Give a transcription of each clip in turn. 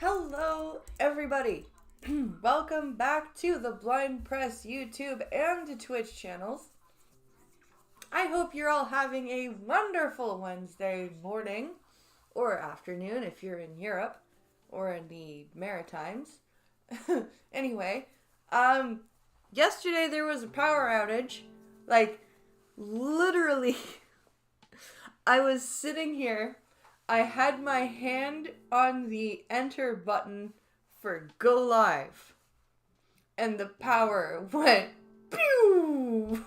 Hello, everybody. Welcome back to the Blind Press YouTube and Twitch channels. I hope you're all having a wonderful Wednesday morning or afternoon if you're in Europe or in the Maritimes. Anyway, yesterday there was a power outage. Literally, I was sitting here. I had my hand on the enter button for go live. And the power went pew!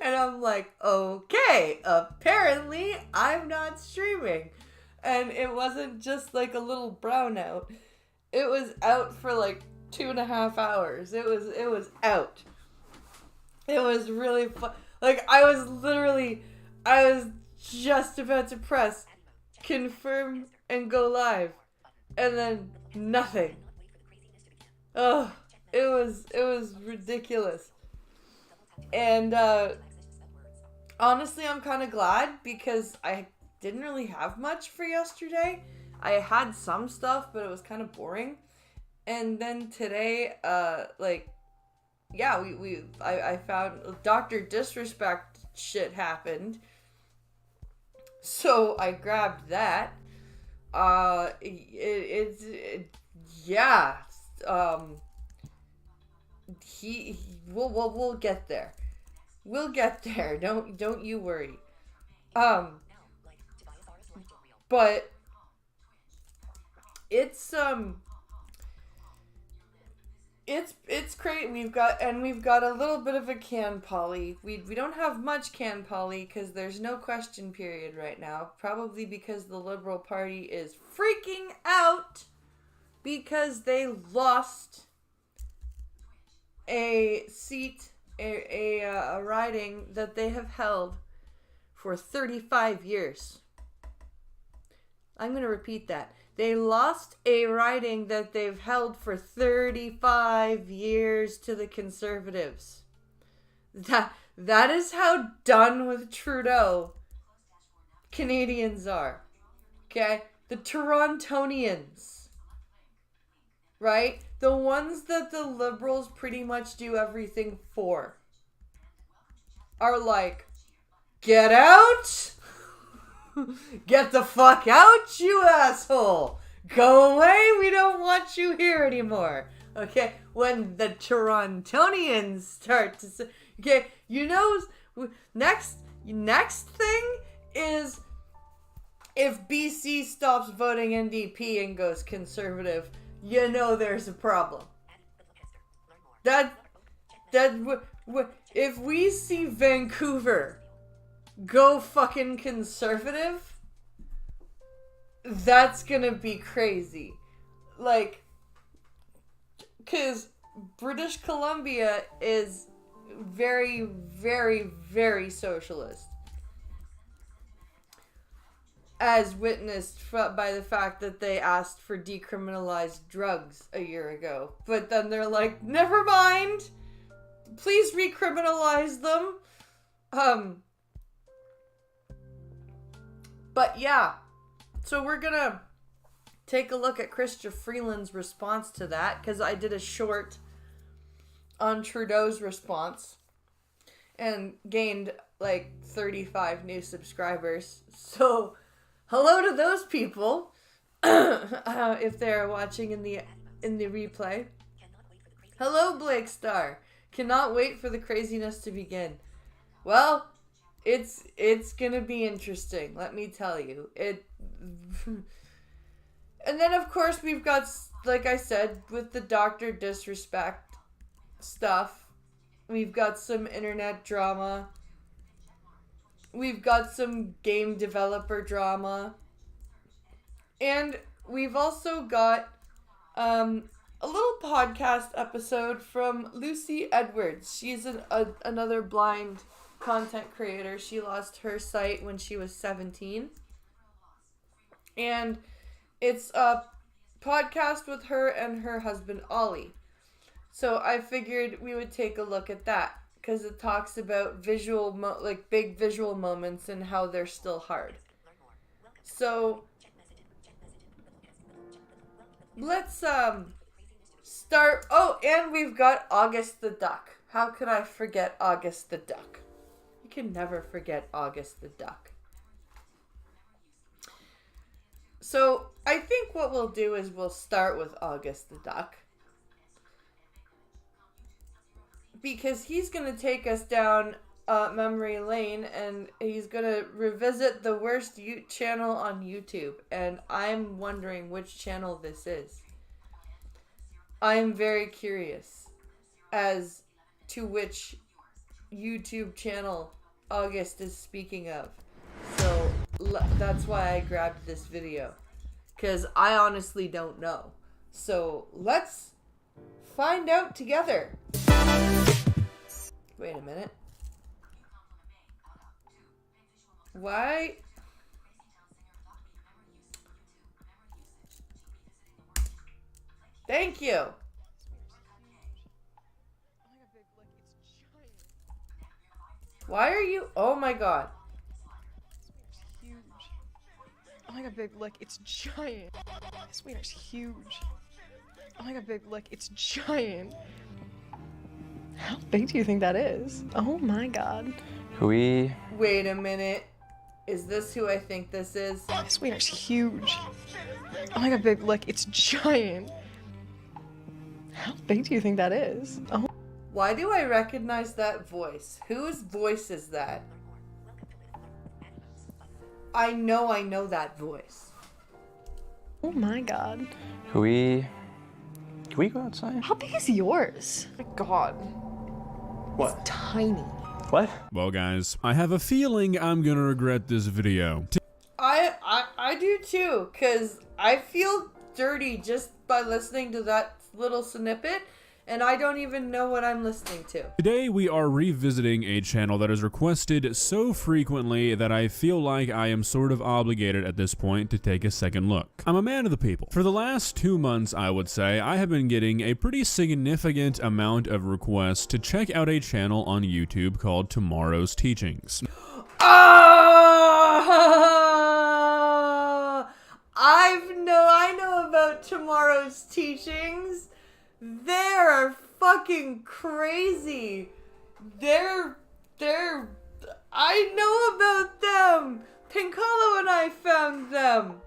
And I'm like, okay, apparently I'm not streaming. And it wasn't just like a little brownout. It was out for like 2.5 hours. It was out. It was really fun. I was just about to press confirm and go live, and then nothing. Oh, it was ridiculous. And honestly, I'm kind of glad because I didn't really have much for yesterday. I had some stuff, but it was kind of boring. And then today, I found Dr. Disrespect shit happened. So I grabbed that. We'll get there. We'll get there. Don't you worry. But it's great. We've got a little bit of a can poly. We don't have much can poly because there's no question period right now. Probably because the Liberal Party is freaking out because they lost a seat, a riding that they have held for 35 years. I'm going to repeat that. They lost a riding that they've held for 35 years to the Conservatives. That is how done with Trudeau Canadians are. Okay? The Torontonians. Right? The ones that the Liberals pretty much do everything for. Are like, get out! Get the fuck out, you asshole! Go away, we don't want you here anymore. Okay, when the Torontonians start to say, okay, next thing is if BC stops voting NDP and goes Conservative, there's a problem. If we see Vancouver go fucking Conservative, that's gonna be crazy. Cause British Columbia is very, very, very socialist. As witnessed by the fact that they asked for decriminalized drugs a year ago. But then they're like, never mind! Please recriminalize them! But yeah, so we're gonna take a look at Chrystia Freeland's response to that, because I did a short on Trudeau's response and gained 35 new subscribers. So hello to those people, if they're watching in the replay. Hello, Blake Star. Cannot wait for the craziness to begin. Well, it's gonna be interesting, let me tell you. And then, of course, we've got, like I said, with the Dr. Disrespect stuff, we've got some internet drama. We've got some game developer drama. And we've also got a little podcast episode from Lucy Edwards. She's another blind content creator. She lost her sight when she was 17. And it's a podcast with her and her husband, Ollie. So I figured we would take a look at that because it talks about big visual moments and how they're still hard. So let's start. Oh, and we've got August the Duck. How could I forget August the Duck? You can never forget August the Duck. So I think what we'll do is we'll start with August the Duck, because he's going to take us down memory lane, and he's going to revisit the worst channel on YouTube. And I'm wondering which channel this is. I am very curious as to which YouTube channel August is speaking of. So that's why I grabbed this video, because I honestly don't know. So let's find out together. Wait a minute. Why? Thank you. Why are you? Oh my god. Huge. Oh my god, big look, it's giant. This wiener's huge. Oh my god, big look, it's giant. How big do you think that is? Oh my god. Wait a minute. Is this who I think this is? This wiener's huge. Oh my god, big look, it's giant. How big do you think that is? Oh. Why do I recognize that voice? Whose voice is that? I know that voice. Oh my god. Can we go outside? How big is yours? Oh my god. What? It's tiny. What? Well guys, I have a feeling I'm gonna regret this video. I do too, because I feel dirty just by listening to that little snippet, and I don't even know what I'm listening to. Today we are revisiting a channel that is requested so frequently that I feel like I am sort of obligated at this point to take a second look. I'm a man of the people. For the last 2 months, I would say, I have been getting a pretty significant amount of requests to check out a channel on YouTube called Tomorrow's Teachings. I know about Tomorrow's Teachings. They're fucking crazy. I know about them. Pinkolo and I found them.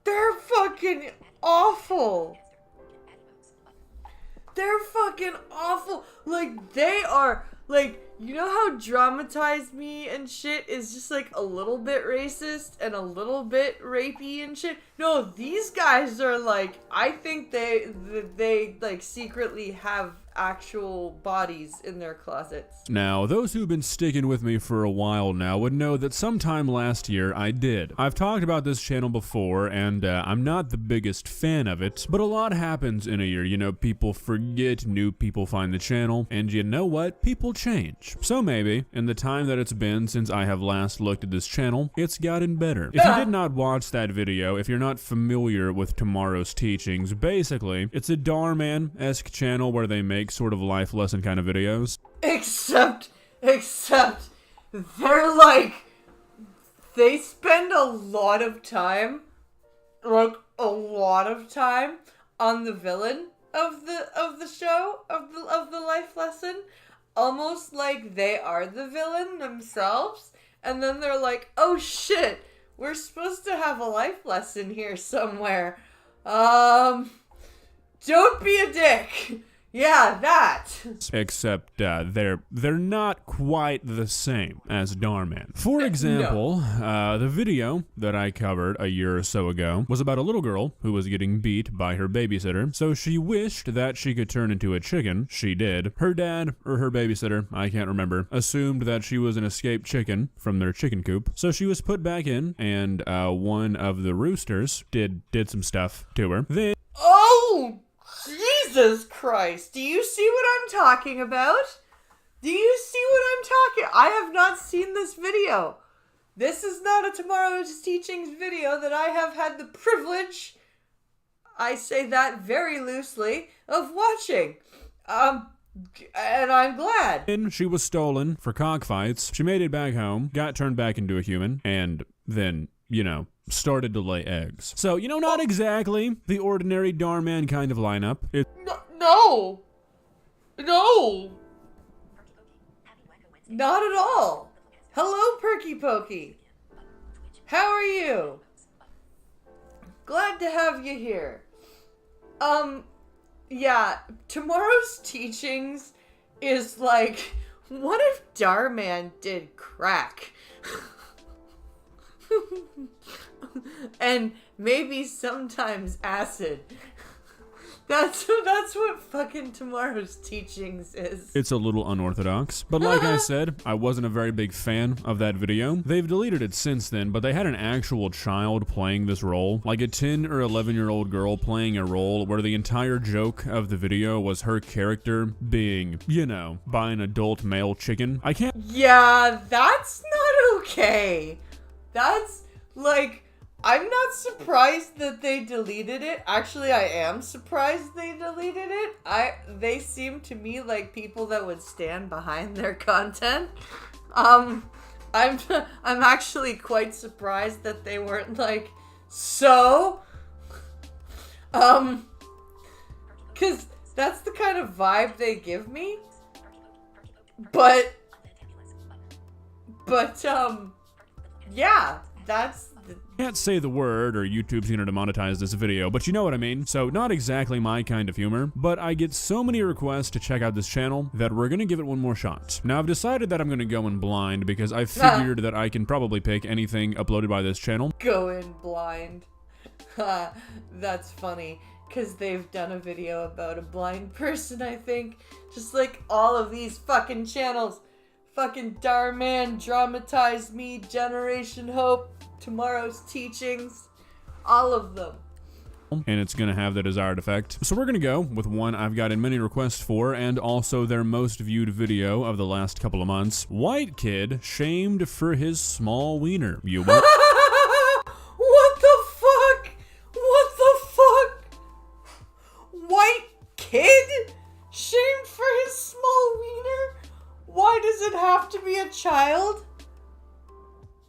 They're fucking awful. They're fucking awful. Like, they are, like, you know how Dramatized Me and shit is just like a little bit racist and a little bit rapey and shit? No, these guys are like, I think they like secretly have actual bodies in their closets. Now, those who've been sticking with me for a while now would know that sometime last year I did. I've talked about this channel before, and I'm not the biggest fan of it, but a lot happens in a year. You know, people forget, new people find the channel, and you know what? People change. So maybe, in the time that it's been since I have last looked at this channel, it's gotten better. If you did not watch that video, if you're not familiar with Tomorrow's Teachings, basically, it's a Darman-esque channel where they make sort of life lesson kind of videos. Except, they're like, they spend a lot of time, like a lot of time, on the villain of the show, of the life lesson, almost like they are the villain themselves, and then they're like, oh shit, we're supposed to have a life lesson here somewhere. Don't be a dick. Yeah, that. Except they're not quite the same as Darman. For example, the video that I covered a year or so ago was about a little girl who was getting beat by her babysitter, so she wished that she could turn into a chicken. She did. Her dad, or her babysitter, I can't remember, assumed that she was an escaped chicken from their chicken coop, so she was put back in, and one of the roosters did some stuff to her. Then... Oh! Jesus Christ, do you see what I'm talking about? Do you see what I'm talking? I have not seen this video. This is not a Tomorrow's Teachings video that I have had the privilege, I say that very loosely, of watching. And I'm glad. Then she was stolen for cockfights. She made it back home, got turned back into a human, and then, you know, started to lay eggs. So, you know, not exactly the ordinary Darman kind of lineup. No! No! Not at all! Hello, Perky Pokey! How are you? Glad to have you here. Yeah, tomorrow's teachings is like, what if Darman did crack? And maybe sometimes acid. That's what fucking tomorrow's teachings is. It's a little unorthodox, but like I said, I wasn't a very big fan of that video. They've deleted it since then, but they had an actual child playing this role, like a 10 or 11-year-old girl playing a role where the entire joke of the video was her character being, you know, by an adult male chicken. I can't- Yeah, that's not okay. That's, like, I'm not surprised that they deleted it. Actually, I am surprised they deleted it. They seem to me like people that would stand behind their content. I'm actually quite surprised that they weren't like, so, cause that's the kind of vibe they give me. But, yeah, that's... Can't say the word or YouTube's gonna demonetize this video, but you know what I mean. So not exactly my kind of humor, but I get so many requests to check out this channel that we're gonna give it one more shot. Now I've decided that I'm gonna go in blind because I figured that I can probably pick anything uploaded by this channel. Go in blind. That's funny, because they've done a video about a blind person, I think. Just like all of these fucking channels. Fucking Darman, Dramatize Me, Generation Hope, Tomorrow's Teachings, all of them. And it's gonna have the desired effect. So we're gonna go with one I've gotten many requests for, and also their most viewed video of the last couple of months. White kid shamed for his small wiener. You what? What the fuck? What the fuck? White kid shamed for his small wiener? Why does it have to be a child?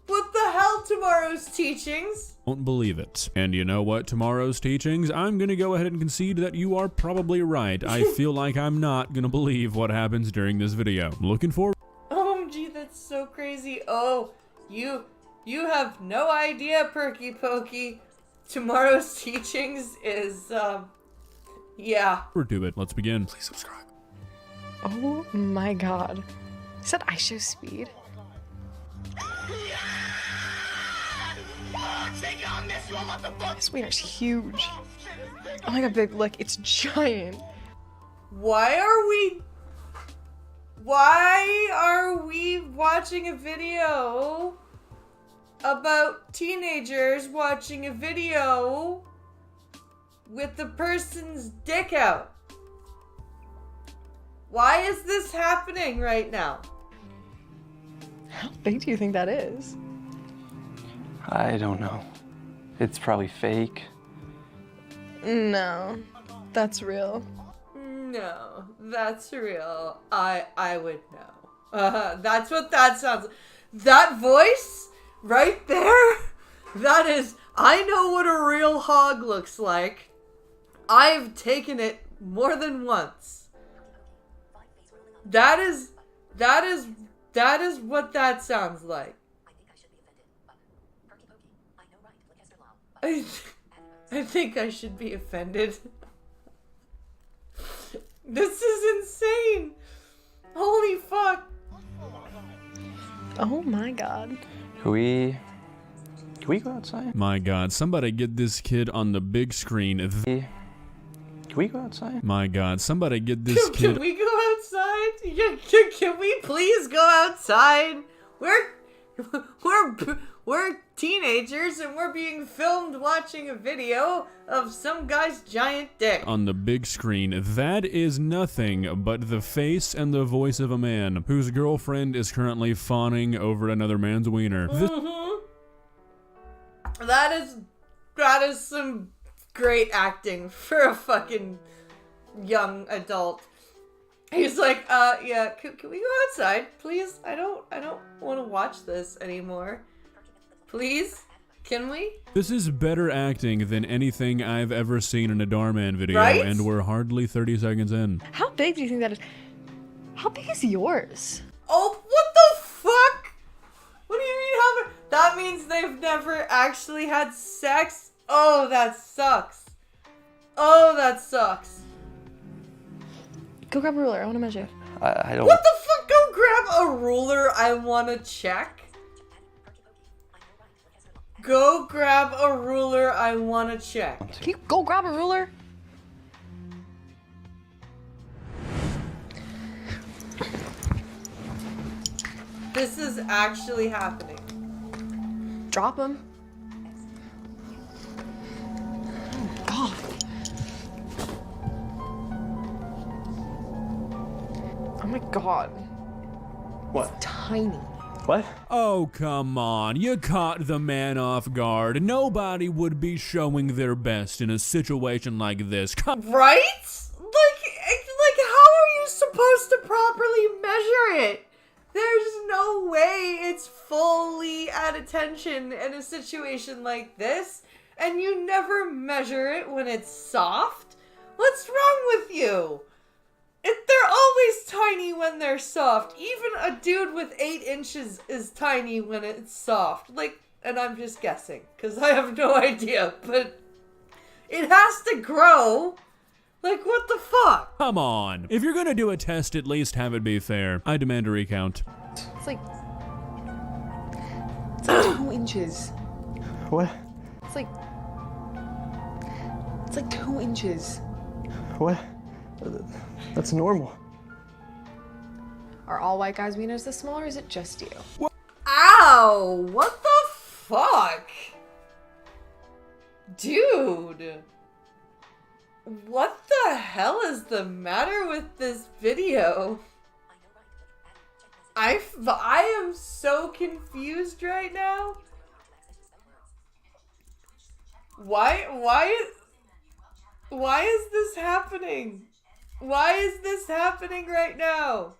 What the hell, Tomorrow's Teachings? Won't believe it. And you know what, Tomorrow's Teachings? I'm gonna go ahead and concede that you are probably right. I feel like I'm not gonna believe what happens during this video. Looking forward. OMG, that's so crazy. Oh, you have no idea, Perky Pokey. Tomorrow's Teachings is, yeah. To it. Let's begin. Please subscribe. Oh my god. Is that ISO speed? This wiener's huge. Oh my god, babe, look, it's giant. Why are we watching a video about teenagers watching a video with the person's dick out? Why is this happening right now? How big do you think that is? I don't know. It's probably fake. No, that's real. No, that's real. I would know. That's what that sounds like. That voice right there, that is, I know what a real hog looks like. I've taken it more than once. That is what that sounds like. I think I should be offended. This is insane. Holy fuck. Oh my god. Can we go outside? My god, somebody get this kid on the big screen. Can we go outside? My god, somebody get this Can kid. we go outside? Can we please go outside? We're teenagers and we're being filmed watching a video of some guy's giant dick. On the big screen, that is nothing but the face and the voice of a man whose girlfriend is currently fawning over another man's wiener. That is some great acting for a fucking young adult. He's like, yeah, can we go outside, please? I don't want to watch this anymore. Please? Can we? This is better acting than anything I've ever seen in a Darman video, Right? and we're hardly 30 seconds in. How big do you think that is? How big is yours? Oh, what the fuck? What do you mean how big? That means they've never actually had sex? Oh, that sucks. Oh, that sucks. Go grab a ruler. I want to measure. I don't. What the fuck? Go grab a ruler. I want to check. Go grab a ruler. I want to check. Can you go grab a ruler? This is actually happening. Drop him. Oh, God. Oh my God. What? Tiny. What? Oh, come on. You caught the man off guard. Nobody would be showing their best in a situation like this. Right? Like, how are you supposed to properly measure it? There's no way it's fully at attention in a situation like this, and you never measure it when it's soft? What's wrong with you? They're always tiny when they're soft. Even a dude with 8 inches is tiny when it's soft. Like, and I'm just guessing, because I have no idea, but it has to grow. Like, what the fuck? Come on. If you're gonna do a test, at least have it be fair. I demand a recount. It's like 2 inches. What? It's like 2 inches. What? That's normal. Are all white guys' wieners this small, or is it just you? Ow! What the fuck? Dude! What the hell is the matter with this video? I am so confused right now. Why is this happening? Why is this happening right now?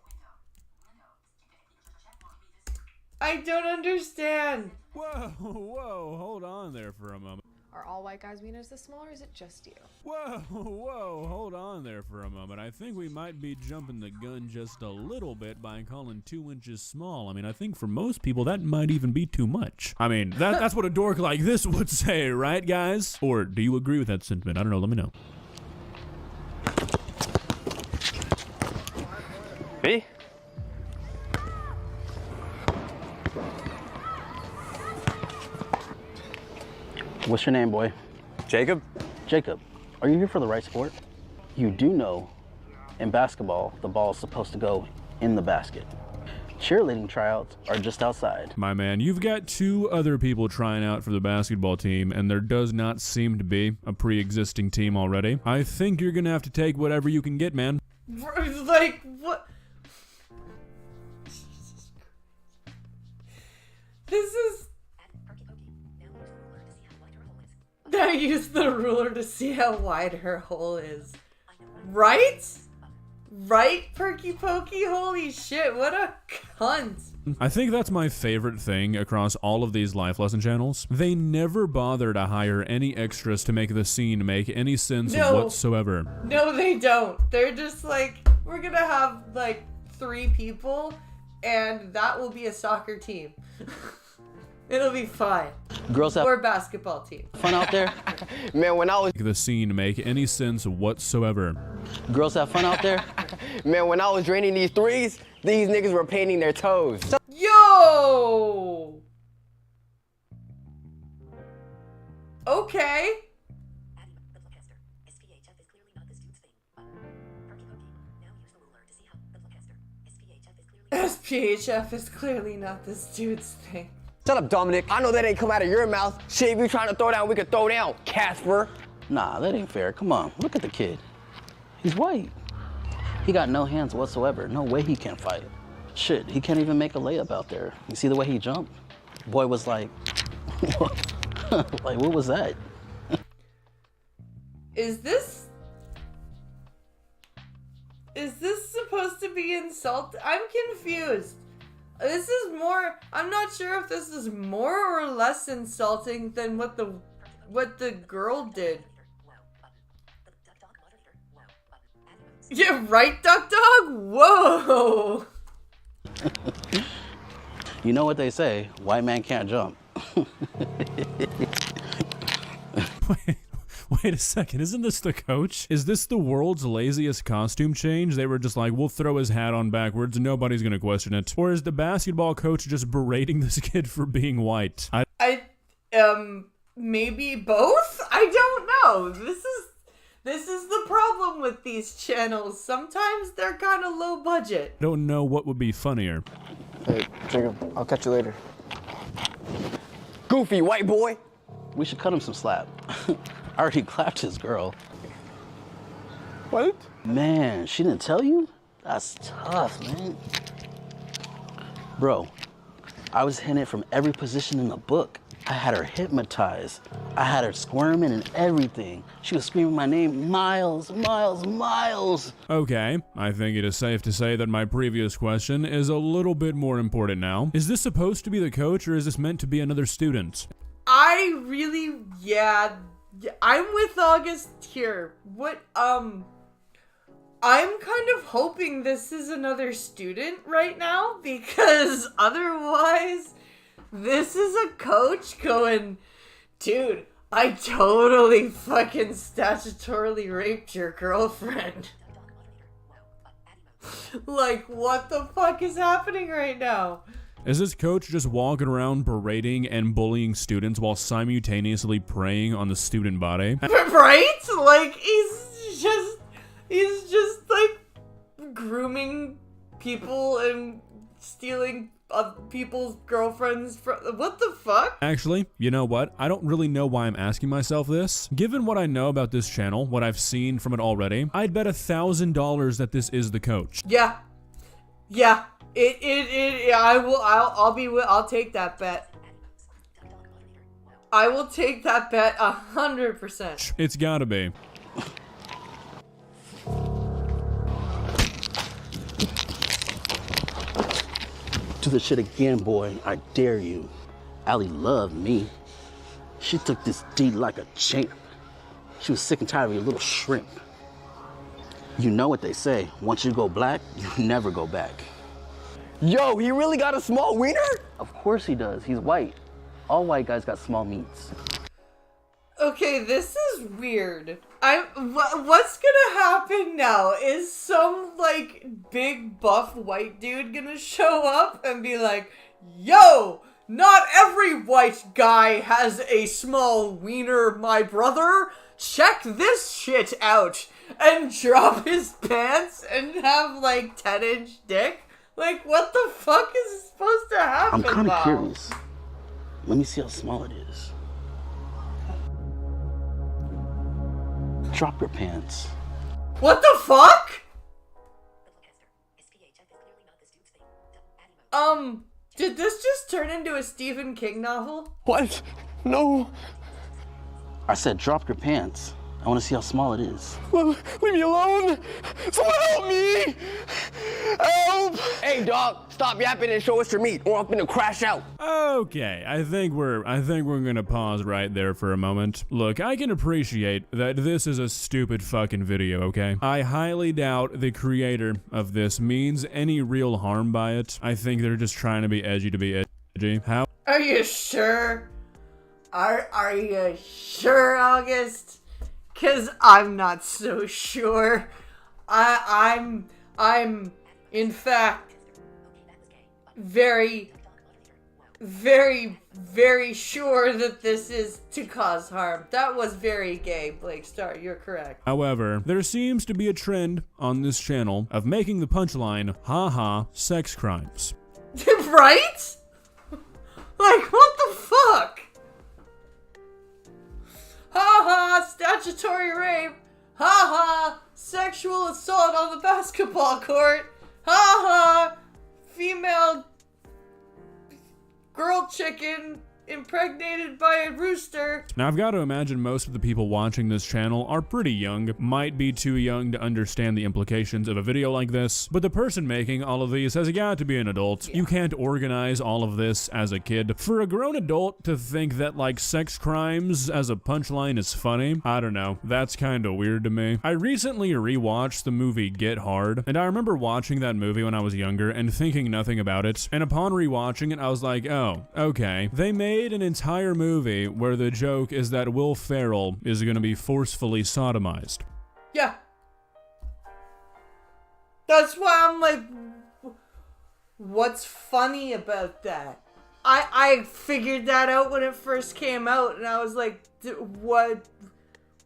I don't understand. Whoa, hold on there for a moment. Are all white guys' wieners this small, or is it just you? Whoa, hold on there for a moment. I think we might be jumping the gun just a little bit by calling 2 inches small. I mean, I think for most people that might even be too much. I mean, that's what a dork like this would say, right, guys? Or do you agree with that sentiment? I don't know, let me know. B? What's your name, boy? Jacob? Jacob. Are you here for the right sport? You do know, in basketball, the ball is supposed to go in the basket. Cheerleading tryouts are just outside. My man, you've got 2 other people trying out for the basketball team, and there does not seem to be a pre-existing team already. I think you're gonna have to take whatever you can get, man. Like, what? This is... I use the ruler to see how wide her hole is. Right? Right, Perky Pokey? Holy shit, what a cunt. I think that's my favorite thing across all of these life lesson channels. They never bother to hire any extras to make the scene make any sense whatsoever. No, they don't. They're just like, we're gonna have like 3 people, and that will be a soccer team. It'll be fine. Girls have Or basketball team. fun out there? Man, when I was Make the scene make any sense whatsoever. Girls have fun out there? when I was draining these threes, these niggas were painting their toes. Yo! Okay. SPHF is clearly not this dude's thing. Shut up, Dominic. I know that ain't come out of your mouth. Shit, if you trying to throw down, we could throw down, Casper. Nah, that ain't fair. Come on, look at the kid. He's white. He got no hands whatsoever. No way he can fight. Shit, he can't even make a layup out there. You see the way he jumped? Boy was like, like, what was that? Is this supposed to be insult? I'm confused. This is more, I'm not sure if this is more or less insulting than what the girl did. Yeah, right, Duck Dog? Whoa! You know what they say, white man can't jump. Wait a second, isn't this the coach? Is this the world's laziest costume change? They were just like, we'll throw his hat on backwards, nobody's gonna question it. Or is the basketball coach just berating this kid for being white? Maybe both? I don't know. This is the problem with these channels. Sometimes they're kind of low budget. I don't know what would be funnier. Hey, Jacob, I'll catch you later. Goofy white boy. We should cut him some slack. I already clapped his girl. What? Man, she didn't tell you? That's tough, man. Bro, I was hitting it from every position in the book. I had her hypnotized. I had her squirming and everything. She was screaming my name, Miles, Miles, Miles. Okay, I think it is safe to say that my previous question is a little bit more important now. Is this supposed to be the coach or is this meant to be another student? I'm with August here. I'm kind of hoping this is another student right now, because otherwise, this is a coach going, dude, I totally fucking statutorily raped your girlfriend. Like, what the fuck is happening right now? Is this coach just walking around berating and bullying students while simultaneously preying on the student body? Right? Like, he's just like grooming people and stealing people's girlfriends. What the fuck? Actually, you know what? I don't really know why I'm asking myself this. Given what I know about this channel, what I've seen from it already, I'd bet $1,000 that this is the coach. Yeah. I'll take that bet. I will take that bet 100%. It's gotta be. Do the shit again, boy. I dare you. Allie loved me. She took this D like a champ. She was sick and tired of your little shrimp. You know what they say. Once you go black, you never go back. Yo, he really got a small wiener? Of course he does. He's white. All white guys got small meats. Okay, this is weird. What's gonna happen now? Is some, like, big buff white dude gonna show up and be like, yo, not every white guy has a small wiener, my brother. Check this shit out. And drop his pants and have, like, 10-inch dick? Like, what the fuck is supposed to happen? I'm kind of curious. Let me see how small it is. Drop your pants. What the fuck? Did this just turn into a Stephen King novel? What? No. I said drop your pants. I want to see how small it is. Leave me alone. Someone help me. Help. Hey, dog, stop yapping and show us your meat, or I'm gonna crash out. Okay, I think we're gonna pause right there for a moment. Look, I can appreciate that this is a stupid fucking video, okay? I highly doubt the creator of this means any real harm by it. I think they're just trying to be edgy. How? Are you sure? Are you sure, August? 'Cause I'm not so sure. I'm in fact very sure that this is to cause harm. That was very gay, Blake Star. You're correct. However, there seems to be a trend on this channel of making the punchline, haha, sex crimes. Right? Like, what the fuck? Ha ha, statutory rape. Ha ha, sexual assault on the basketball court. Ha ha, female girl chicken impregnated by a rooster. Now, I've got to imagine most of the people watching this channel are pretty young, might be too young to understand the implications of a video like this, but the person making all of these has got to be an adult. You can't organize all of this as a kid. For a grown adult to think that, like, sex crimes as a punchline is funny, I don't know, that's kind of weird to me. I recently rewatched the movie Get Hard, and I remember watching that movie when I was younger and thinking nothing about it, and upon rewatching it, I was like, oh, okay. They made an entire movie where the joke is that Will Ferrell is gonna be forcefully sodomized. Yeah. That's why I'm like, what's funny about that? I figured that out when it first came out, and I was like, what?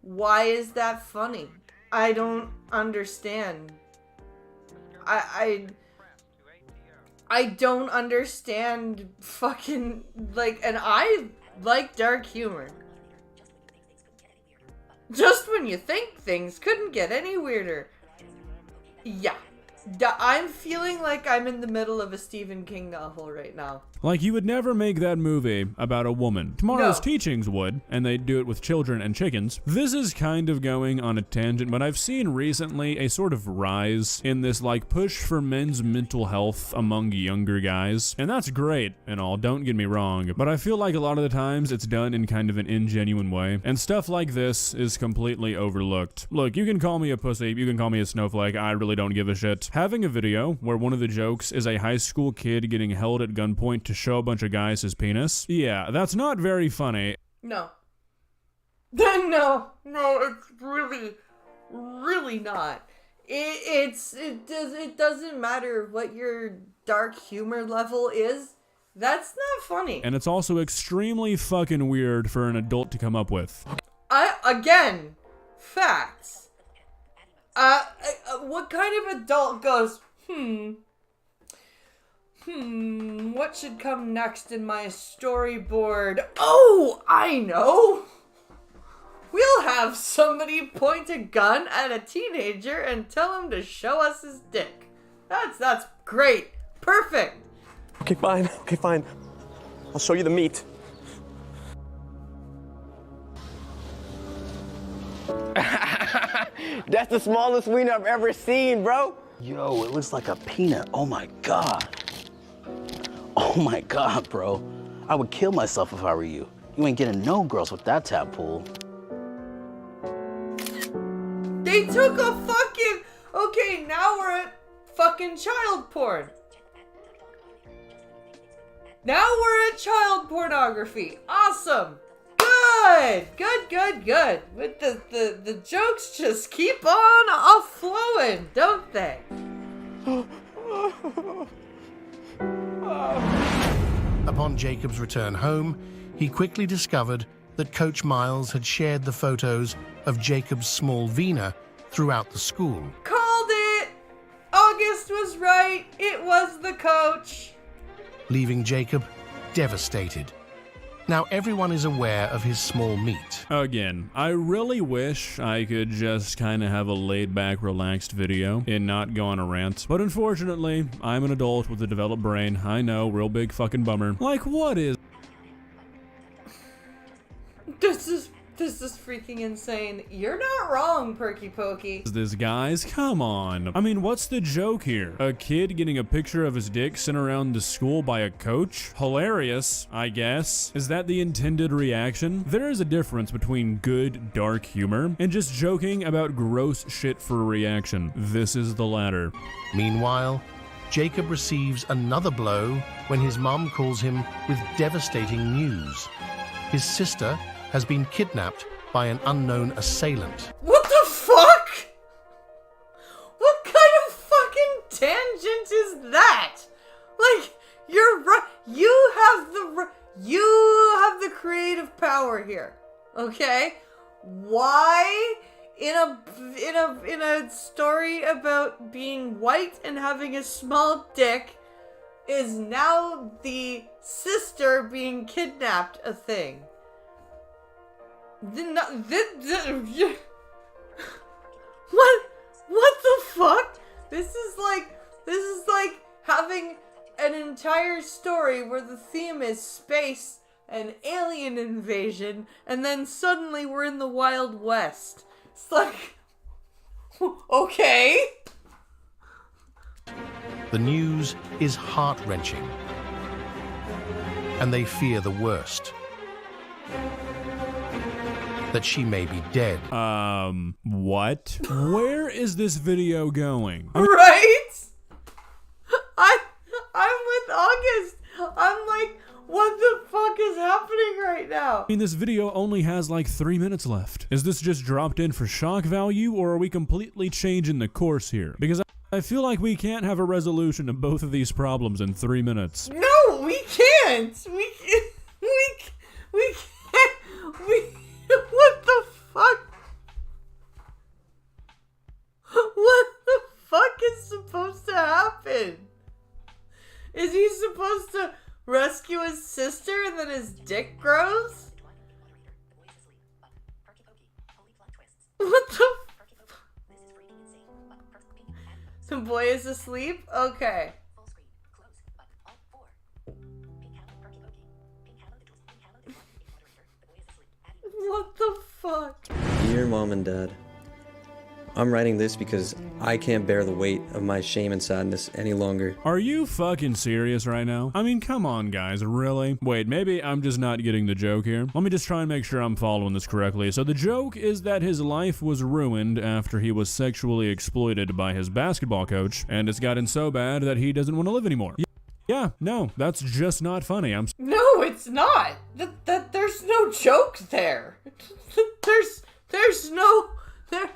Why is that funny? I don't understand. I don't understand fucking, like, and I like dark humor. Just when you think things couldn't get any weirder. Yeah. I'm feeling like I'm in the middle of a Stephen King novel right now. Like, you would never make that movie about a woman. Tomorrow's No. Teachings would, and they'd do it with children and chickens. This is kind of going on a tangent, but I've seen recently a sort of rise in this, like, push for men's mental health among younger guys. And that's great and all, don't get me wrong, but I feel like a lot of the times it's done in kind of an ingenuine way, and stuff like this is completely overlooked. Look, you can call me a pussy, you can call me a snowflake, I really don't give a shit. Having a video where one of the jokes is a high school kid getting held at gunpoint to show a bunch of guys his penis, yeah, that's not very funny. No. No, it's really not. It doesn't matter what your dark humor level is. That's not funny. And it's also extremely fucking weird for an adult to come up with. Again, facts. What kind of adult goes, what should come next in my storyboard? Oh, I know! We'll have somebody point a gun at a teenager and tell him to show us his dick. That's great. Perfect. Okay, fine. I'll show you the meat. That's the smallest wiener I've ever seen, bro. Yo, it looks like a peanut. Oh my God. Oh my God, bro. I would kill myself if I were you. You ain't getting no girls with that tadpole. They took a fucking... Okay, now we're at fucking child porn. Now we're at child pornography. Awesome. Good. With the jokes just keep on flowing, don't they? Upon Jacob's return home, he quickly discovered that Coach Miles had shared the photos of Jacob's small Vina throughout the school. Called it! August was right. It was the coach. Leaving Jacob devastated. Now everyone is aware of his small meat. Again, I really wish I could just kind of have a laid-back, relaxed video and not go on a rant. But unfortunately, I'm an adult with a developed brain. I know, real big fucking bummer. Like, what is... This is freaking insane. You're not wrong, Perky Pokey. this, guys? Come on. I mean, what's the joke here? A kid getting a picture of his dick sent around to school by a coach? Hilarious, I guess. Is that the intended reaction? There is a difference between good, dark humor and just joking about gross shit for a reaction. This is the latter. Meanwhile, Jacob receives another blow when his mom calls him with devastating news. His sister has been kidnapped by an unknown assailant. What the fuck? What kind of fucking tangent is that? Like, you're right. You have the creative power here. Okay? Why in a story about being white and having a small dick is now the sister being kidnapped a thing? What the fuck? This is like having an entire story where the theme is space an alien invasion, and then suddenly we're in the Wild West. It's like, okay. The news is heart-wrenching, and they fear the worst. That she may be dead. What? Where is this video going? Right? I'm with August. I'm like, what the fuck is happening right now? I mean, this video only has like 3 minutes left. Is this just dropped in for shock value, or are we completely changing the course here? Because I feel like we can't have a resolution of both of these problems in 3 minutes. No, we can't. We can't. What the fuck? What the fuck is supposed to happen? Is he supposed to rescue his sister and then his dick grows? What the The boy is asleep? Okay. What the fuck? Dear Mom and Dad, I'm writing this because I can't bear the weight of my shame and sadness any longer. Are you fucking serious right now? I mean, come on, guys, really? Wait, maybe I'm just not getting the joke here. Let me just try and make sure I'm following this correctly. So the joke is that his life was ruined after he was sexually exploited by his basketball coach, and it's gotten so bad that he doesn't want to live anymore. Yeah, no, that's just not funny. No, it's not. There's no joke there. There's no there.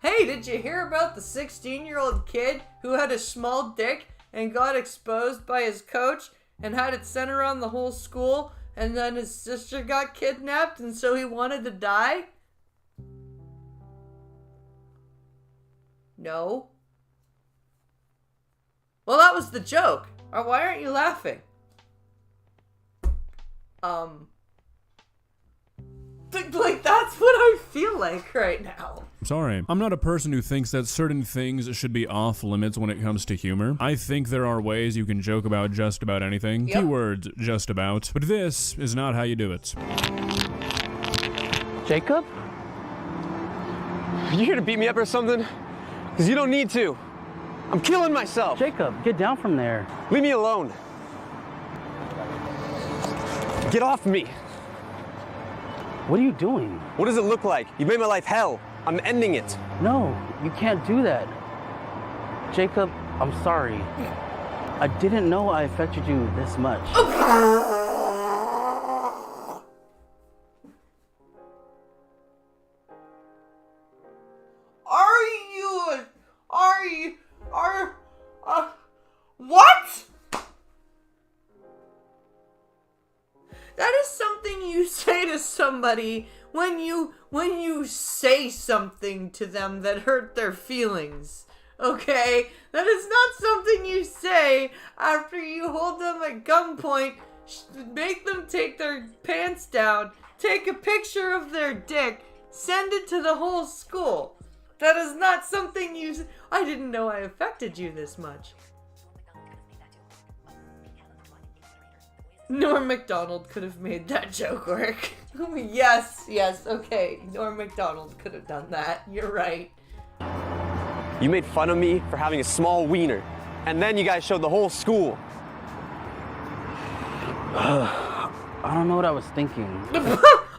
Hey, did you hear about the 16-year-old kid who had a small dick and got exposed by his coach and had it sent around the whole school, and then his sister got kidnapped and so he wanted to die? No. Well, that was the joke. Or why aren't you laughing? Like, that's what I feel like right now. Sorry. I'm not a person who thinks that certain things should be off limits when it comes to humor. I think there are ways you can joke about just about anything. Yep. Keywords, just about. But this is not how you do it. Jacob? Are you here to beat me up or something? Because you don't need to. I'm killing myself. Jacob, get down from there. Leave me alone. Get off me. What are you doing? What does it look like? You made my life hell. I'm ending it. No, you can't do that. Jacob, I'm sorry. I didn't know I affected you this much. What? That is something you say to somebody when you say something to them that hurt their feelings. Okay? That is not something you say after you hold them at gunpoint, make them take their pants down, take a picture of their dick, send it to the whole school. That is not something you... I didn't know I affected you this much. Norm Macdonald could have made that joke work. Yes, okay. Norm Macdonald could have done that. You're right. You made fun of me for having a small wiener, and then you guys showed the whole school. I don't know what I was thinking.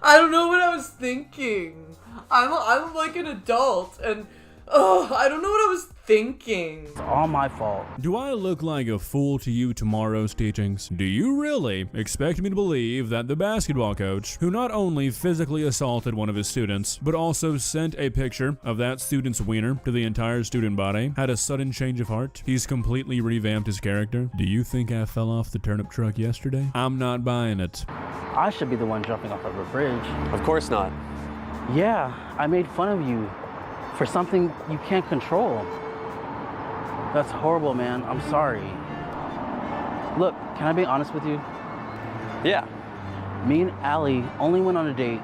I don't know what I was thinking. I'm like an adult, and I don't know what I was thinking. It's all my fault. Do I look like a fool to you tomorrow's teachings? Do you really expect me to believe that the basketball coach, who not only physically assaulted one of his students, but also sent a picture of that student's wiener to the entire student body, had a sudden change of heart? He's completely revamped his character. Do you think I fell off the turnip truck yesterday? I'm not buying it. I should be the one jumping off of a bridge. Of course not. Yeah, I made fun of you for something you can't control. That's horrible, man. I'm sorry. Look, can I be honest with you? Yeah. Me and Allie only went on a date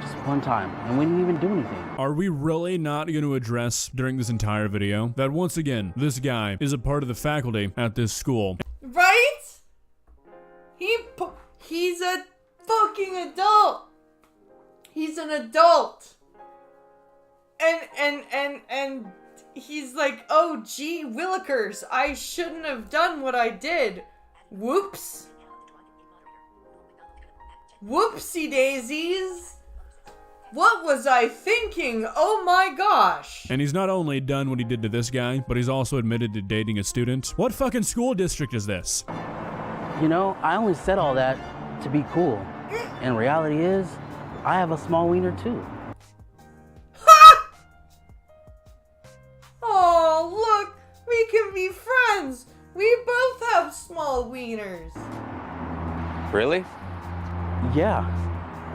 just one time, and we didn't even do anything. Are we really not going to address during this entire video that once again, this guy is a part of the faculty at this school? Right? He's a fucking adult. He's an adult. And he's like, oh, gee, Willikers, I shouldn't have done what I did. Whoops. Whoopsie daisies. What was I thinking? Oh my gosh. And he's not only done what he did to this guy, but he's also admitted to dating a student. What fucking school district is this? You know, I only said all that to be cool. And reality is, I have a small wiener too. Ha! Oh, look, we can be friends. We both have small wieners. Really? Yeah,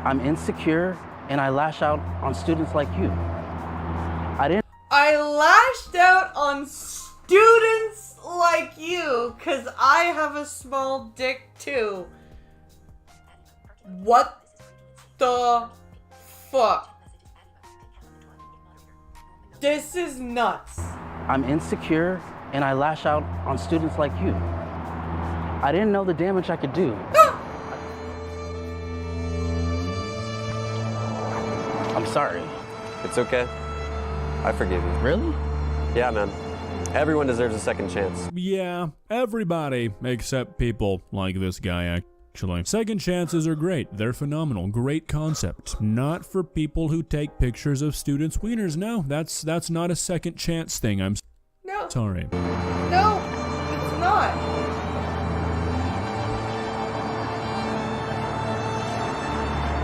I'm insecure and I lash out on students like you. I lashed out on students like you because I have a small dick too. What the fuck? This is nuts. I'm insecure and I lash out on students like you. I didn't know the damage I could do. I'm sorry. It's okay. I forgive you. Really? Yeah, man. Everyone deserves a second chance. Yeah, everybody except people like this guy, actually. Second chances are great. They're phenomenal. Great concept. Not for people who take pictures of students' wieners. No, that's not a second chance thing. I'm No. sorry. No, it's not.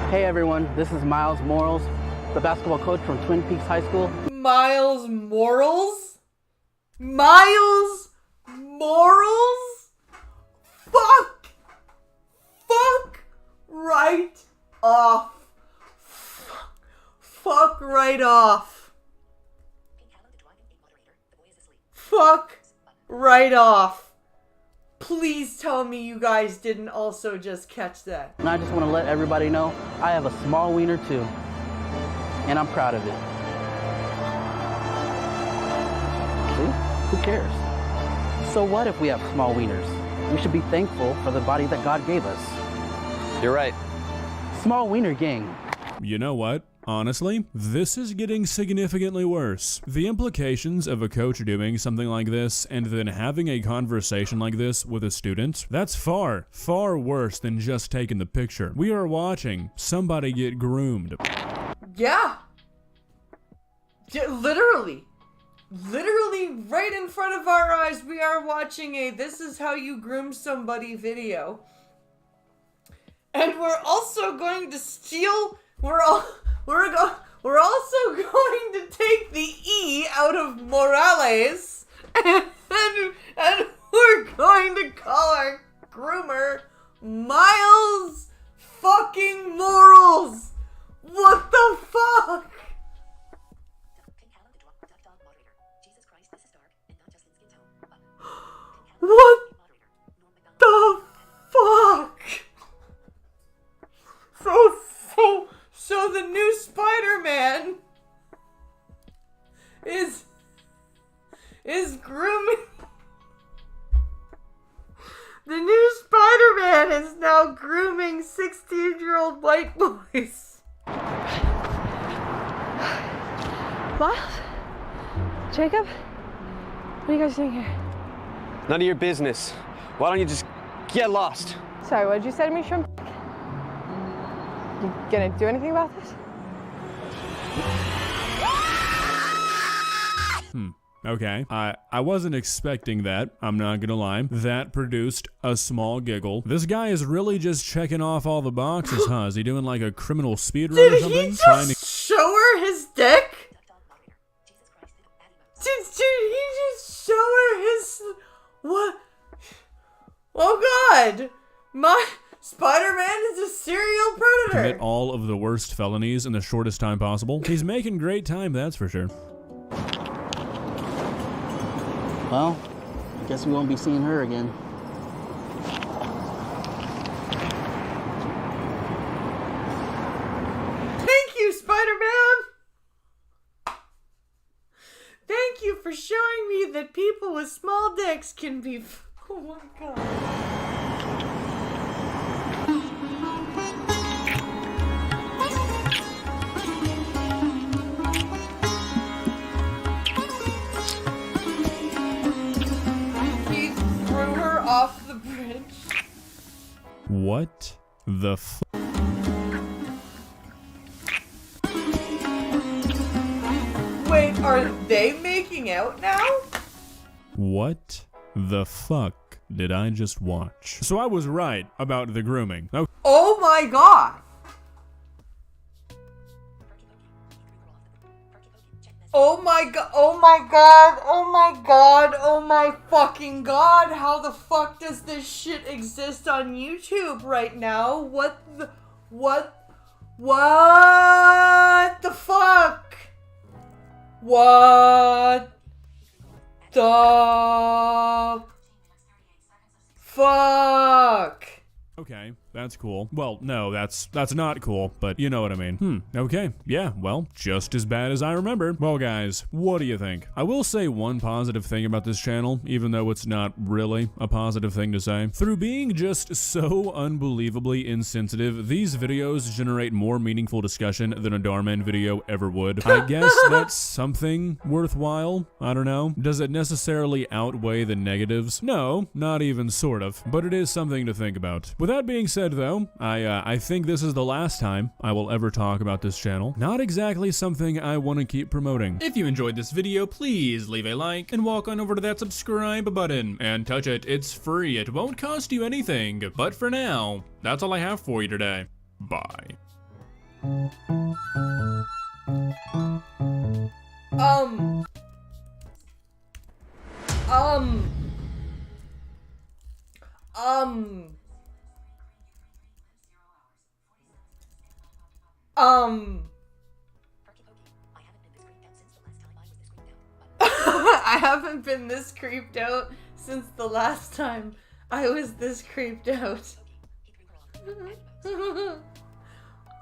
Hey everyone, this is Miles Morals, the basketball coach from Twin Peaks High School. Miles Morals? Miles Morals? Fuck! Fuck right off. Fuck right off. Fuck right off. Please tell me you guys didn't also just catch that. And I just want to let everybody know I have a small wiener too. And I'm proud of it. See? Who cares? So what if we have small wieners? We should be thankful for the body that God gave us. You're right. Small wiener gang. You know what? Honestly, this is getting significantly worse. The implications of a coach doing something like this and then having a conversation like this with a student, that's far, far worse than just taking the picture. We are watching somebody get groomed. Yeah. Literally. Literally right in front of our eyes, we are watching a "this is how you groom somebody" video. And we're also going to steal, we're also going to take the E out of Morales, and we're going to call our groomer Miles fucking Morals. What the fuck? What the fuck? So the new Spider-Man is grooming. The new Spider-Man is now grooming 16-year-old white boys. Miles? Jacob? What are you guys doing here? None of your business. Why don't you just get lost? Sorry, what did you say to me, Shrimp? You gonna do anything about this? Okay. I wasn't expecting that. I'm not gonna lie. That produced a small giggle. This guy is really just checking off all the boxes, huh? Is he doing like a criminal speedrun or something? Did he just show her his dick? Did he just show her his... What? Oh god! My... Spider-Man is a serial predator! Commit all of the worst felonies in the shortest time possible. He's making great time, that's for sure. Well, I guess we won't be seeing her again. Thank you, Spider-Man! Thank you for showing me that people with small dicks can be... Oh my god. What the Wait, are they making out now? What the fuck did I just watch? So I was right about the grooming. Oh my god! Oh my god, oh my god, oh my god, oh my fucking god, how the fuck does this shit exist on YouTube right now? What the fuck? What the fuck? Okay, that's cool. Well, no, that's not cool, but you know what I mean. Okay, yeah, well, just as bad as I remember. Well, guys, what do you think? I will say one positive thing about this channel, even though it's not really a positive thing to say. Through being just so unbelievably insensitive, these videos generate more meaningful discussion than a Darman video ever would. I guess that's something worthwhile. I don't know. Does it necessarily outweigh the negatives? No, not even sort of, but it is something to think about. With that being said, though, I think this is the last time I will ever talk about this channel. Not exactly something I want to keep promoting. If you enjoyed this video, please leave a like and walk on over to that subscribe button and touch it. It's free. It won't cost you anything. But for now, that's all I have for you today. Bye. I haven't been this creeped out since the last time I was this creeped out.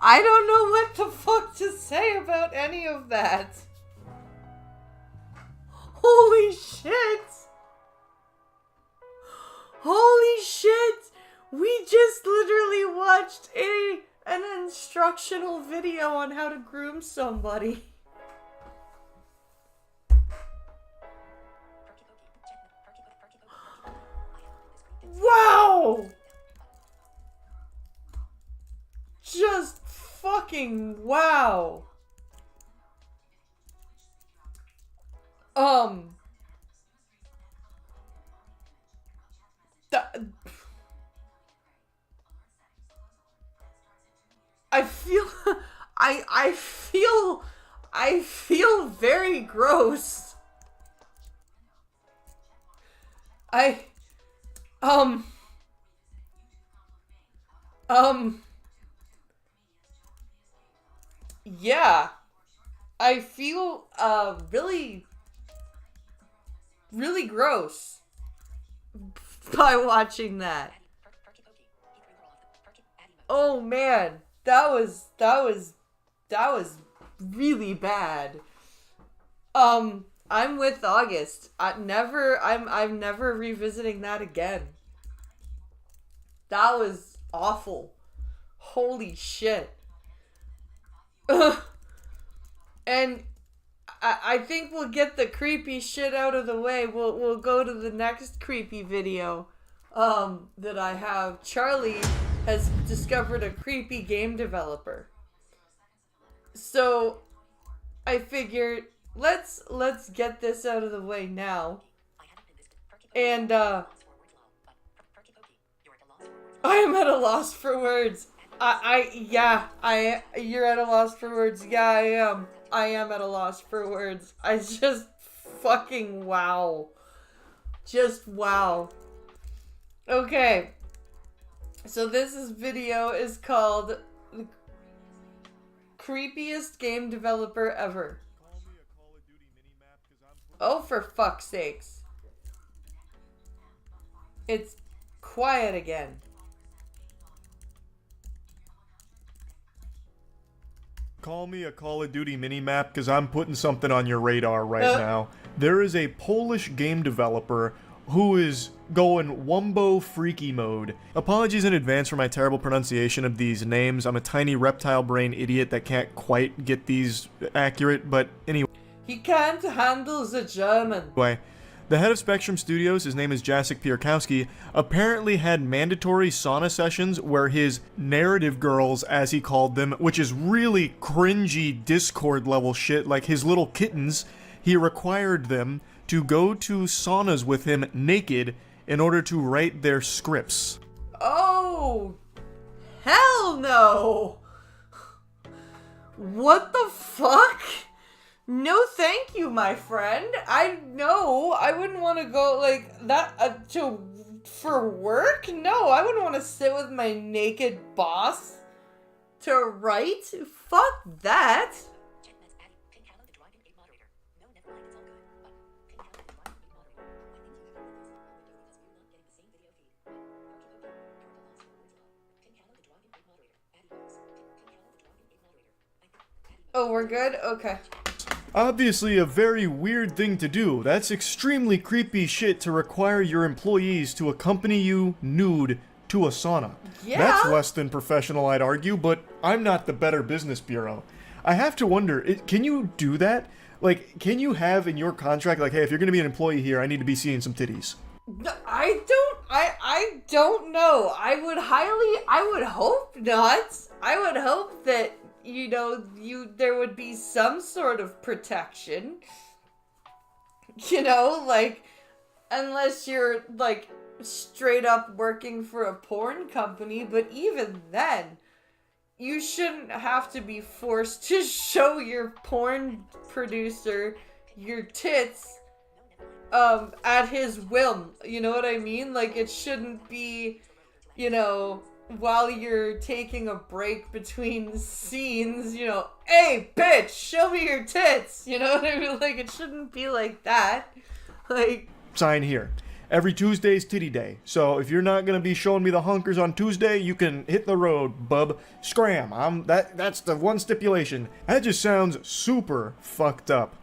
I don't know what the fuck to say about any of that. Holy shit! Holy shit! We just literally watched an instructional video on how to groom somebody. Wow! Just fucking wow. I feel very gross. Yeah. I feel, really gross by watching that. Oh man, that was really bad. I'm with August. I'm never revisiting that again. That was awful. Holy shit. And I think we'll get the creepy shit out of the way. We'll go to the next creepy video that I have. Charlie has discovered a creepy game developer. So I figured let's get this out of the way now. And I am at a loss for words. You're at a loss for words. Yeah, I am at a loss for words. I just fucking wow. Just wow. Okay. So video is called The Creepiest Game Developer Ever. Oh, for fuck's sakes. It's quiet again. Call me a Call of Duty minimap because I'm putting something on your radar right now. There is a Polish game developer who is going wumbo freaky mode. Apologies in advance for my terrible pronunciation of these names. I'm a tiny reptile brain idiot that can't quite get these accurate, but anyway. He can't handle the German. Anyway, The head of Spectrum Studios, his name is Jacek Pierkowski, apparently had mandatory sauna sessions where his narrative girls, as he called them, which is really cringy Discord level shit, like his little kittens, he required them to go to saunas with him naked in order to write their scripts. Oh, hell no! What the fuck? No thank you, my friend. I wouldn't want to go like that for work. No, I wouldn't want to sit with my naked boss to write. Fuck that. Oh, we're good? Okay. Obviously a very weird thing to do. That's extremely creepy shit to require your employees to accompany you nude to a sauna. Yeah. That's less than professional, I'd argue, but I'm not the Better Business Bureau. I have to wonder, can you do that? Like, can you have in your contract, like, hey, if you're gonna be an employee here, I need to be seeing some titties? No, I don't know. I would hope not. I would hope that there would be some sort of protection. Like, unless you're, like, straight up working for a porn company, but even then, you shouldn't have to be forced to show your porn producer your tits, at his whim. You know what I mean? Like, it shouldn't be, while you're taking a break between scenes, hey, bitch, show me your tits. You know what I mean? Like, it shouldn't be like that. Like, Sign here. Every Tuesday's titty day. So if you're not gonna be showing me the hunkers on Tuesday, you can hit the road, bub. Scram. That's the one stipulation. That just sounds super fucked up.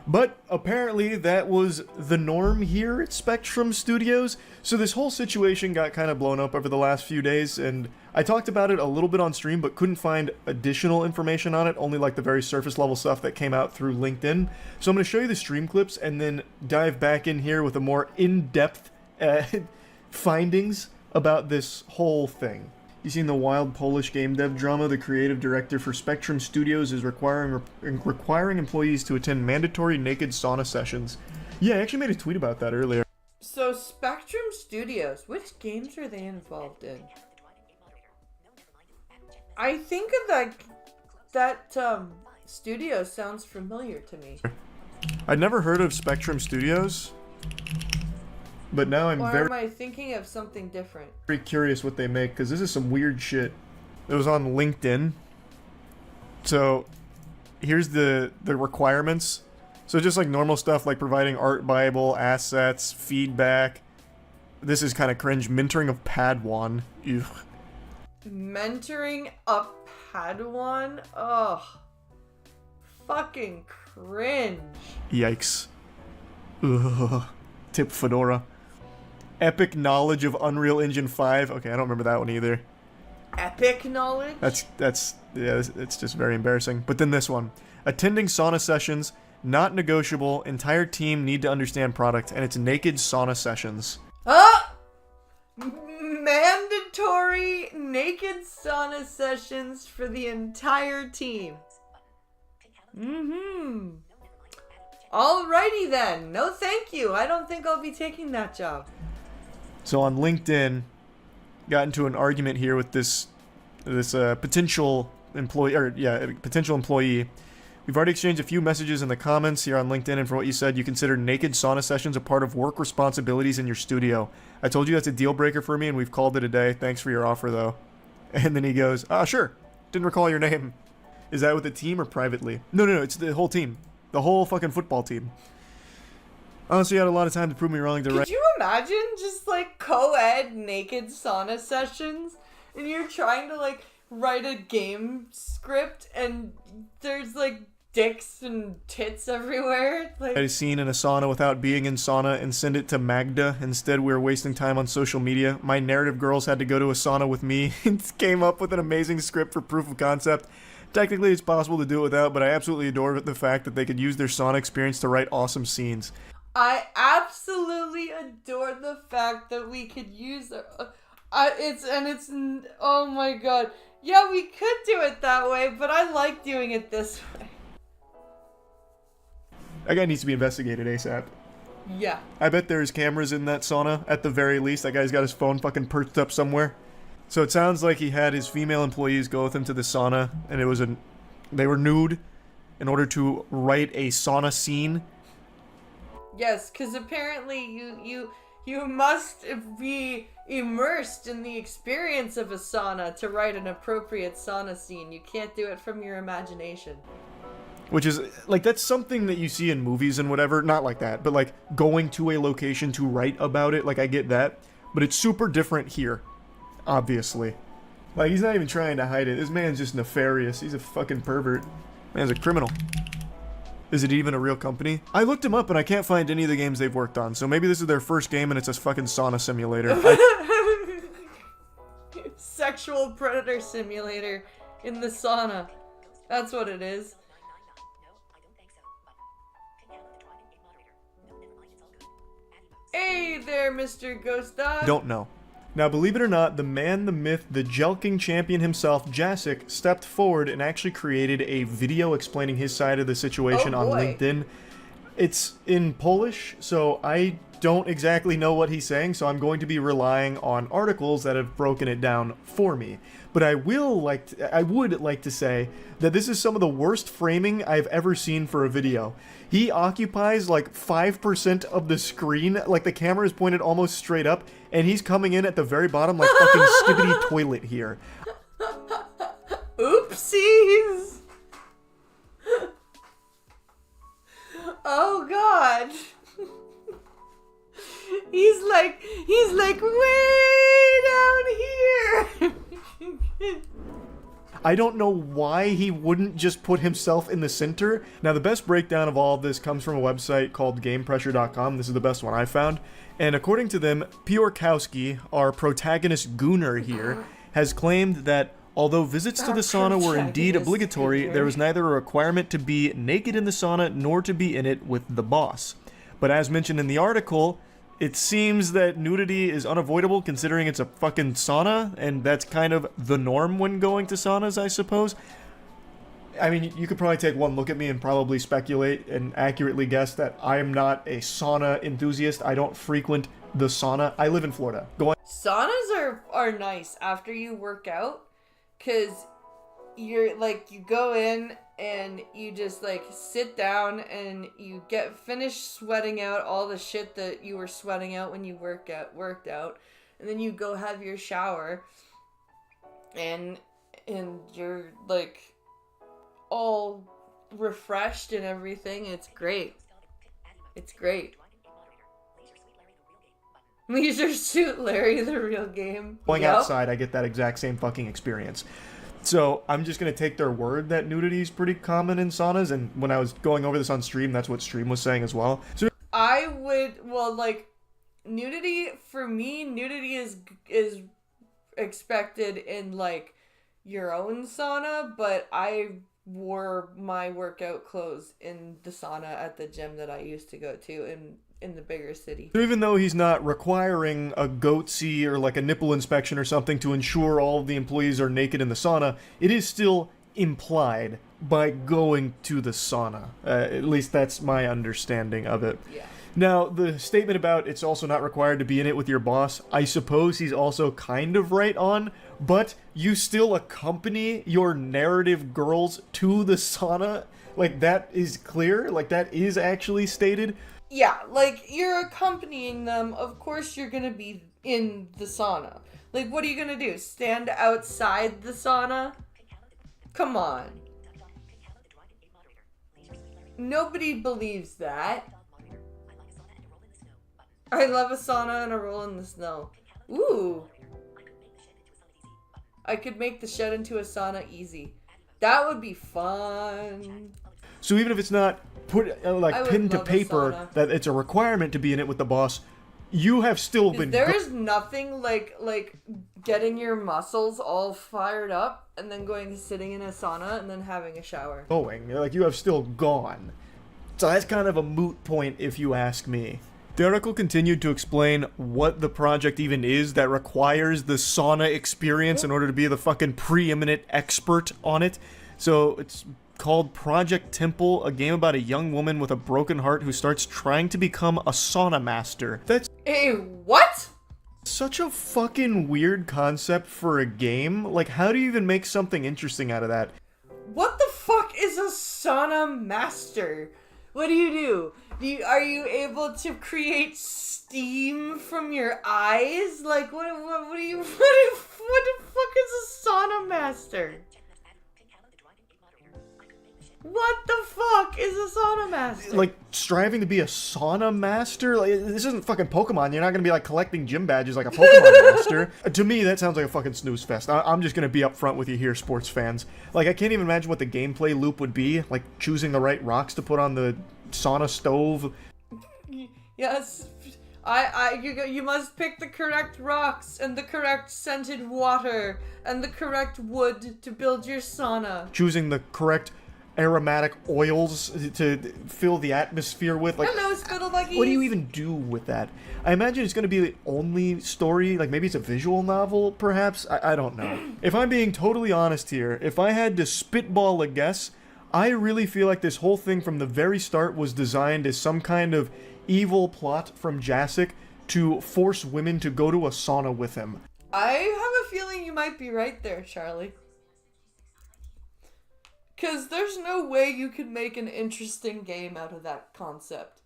But apparently that was the norm here at Spectrum Studios, so this whole situation got kind of blown up over the last few days, and I talked about it a little bit on stream, but couldn't find additional information on it, only like the very surface level stuff that came out through LinkedIn. So I'm going to show you the stream clips and then dive back in here with a more in-depth findings about this whole thing. You seen the wild Polish game dev drama? The creative director for Spectrum Studios is requiring employees to attend mandatory naked sauna sessions. Yeah, I actually made a tweet about that earlier. so Spectrum Studios, which games are they involved in? I think that studio sounds familiar to me. I'd never heard of Spectrum Studios, but now I'm Or very... am I thinking of something different? very curious what they make, because this is some weird shit. It was on LinkedIn. So here's the requirements. So just like normal stuff like providing art bible, assets, feedback. This is kind of cringe. Mentoring of Padawan. Ew. Mentoring a Padawan? Ugh. Fucking cringe. Yikes. Ugh. Tip Fedora. Epic knowledge of Unreal Engine 5. Okay, I don't remember that one either. Epic knowledge? It's just very embarrassing. But then this one. Attending sauna sessions, not negotiable. Entire team need to understand product, and it's naked sauna sessions. Mandatory naked sauna sessions for the entire team. Alrighty then. No thank you. I don't think I'll be taking that job. So on LinkedIn, got into an argument here with this potential employee. We've already exchanged a few messages in the comments here on LinkedIn, and for what you said, you consider naked sauna sessions a part of work responsibilities in your studio. I told you that's a deal breaker for me, and we've called it a day. Thanks for your offer, though. And then he goes, sure. Didn't recall your name. Is that with the team or privately? No, it's the whole team. The whole fucking football team. Honestly, I had a lot of time to prove me wrong. Could you imagine just like co-ed naked sauna sessions and you're trying to like write a game script and there's like dicks and tits everywhere? Like, I seen in a sauna without being in sauna and send it to Magda. Instead, we were wasting time on social media. My narrative girls had to go to a sauna with me and came up with an amazing script for proof of concept. Technically, it's possible to do it without, but I absolutely adore the fact that they could use their sauna experience to write awesome scenes. I absolutely adore the fact that we could use oh my god. Yeah, we could do it that way, but I like doing it this way. That guy needs to be investigated ASAP. Yeah. I bet there's cameras in that sauna at the very least. That guy's got his phone fucking perched up somewhere. So it sounds like he had his female employees go with him to the sauna, and they were nude in order to write a sauna scene. Yes, because apparently you must be immersed in the experience of a sauna to write an appropriate sauna scene. You can't do it from your imagination. Which is, like, that's something that you see in movies and whatever. Not like that, but, like, going to a location to write about it. Like, I get that. But it's super different here. Obviously. Like, he's not even trying to hide it. This man's just nefarious. He's a fucking pervert. Man's a criminal. Is it even a real company? I looked him up and I can't find any of the games they've worked on. So maybe this is their first game and it's a fucking sauna simulator. Sexual predator simulator in the sauna. That's what it is. Hey there, Mr. Ghost Dog. Don't know. Now, believe it or not, the man, the myth, the jelking champion himself, Jacek, stepped forward and actually created a video explaining his side of the situation on LinkedIn. It's in Polish, so I don't exactly know what he's saying, so I'm going to be relying on articles that have broken it down for me. But I would like to say that this is some of the worst framing I've ever seen for a video. He occupies like 5% of the screen, like the camera is pointed almost straight up, and he's coming in at the very bottom like fucking skibbity toilet here. Oopsies! Oh god. He's like way down here. I don't know why he wouldn't just put himself in the center. Now, the best breakdown of all of this comes from a website called GamePressure.com. This is the best one I found. And according to them, Piorkowski, our protagonist gooner here, has claimed that although visits to the sauna were indeed obligatory, there was neither a requirement to be naked in the sauna nor to be in it with the boss. But as mentioned in the article, it seems that nudity is unavoidable considering it's a fucking sauna, and that's kind of the norm when going to saunas, I suppose. I mean, you could probably take one look at me and probably speculate and accurately guess that I am not a sauna enthusiast. I don't frequent the sauna. I live in Florida. Saunas are nice after you work out, because you're like, you go in and you just like sit down and you get finished sweating out all the shit that you were sweating out when you worked out, and then you go have your shower and you're like all refreshed and everything. It's great. It's great. Leisure Suit Larry, the real game. Going outside, I get that exact same fucking experience. So I'm just going to take their word that nudity is pretty common in saunas, and when I was going over this on stream, that's what stream was saying as well. So I would, well, like, nudity, for me, nudity is expected in, like, your own sauna, but I wore my workout clothes in the sauna at the gym that I used to go to in the bigger city. So even though he's not requiring a goatsy or like a nipple inspection or something to ensure all of the employees are naked in the sauna, it is still implied by going to the sauna. At least that's my understanding of it. Yeah. Now, the statement about it's also not required to be in it with your boss, I suppose he's also kind of right on, but you still accompany your narrative girls to the sauna? Like, that is clear? Like, that is actually stated? Yeah, like, you're accompanying them. Of course you're gonna be in the sauna. Like, what are you gonna do? Stand outside the sauna? Come on. Nobody believes that. I love a sauna and a roll in the snow. Ooh. I could make the shed into a sauna easy. That would be fun. So even if it's not put pinned to paper that it's a requirement to be in it with the boss, you have still been. There is nothing like getting your muscles all fired up and then sitting in a sauna and then having a shower. Like, you have still gone. So that's kind of a moot point if you ask me. The article continued to explain what the project even is that requires the sauna experience in order to be the fucking preeminent expert on it. So it's called Project Temple, a game about a young woman with a broken heart who starts trying to become a sauna master. That's what? Such a fucking weird concept for a game. Like, how do you even make something interesting out of that? What the fuck is a sauna master? What do? Are you able to create steam from your eyes? Like, what the fuck is a sauna master? What the fuck is a sauna master? Like, striving to be a sauna master? Like, this isn't fucking Pokemon. You're not gonna be, like, collecting gym badges like a Pokemon master. To me, that sounds like a fucking snooze fest. I'm just gonna be upfront with you here, sports fans. Like, I can't even imagine what the gameplay loop would be. Like, choosing the right rocks to put on the sauna stove. Yes, you must pick the correct rocks and the correct scented water and the correct wood to build your sauna. Choosing the correct aromatic oils to fill the atmosphere with. Like, hello, Spittle Buggies. What do you even do with that? I imagine it's going to be the only story, like maybe it's a visual novel, perhaps? I don't know. If I'm being totally honest here, if I had to spitball a guess, I really feel like this whole thing from the very start was designed as some kind of evil plot from Jacek to force women to go to a sauna with him. I have a feeling you might be right there, Charlie. Because there's no way you could make an interesting game out of that concept.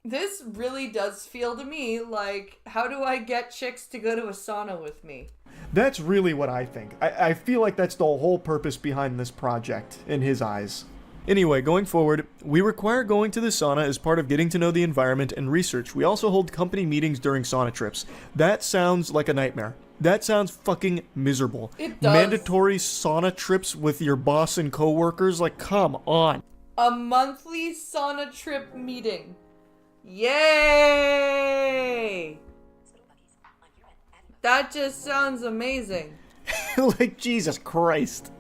This really does feel to me like, how do I get chicks to go to a sauna with me? That's really what I think. I feel like that's the whole purpose behind this project, in his eyes. Anyway, going forward, we require going to the sauna as part of getting to know the environment and research. We also hold company meetings during sauna trips. That sounds like a nightmare. That sounds fucking miserable. It does. Mandatory sauna trips with your boss and coworkers? Like, come on. A monthly sauna trip meeting. Yay! That just sounds amazing. Like, Jesus Christ.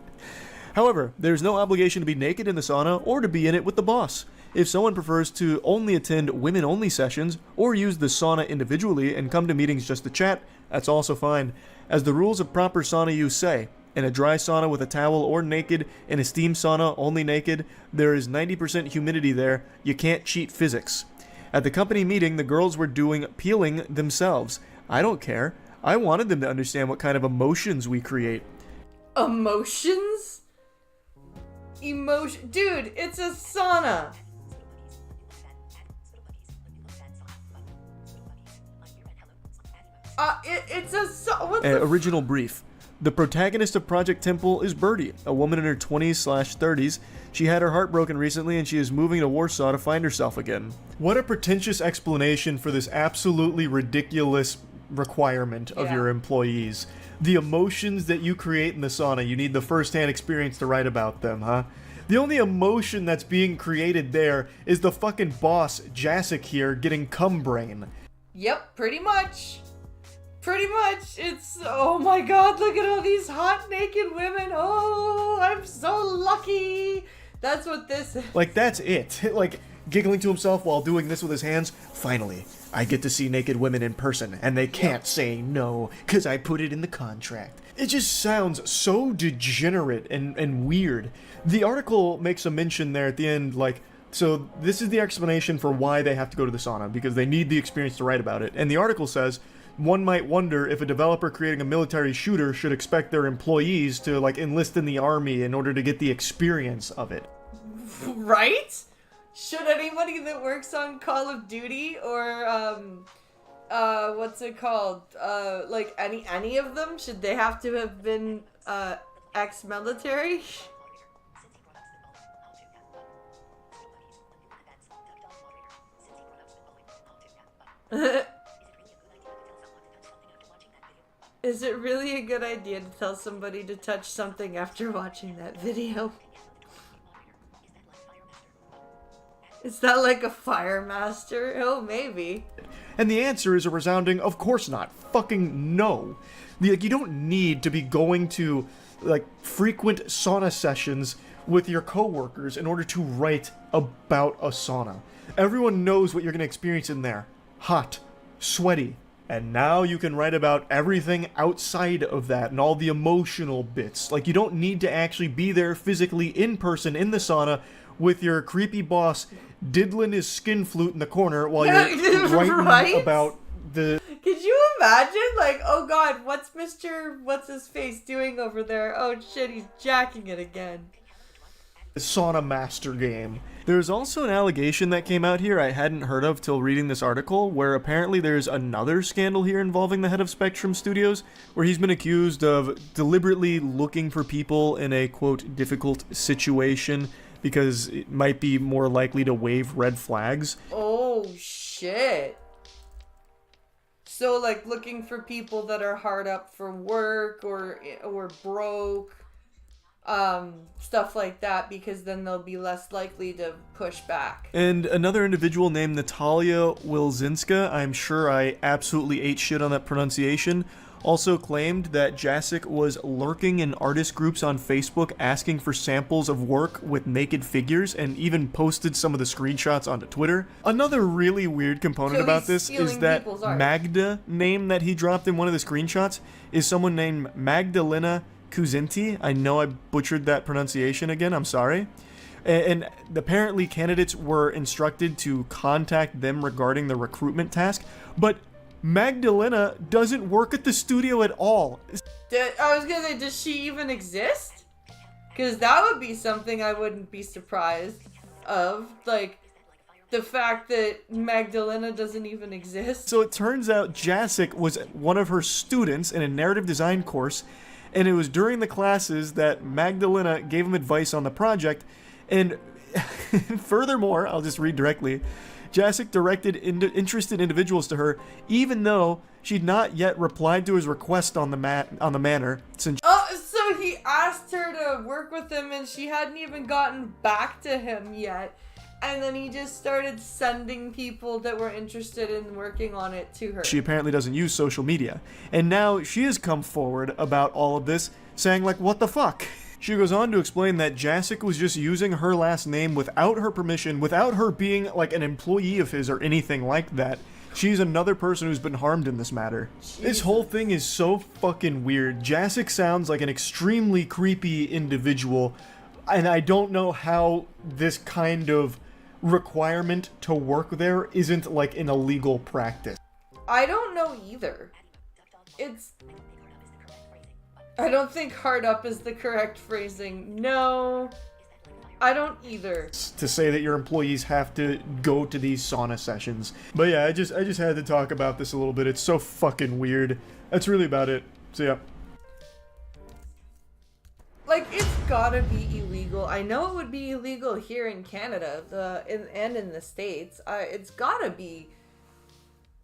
However, there's no obligation to be naked in the sauna or to be in it with the boss. If someone prefers to only attend women-only sessions or use the sauna individually and come to meetings just to chat, that's also fine. As the rules of proper sauna use say, in a dry sauna with a towel or naked, in a steam sauna only naked, there is 90% humidity there, you can't cheat physics. At the company meeting, the girls were doing peeling themselves. I don't care. I wanted them to understand what kind of emotions we create. Emotions? Dude, it's a sauna. Original brief. The protagonist of Project Temple is Birdie, a woman in her 20s/30s. She had her heart broken recently and she is moving to Warsaw to find herself again. What a pretentious explanation for this absolutely ridiculous requirement of your employees. The emotions that you create in the sauna, you need the first-hand experience to write about them, huh? The only emotion that's being created there is the fucking boss, Jacek here, getting cum brain. Yep, pretty much. Pretty much. It's, oh my god, look at all these hot naked women. Oh, I'm so lucky. That's what this is. Like, that's it. Like, giggling to himself while doing this with his hands. Finally, I get to see naked women in person, and they can't say no, because I put it in the contract. It just sounds so degenerate and weird. The article makes a mention there at the end, like, so this is the explanation for why they have to go to the sauna, because they need the experience to write about it. And the article says, one might wonder if a developer creating a military shooter should expect their employees to, like, enlist in the army in order to get the experience of it. Right? Should anybody that works on Call of Duty or, what's it called? Like, any of them, should they have to have been, ex-military? Is it really a good idea to tell somebody to touch something after watching that video? Is that like a fire master? Oh, maybe. And the answer is a resounding, of course not. Fucking no. Like, you don't need to be going to, like, frequent sauna sessions with your coworkers in order to write about a sauna. Everyone knows what you're going to experience in there. Hot, sweaty. And now you can write about everything outside of that and all the emotional bits. Like, you don't need to actually be there physically in person in the sauna with your creepy boss diddling his skin flute in the corner while you're writing Right? about the... Could you imagine? Like, oh god, what's his face doing over there? Oh shit, he's jacking it again. Sauna Master game. There's also an allegation that came out here I hadn't heard of till reading this article, where apparently there's another scandal here involving the head of Spectrum Studios, where he's been accused of deliberately looking for people in a, quote, difficult situation because it might be more likely to wave red flags. Oh shit. So like looking for people that are hard up for work or broke, stuff like that, because then they'll be less likely to push back. And another individual named Natalia Wilzinska, I'm sure I absolutely ate shit on that pronunciation, also claimed that Jacek was lurking in artist groups on Facebook asking for samples of work with naked figures, and even posted some of the screenshots onto Twitter. Another really weird component about this is that Magda name that he dropped in one of the screenshots is someone named Magdalena Kuzinti. I know I butchered that pronunciation again, I'm sorry. And apparently candidates were instructed to contact them regarding the recruitment task, but Magdalena doesn't work at the studio at all. I was gonna say, does she even exist? Because that would be something I wouldn't be surprised of. Like, the fact that Magdalena doesn't even exist. So it turns out Jacek was one of her students in a narrative design course, and it was during the classes that Magdalena gave him advice on the project. And furthermore, I'll just read directly, Jacek directed interested individuals to her, even though she'd not yet replied to his request on the manor. Since So he asked her to work with him and she hadn't even gotten back to him yet. And then he just started sending people that were interested in working on it to her. She apparently doesn't use social media. And now she has come forward about all of this, saying like, what the fuck? She goes on to explain that Jacek was just using her last name without her permission, without her being like an employee of his or anything like that. She's another person who's been harmed in this matter. Jesus. This whole thing is so fucking weird. Jacek sounds like an extremely creepy individual, and I don't know how this kind of requirement to work there isn't like an illegal practice. I don't know either. I don't think hard up is the correct phrasing. No, I don't either. To say that your employees have to go to these sauna sessions. But yeah, I just had to talk about this a little bit. It's so fucking weird. That's really about it. So yeah. Like, it's gotta be illegal. I know it would be illegal here in Canada, and in the States. It's gotta be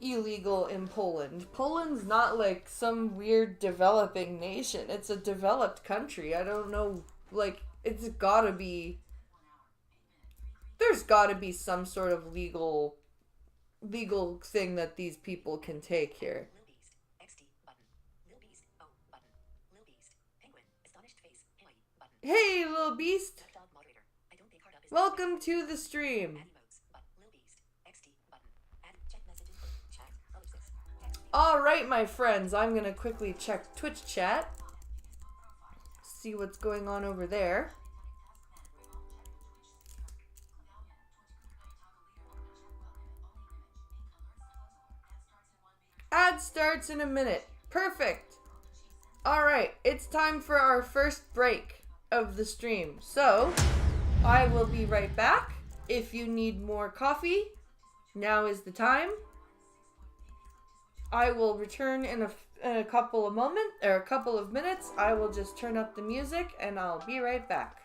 illegal in Poland. Poland's not like some weird developing nation. It's a developed country. I don't know, like, it's gotta be... There's gotta be some sort of legal thing that these people can take here. Hey, little beast! Welcome to the stream. Alright, my friends, I'm gonna quickly check Twitch chat. See what's going on over there. Ad starts in a minute. Perfect. Alright, it's time for our first break of the stream. So, I will be right back. If you need more coffee, now is the time. I will return in a couple of minutes. I will just turn up the music and I'll be right back.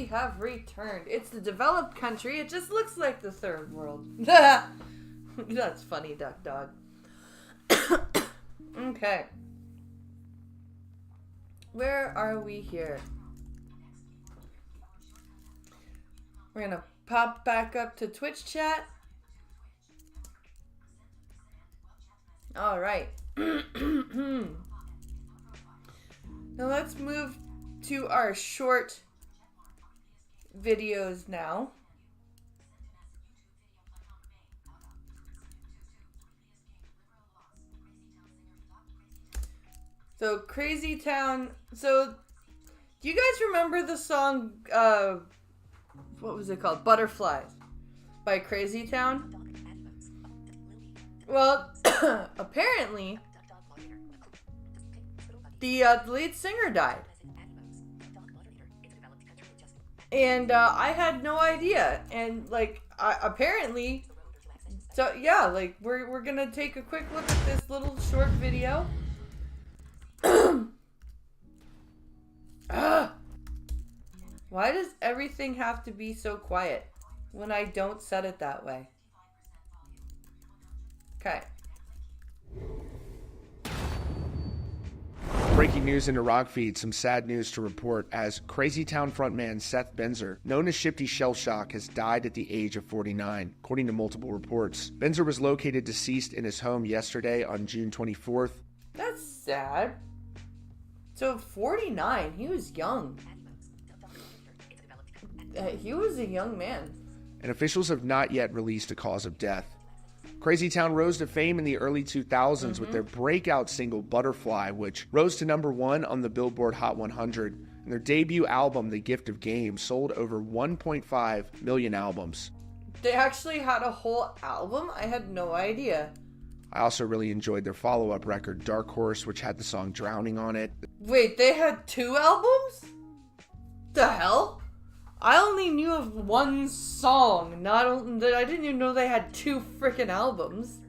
we have returned. It's the developed country. It just looks like the third world. That's funny, Duck Dog. Okay. Where are we here? We're gonna pop back up to Twitch chat. All right. Now let's move to our short videos now. So Crazy Town. So do you guys remember the song what was it called? Butterflies by Crazy Town? Well, apparently the lead singer died. And I had no idea. And like apparently, so yeah, like we're gonna take a quick look at this little short video. Why does everything have to be so quiet when I don't set it that way? Okay. Breaking news into Rockfeed, some sad news to report as Crazy Town frontman Seth Benzer, known as Shifty Shellshock, has died at the age of 49, according to multiple reports. Benzer was located deceased in his home yesterday on June 24th. That's sad. So 49, he was young. He was a young man. And officials have not yet released a cause of death. Crazy Town rose to fame in the early 2000s with their breakout single Butterfly, which rose to #1 on the Billboard Hot 100. And their debut album, The Gift of Game, sold over 1.5 million albums. They actually had a whole album? I had no idea. I also really enjoyed their follow-up record, Dark Horse, which had the song Drowning on it. Wait, they had 2 albums? The hell? I only knew of one song. I didn't even know they had 2 freaking albums.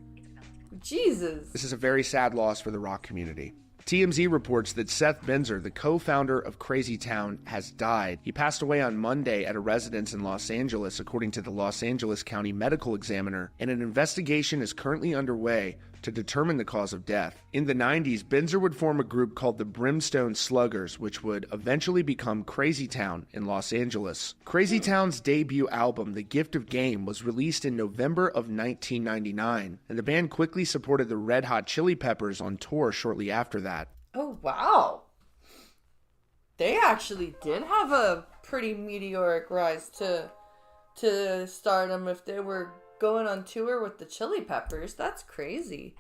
Jesus. This is a very sad loss for the rock community. TMZ reports that Seth Benzer, the co-founder of Crazy Town, has died. He passed away on Monday at a residence in Los Angeles, according to the Los Angeles County Medical Examiner, and an investigation is currently underway to determine the cause of death. In the 90s, Benzer would form a group called the Brimstone Sluggers, which would eventually become Crazy Town in Los Angeles. Crazy Town's debut album, The Gift of Game, was released in November of 1999, and the band quickly supported the Red Hot Chili Peppers on tour shortly after that. Oh, wow. They actually did have a pretty meteoric rise to stardom if they were going on tour with the Chili Peppers. That's crazy.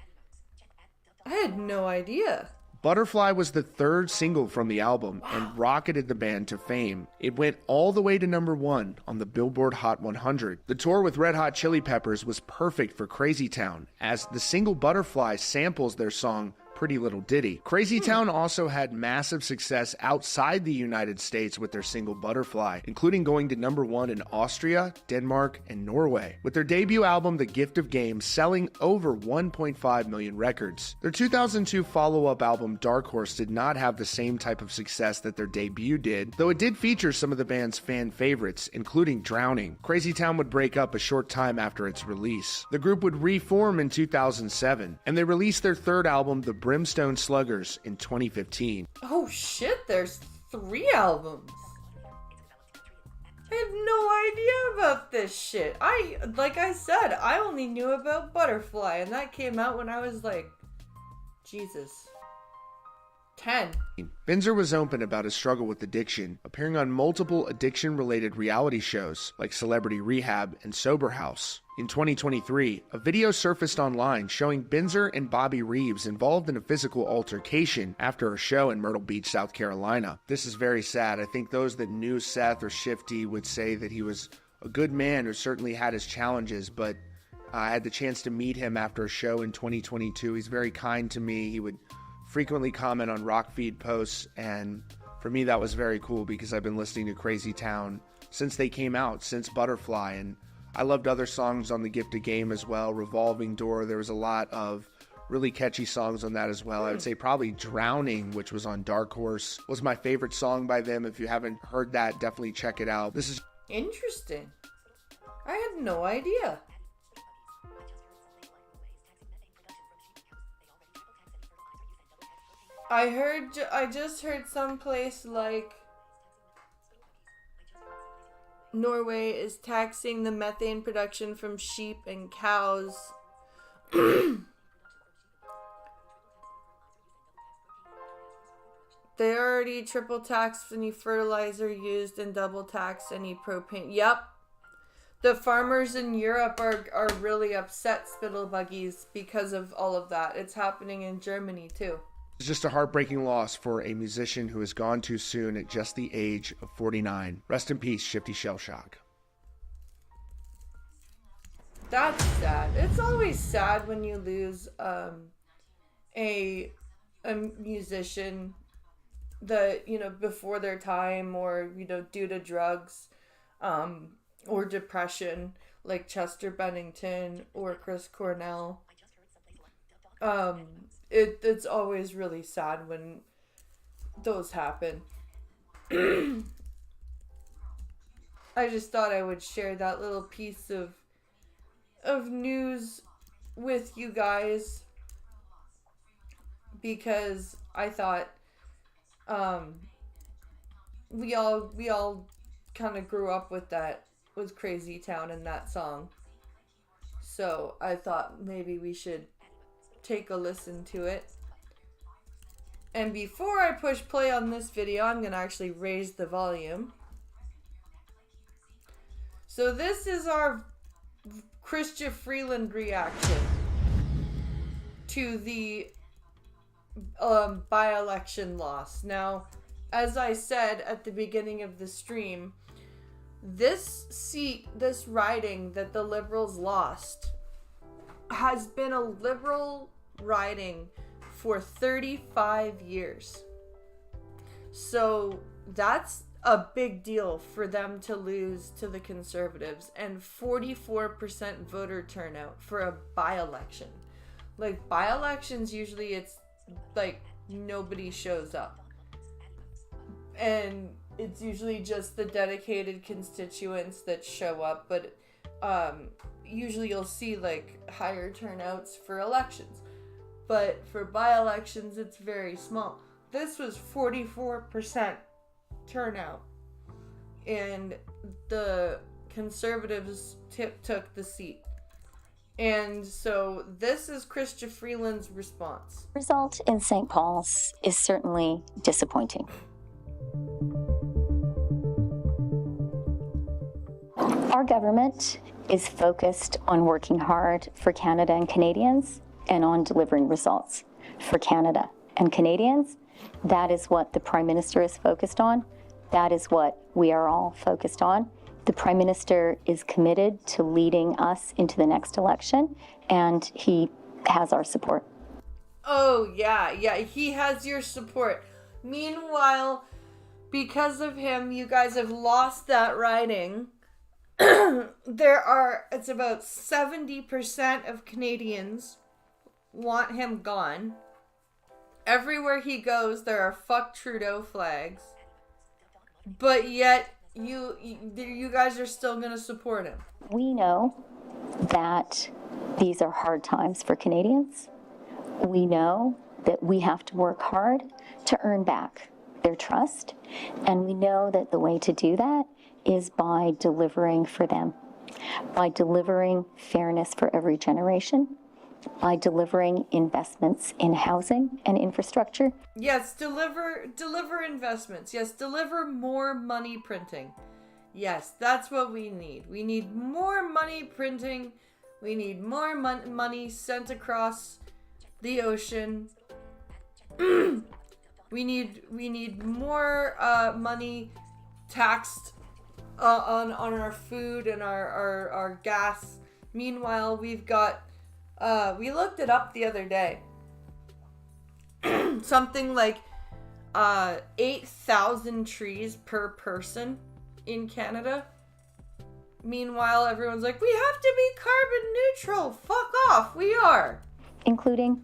I had no idea. Butterfly was the 3rd single from the album and rocketed the band to fame. It went all the way to #1 on the Billboard Hot 100. The tour with Red Hot Chili Peppers was perfect for Crazy Town, as the single Butterfly samples their song Pretty Little Ditty. Crazy Town also had massive success outside the United States with their single Butterfly, including going to #1 in Austria, Denmark, and Norway, with their debut album The Gift of Game selling over 1.5 million records. Their 2002 follow-up album Dark Horse did not have the same type of success that their debut did, though it did feature some of the band's fan favorites, including Drowning. Crazy Town would break up a short time after its release. The group would reform in 2007, and they released their 3rd album, The Brimstone Sluggers, in 2015. Oh shit, there's 3 albums. I had no idea about this shit. Like I said, I only knew about Butterfly, and that came out when I was like, Jesus, 10. Benzer was open about his struggle with addiction, appearing on multiple addiction-related reality shows like Celebrity Rehab and Sober House. In 2023, a video surfaced online showing Benzer and Bobby Reeves involved in a physical altercation after a show in Myrtle Beach, South Carolina. This is very sad. I think those that knew Seth or Shifty would say that he was a good man who certainly had his challenges, but I had the chance to meet him after a show in 2022. He's very kind to me. He would frequently comment on Rockfeed posts, and for me that was very cool because I've been listening to Crazy Town since they came out, since Butterfly, and I loved other songs on The Gift of Game as well, Revolving Door. There was a lot of really catchy songs on that as well. I would say probably Drowning, which was on Dark Horse, was my favorite song by them. If you haven't heard that, definitely check it out. This is interesting. I had no idea. I just heard someplace like Norway is taxing the methane production from sheep and cows. They already triple taxed any fertilizer used and double taxed any propane. Yep. The farmers in Europe are really upset, spittlebuggies, because of all of that. It's happening in Germany too. It's just a heartbreaking loss for a musician who has gone too soon at just the age of 49. Rest in peace, Shifty Shellshock. That's sad. It's always sad when you lose a musician that, you know, before their time, or, you know, due to drugs or depression, like Chester Bennington or Chris Cornell. It's always really sad when those happen. I just thought I would share that little piece of news with you guys, because I thought we all kind of grew up with that, with Crazy Town and that song. So I thought maybe we should take a listen to it. And before I push play on this video, I'm gonna actually raise the volume. So this is our Chrystia Freeland reaction to the by-election loss. Now, as I said at the beginning of the stream, this seat, this riding that the Liberals lost, has been a Liberal riding for 35 years. So that's a big deal for them to lose to the Conservatives, and 44% voter turnout for a by-election. Like, by-elections, usually it's like nobody shows up, and it's usually just the dedicated constituents that show up, but usually you'll see like higher turnouts for elections, but for by-elections it's very small. This was 44% turnout, and the Conservatives took the seat. And so this is Chrystia Freeland's response. Result in St. Paul's is certainly disappointing. Our government is focused on working hard for Canada and Canadians and on delivering results for Canada and Canadians. That is what the Prime Minister is focused on. That is what we are all focused on. The Prime Minister is committed to leading us into the next election, and he has our support. Oh, yeah, he has your support. Meanwhile, because of him, you guys have lost that riding. It's about 70% of Canadians want him gone. Everywhere he goes, there are fuck Trudeau flags. But yet, you guys are still going to support him. We know that these are hard times for Canadians. We know that we have to work hard to earn back their trust. And we know that the way to do that is by delivering for them, by delivering fairness for every generation, by delivering investments in housing and infrastructure. Yes, deliver investments. Yes, deliver more money printing. Yes, that's what we need. We need more money printing. We need more money sent across the ocean. we need more money taxed on our food and our gas. Meanwhile, we've got we looked it up the other day. Something like 8,000 trees per person in Canada. Meanwhile, everyone's like, we have to be carbon neutral. Fuck off. We are. Including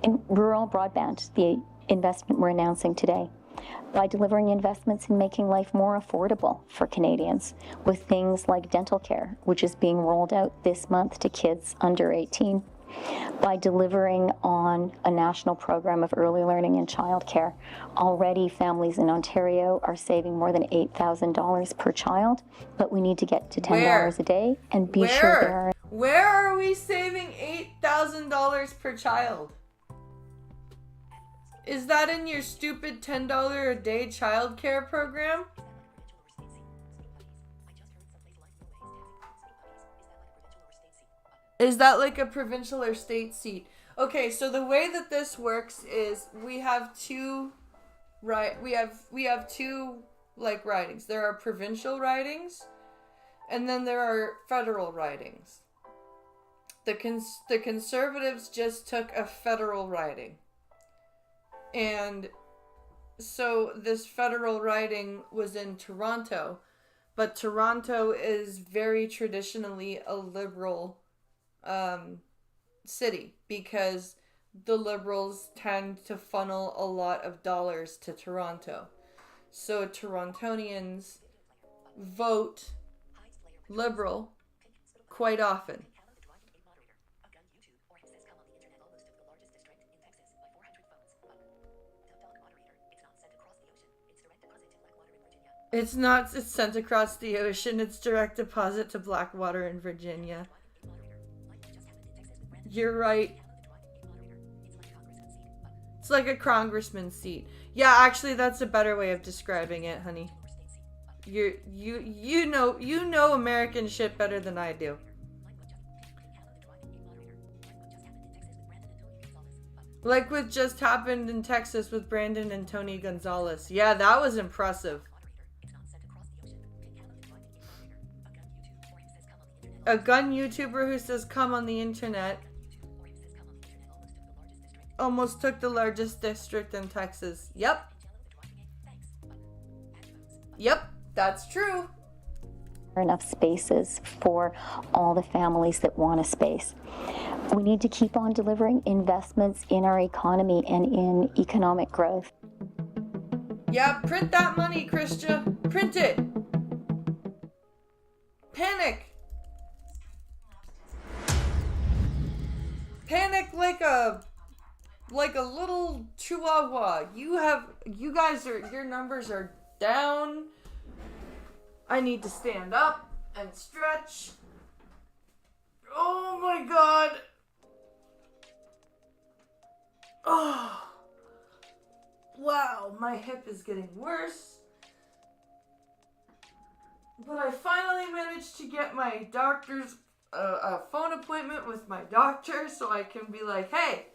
In rural broadband, the investment we're announcing today, by delivering investments in making life more affordable for Canadians with things like dental care, which is being rolled out this month to kids under 18, by delivering on a national program of early learning and childcare. Already, families in Ontario are saving more than $8,000 per child, but we need to get to $10 a day and be sure there are... Where are we saving $8,000 per child? Is that in your stupid $10 a day childcare program? Is that like a provincial or state seat? Okay, so the way that this works is we have two like ridings. There are provincial ridings and then there are federal ridings. The Conservatives just took a federal riding. And so this federal riding was in Toronto, but Toronto is very traditionally a liberal city because the Liberals tend to funnel a lot of dollars to Toronto. So Torontonians vote Liberal quite often. It's sent across the ocean. It's direct deposit to Blackwater in Virginia. You're right. It's like a congressman seat. Yeah, actually that's a better way of describing it, honey. You know American shit better than I do. Like what just happened in Texas with Brandon and Tony Gonzalez. Yeah, that was impressive. A gun YouTuber who says come on the internet almost took the largest district in Texas. Yep. Yep, that's true. Enough spaces for all the families that want a space. We need to keep on delivering investments in our economy and in economic growth. Yeah, print that money, Christia. Print it. Panic. Panic like a little chihuahua. Your numbers are down. I need to stand up and stretch. Oh my god. Oh. Wow, my hip is getting worse. But I finally managed to get my doctor's a phone appointment with my doctor so I can be like, hey,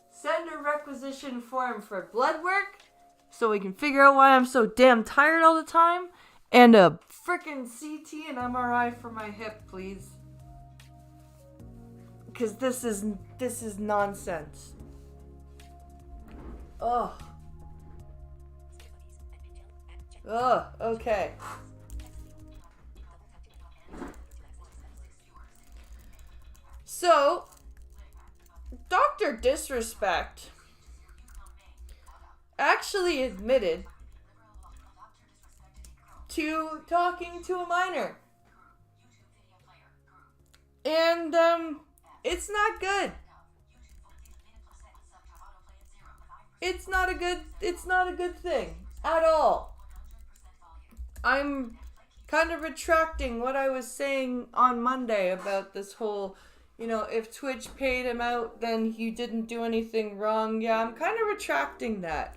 send a requisition form for blood work so we can figure out why I'm so damn tired all the time, and a frickin' CT and MRI for my hip, please. Because this is nonsense. Ugh. Ugh, okay. So, Dr. Disrespect actually admitted to talking to a minor. And, it's not good. It's not a good thing at all. I'm kind of retracting what I was saying on Monday about this whole, if Twitch paid him out, then he didn't do anything wrong. Yeah, I'm kind of retracting that.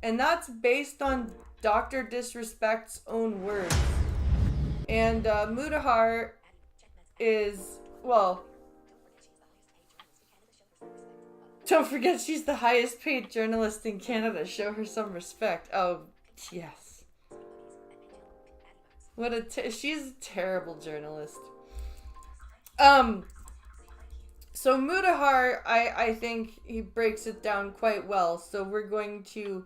And that's based on Dr. Disrespect's own words. And Mudahar is, well, don't forget she's the highest paid journalist in Canada. Show her some respect. Oh, yes. She's a terrible journalist. So Mudahar, I think he breaks it down quite well. So we're going to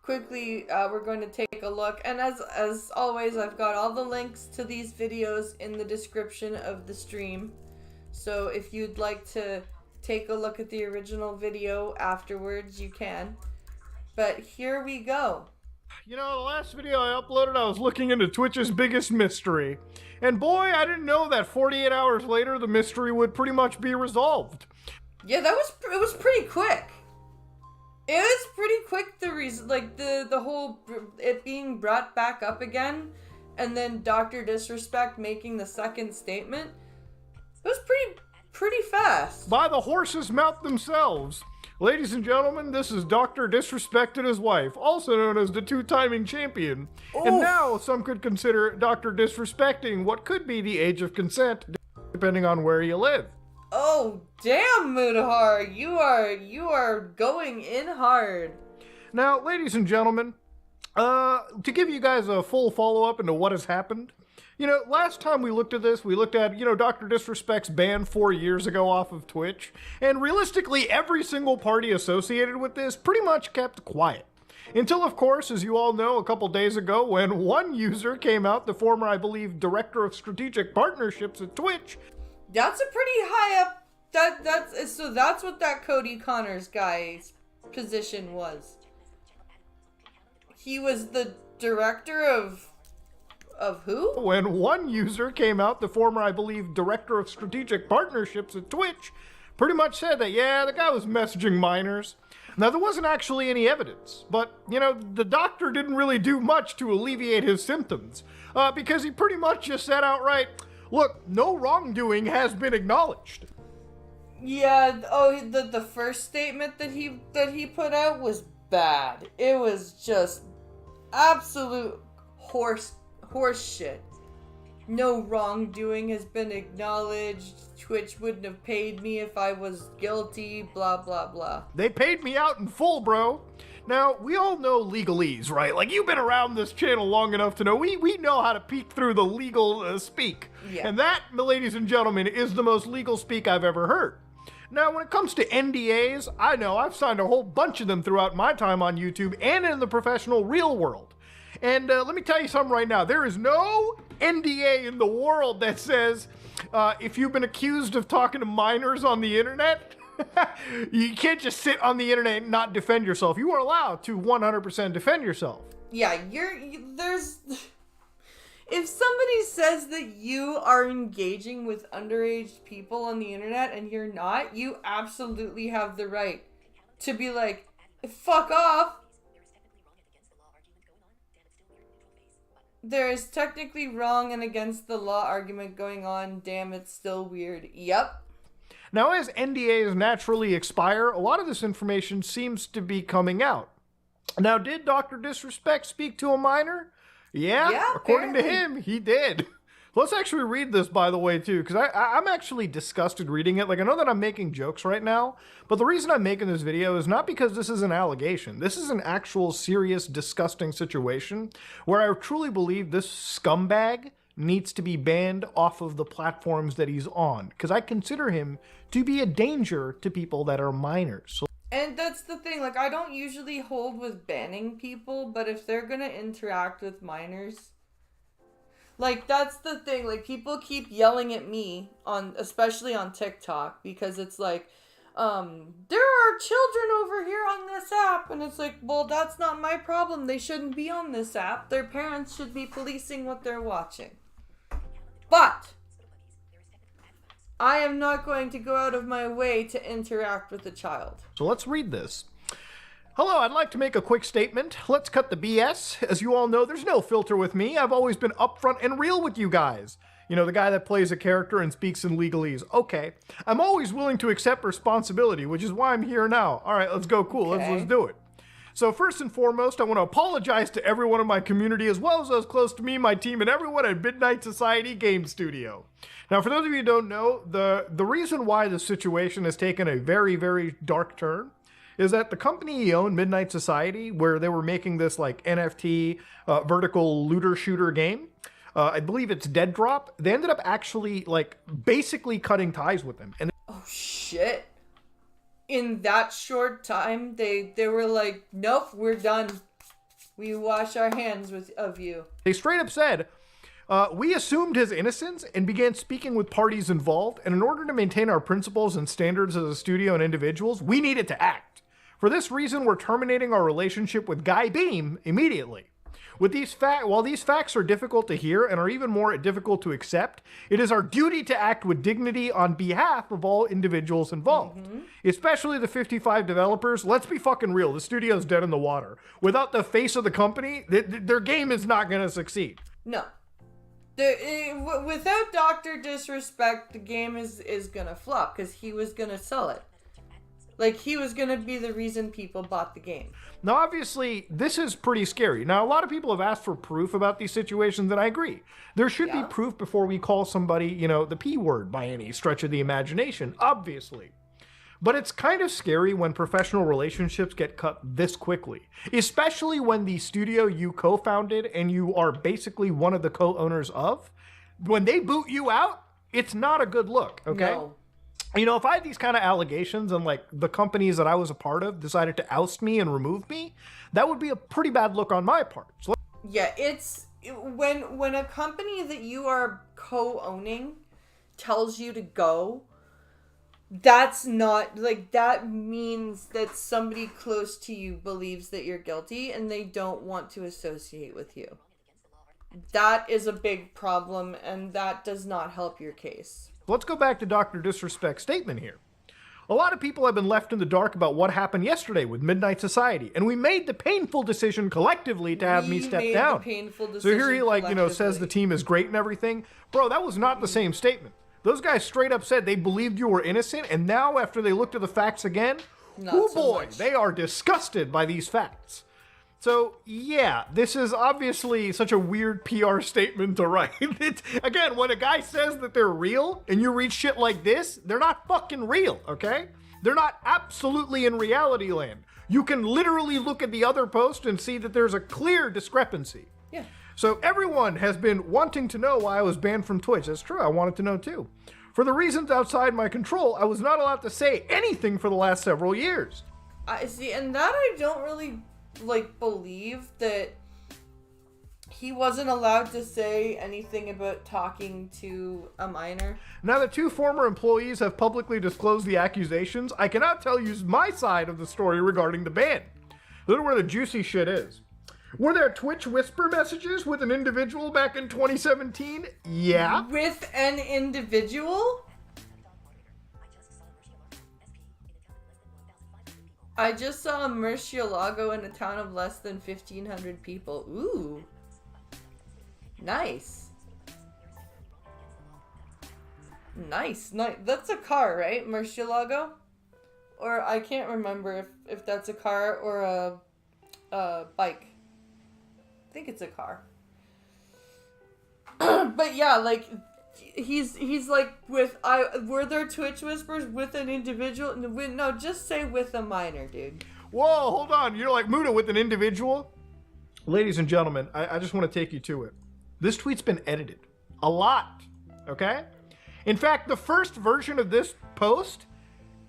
quickly, we're going to take a look. And as always, I've got all the links to these videos in the description of the stream. So if you'd like to take a look at the original video afterwards, you can. But here we go. You know, the last video I uploaded, I was looking into Twitch's biggest mystery. And boy, I didn't know that 48 hours later, the mystery would pretty much be resolved. Yeah, it was pretty quick. It was pretty quick, the whole, it being brought back up again, and then Dr. Disrespect making the second statement. It was pretty fast. By the horse's mouth themselves. Ladies and gentlemen, this is Dr. Disrespect and his wife, also known as the two-timing champion. Oof. And now some could consider Dr. Disrespecting what could be the age of consent, depending on where you live. Oh, damn, Mudahar, you are going in hard. Now, ladies and gentlemen, to give you guys a full follow-up into what has happened, you know, last time we looked at this, we looked at, you know, Dr. Disrespect's ban 4 years ago off of Twitch, and realistically, every single party associated with this pretty much kept quiet. Until, of course, as you all know, a couple days ago, when one user came out, the former, I believe, Director of Strategic Partnerships at Twitch. That's a pretty high up, that's what that Cody Connors guy's position was. He was the director of who? When one user came out, the former, I believe, Director of Strategic Partnerships at Twitch, pretty much said that, yeah, the guy was messaging minors. Now, there wasn't actually any evidence, but, you know, the doctor didn't really do much to alleviate his symptoms, because he pretty much just said outright, look, no wrongdoing has been acknowledged. Yeah, the first statement that he put out was bad. It was just absolute horse shit. No wrongdoing has been acknowledged. Twitch wouldn't have paid me if I was guilty, blah, blah, blah. They paid me out in full, bro. Now, we all know legalese, right? Like, you've been around this channel long enough to know we know how to peek through the legal speak. Yeah. And that, ladies and gentlemen, is the most legal speak I've ever heard. Now, when it comes to NDAs, I know I've signed a whole bunch of them throughout my time on YouTube and in the professional real world. And let me tell you something right now. There is no NDA in the world that says if you've been accused of talking to minors on the internet, you can't just sit on the internet and not defend yourself. You are allowed to 100% defend yourself. Yeah, there's... If somebody says that you are engaging with underage people on the internet and you're not, you absolutely have the right to be like, fuck off. There is technically wrong and against the law argument going on. Damn, it's still weird. Yep. Now, as NDAs naturally expire, a lot of this information seems to be coming out. Now, did Dr. Disrespect speak to a minor? Yeah, according to him, he did. Let's actually read this, by the way, too, because I'm actually disgusted reading it. Like, I know that I'm making jokes right now, but the reason I'm making this video is not because this is an allegation. This is an actual serious, disgusting situation where I truly believe this scumbag needs to be banned off of the platforms that he's on, because I consider him to be a danger to people that are minors. And that's the thing, like, I don't usually hold with banning people, but if they're gonna interact with minors... Like, that's the thing, like, people keep yelling at me, especially on TikTok, because it's like, there are children over here on this app, and it's like, well, that's not my problem, they shouldn't be on this app, their parents should be policing what they're watching. But, I am not going to go out of my way to interact with a child. So let's read this. Hello, I'd like to make a quick statement. Let's cut the BS. As you all know, there's no filter with me. I've always been upfront and real with you guys. You know, the guy that plays a character and speaks in legalese. Okay. I'm always willing to accept responsibility, which is why I'm here now. All right, let's go. Cool. Okay. Let's do it. So first and foremost, I want to apologize to everyone in my community, as well as those close to me, my team, and everyone at Midnight Society Game Studio. Now, for those of you who don't know, the reason why this situation has taken a very, very dark turn is that the company he owned, Midnight Society, where they were making this like NFT vertical looter shooter game, I believe it's Dead Drop, they ended up actually like basically cutting ties with him. And oh shit. In that short time, they were like, nope, we're done. We wash our hands of you. They straight up said, We assumed his innocence and began speaking with parties involved, and in order to maintain our principles and standards as a studio and individuals, we needed to act. For this reason, we're terminating our relationship with Guy Beam immediately. While these facts are difficult to hear and are even more difficult to accept, it is our duty to act with dignity on behalf of all individuals involved. Especially the 55 developers. Let's be fucking real. The studio's dead in the water. Without the face of the company, their game is not going to succeed. No. Without Dr. Disrespect, the game is going to flop because he was going to sell it. Like, he was going to be the reason people bought the game. Now, obviously, this is pretty scary. Now, a lot of people have asked for proof about these situations, and I agree. There should be proof before we call somebody, the P word by any stretch of the imagination, obviously. But it's kind of scary when professional relationships get cut this quickly, especially when the studio you co-founded and you are basically one of the co-owners of, when they boot you out, it's not a good look, okay? No. If I had these kind of allegations and the companies that I was a part of decided to oust me and remove me, that would be a pretty bad look on my part. Yeah, it's when a company that you are co-owning tells you to go, that's not, that means that somebody close to you believes that you're guilty and they don't want to associate with you. That is a big problem, and that does not help your case. Let's go back to Dr. Disrespect's statement here. A lot of people have been left in the dark about what happened yesterday with Midnight Society, and we made the painful decision collectively to have me step down. So here he says the team is great and everything. Bro, that was not the same statement. Those guys straight up said they believed you were innocent, and now after they looked at the facts again, they are disgusted by these facts. So, yeah, this is obviously such a weird PR statement to write. Again, when a guy says that they're real and you read shit like this, they're not fucking real, okay? They're not absolutely in reality land. You can literally look at the other post and see that there's a clear discrepancy. Yeah. So everyone has been wanting to know why I was banned from Twitch. That's true, I wanted to know too. For the reasons outside my control, I was not allowed to say anything for the last several years. I see, and that I don't really believe that he wasn't allowed to say anything about talking to a minor. Now that 2 former employees have publicly disclosed the accusations, I cannot tell you my side of the story regarding the ban. This is where the juicy shit is. Were there Twitch whisper messages with an individual back in 2017? Yeah. With an individual? I just saw a Murcielago in a town of less than 1,500 people. Ooh. Nice. Nice. That's a car, right? Murcielago? Or I can't remember if that's a car or a bike. I think it's a car. But yeah, he's were there Twitch whispers with an individual? No, just say with a minor, dude. Whoa, hold on. You're like Muda with an individual? Ladies and gentlemen, I just want to take you to it. This tweet's been edited. A lot. Okay? In fact, the first version of this post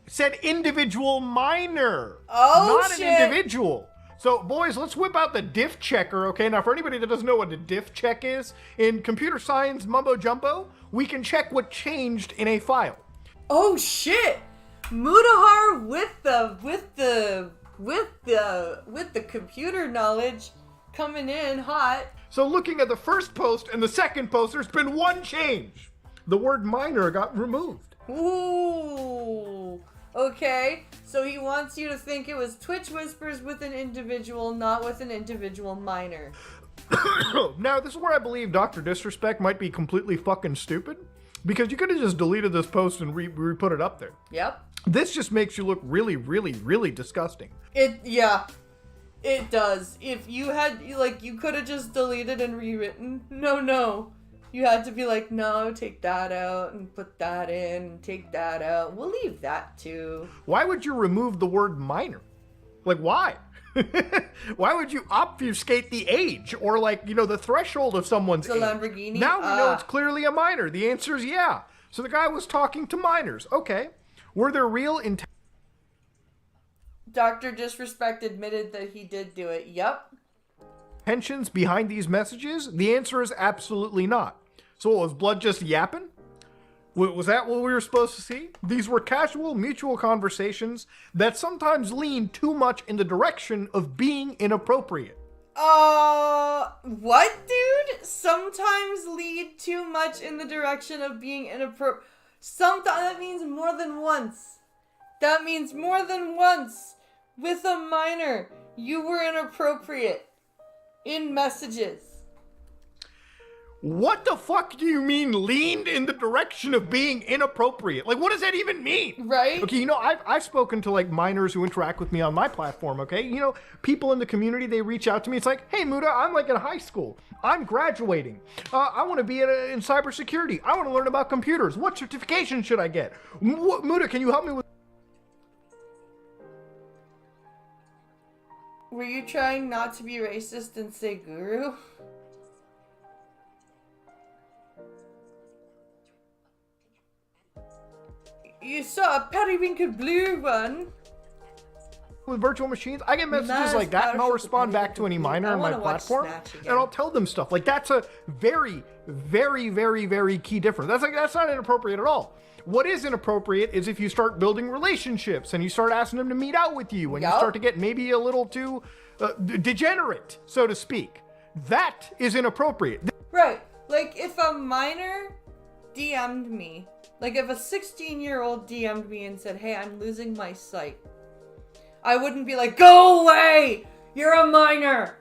said individual minor. Oh, not shit. An individual. So, boys, let's whip out the diff checker, okay? Now, for anybody that doesn't know what a diff check is, in computer science mumbo-jumbo, we can check what changed in a file. Oh, shit! Mudahar with the computer knowledge coming in hot. So, looking at the first post and the second post, there's been one change. The word minor got removed. Ooh. Okay, so he wants you to think it was Twitch whispers with an individual, not with an individual minor. Now, this is where I believe Dr. Disrespect might be completely fucking stupid, because you could have just deleted this post and re-put it up there. Yep. This just makes you look really, really, really disgusting. Yeah, it does. If you had, you could have just deleted and rewritten. No. You had to be like, no, take that out and put that in and take that out. We'll leave that too. Why would you remove the word minor? Why? Why would you obfuscate the age or the threshold of someone's age? Lamborghini? Now we know it's clearly a minor. The answer is yeah. So the guy was talking to minors. Okay. Were there real intent? Dr. Disrespect admitted that he did do it. Yep. intentions behind these messages? The answer is absolutely not. So what, was Blood just yapping? Was that what we were supposed to see? These were casual, mutual conversations that sometimes lean too much in the direction of being inappropriate. What, dude? Sometimes lead too much in the direction of being inappropriate. Sometimes, that means more than once. That means more than once. With a minor, you were inappropriate in messages. What the fuck do you mean leaned in the direction of being inappropriate? Like, what does that even mean? Right? Okay, you know, I've spoken to, like, minors who interact with me on my platform, okay? You know, people in the community, they reach out to me. It's like, hey, Muda, I'm, like, in high school. I'm graduating. I want to be in cybersecurity. I want to learn about computers. What certification should I get? Muda, can you help me with... Were you trying not to be racist and say guru? You saw a periwinkle blue one. With virtual machines, I get messages like that, and I'll respond back to any minor on my platform, and I'll tell them stuff. Like, that's a very, very, very, very key difference. That's not inappropriate at all. What is inappropriate is if you start building relationships, and you start asking them to meet out with you, and you start to get maybe a little too degenerate, so to speak. That is inappropriate. Right. Like, if a minor DM'd me, like if a 16-year-old DM'd me and said, hey, I'm losing my sight, I wouldn't be like, go away! You're a minor!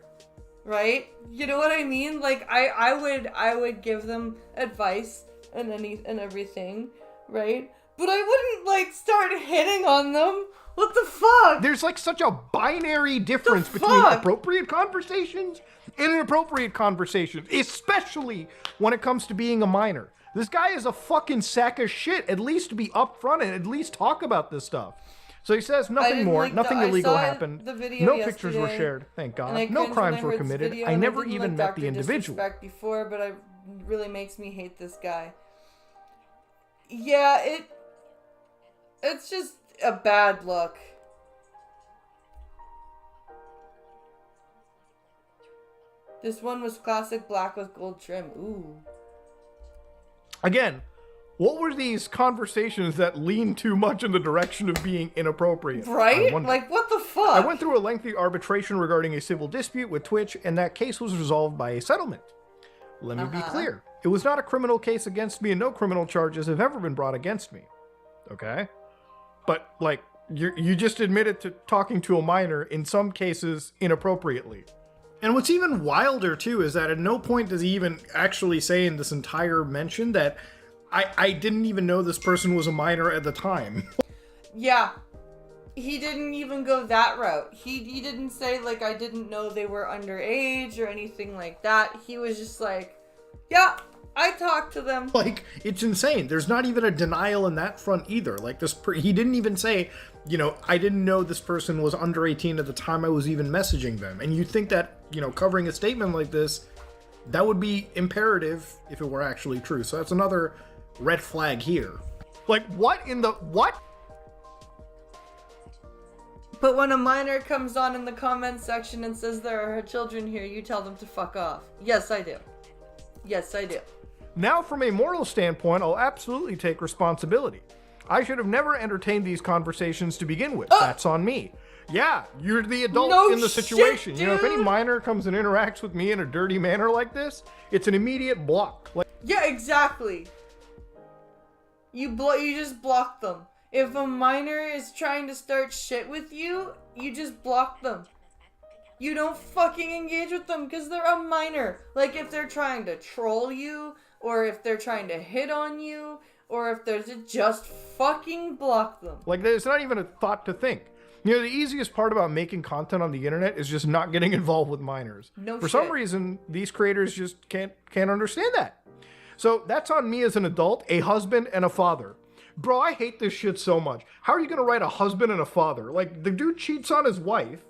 Right? You know what I mean? Like, I would give them advice and everything, right? But I wouldn't, like, start hitting on them. What the fuck? There's, like, such a binary difference between appropriate conversations and inappropriate conversations, especially when it comes to being a minor. This guy is a fucking sack of shit. At least be upfront and at least talk about this stuff. So he says nothing more, nothing illegal happened. No pictures were shared, thank God. No crimes were committed. I never even met the individual. Before, but it really makes me hate this guy. Yeah, it's just a bad look. This one was classic black with gold trim. Ooh. Again, what were these conversations that lean too much in the direction of being inappropriate? Right? Like, what the fuck? I went through a lengthy arbitration regarding a civil dispute with Twitch, and that case was resolved by a settlement. Let me be clear. It was not a criminal case against me, and no criminal charges have ever been brought against me. Okay? But, like, you just admitted to talking to a minor, in some cases, inappropriately. And what's even wilder, too, is that at no point does he even actually say in this entire mention that I didn't even know this person was a minor at the time. Yeah. He didn't even go that route. He didn't say, like, I didn't know they were underage or anything like that. He was just like, yeah, I talked to them. Like, it's insane. There's not even a denial in that front either. Like, he didn't even say, you know, I didn't know this person was under 18 at the time I was even messaging them. And you think that, you know, covering a statement like this, that would be imperative if it were actually true. So that's another red flag here. Like, what in the... what? But when a minor comes on in the comments section and says there are children here, you tell them to fuck off. Yes, I do. Yes, I do. Now, from a moral standpoint, I'll absolutely take responsibility. I should have never entertained these conversations to begin with. That's on me. Yeah, you're the adult in the situation. Shit, you know, if any minor comes and interacts with me in a dirty manner like this, it's an immediate block. Like, yeah, exactly. You just block them. If a minor is trying to start shit with you, you just block them. You don't fucking engage with them because they're a minor. Like, if they're trying to troll you, or if they're trying to hit on you, or if there's just fucking block them. Like, there's not even a thought to think. You know, the easiest part about making content on the internet is just not getting involved with minors. For some reason, these creators just can't understand that. So that's on me as an adult, a husband, and a father. Bro, I hate this shit so much. How are you gonna write a husband and a father? Like, the dude cheats on his wife,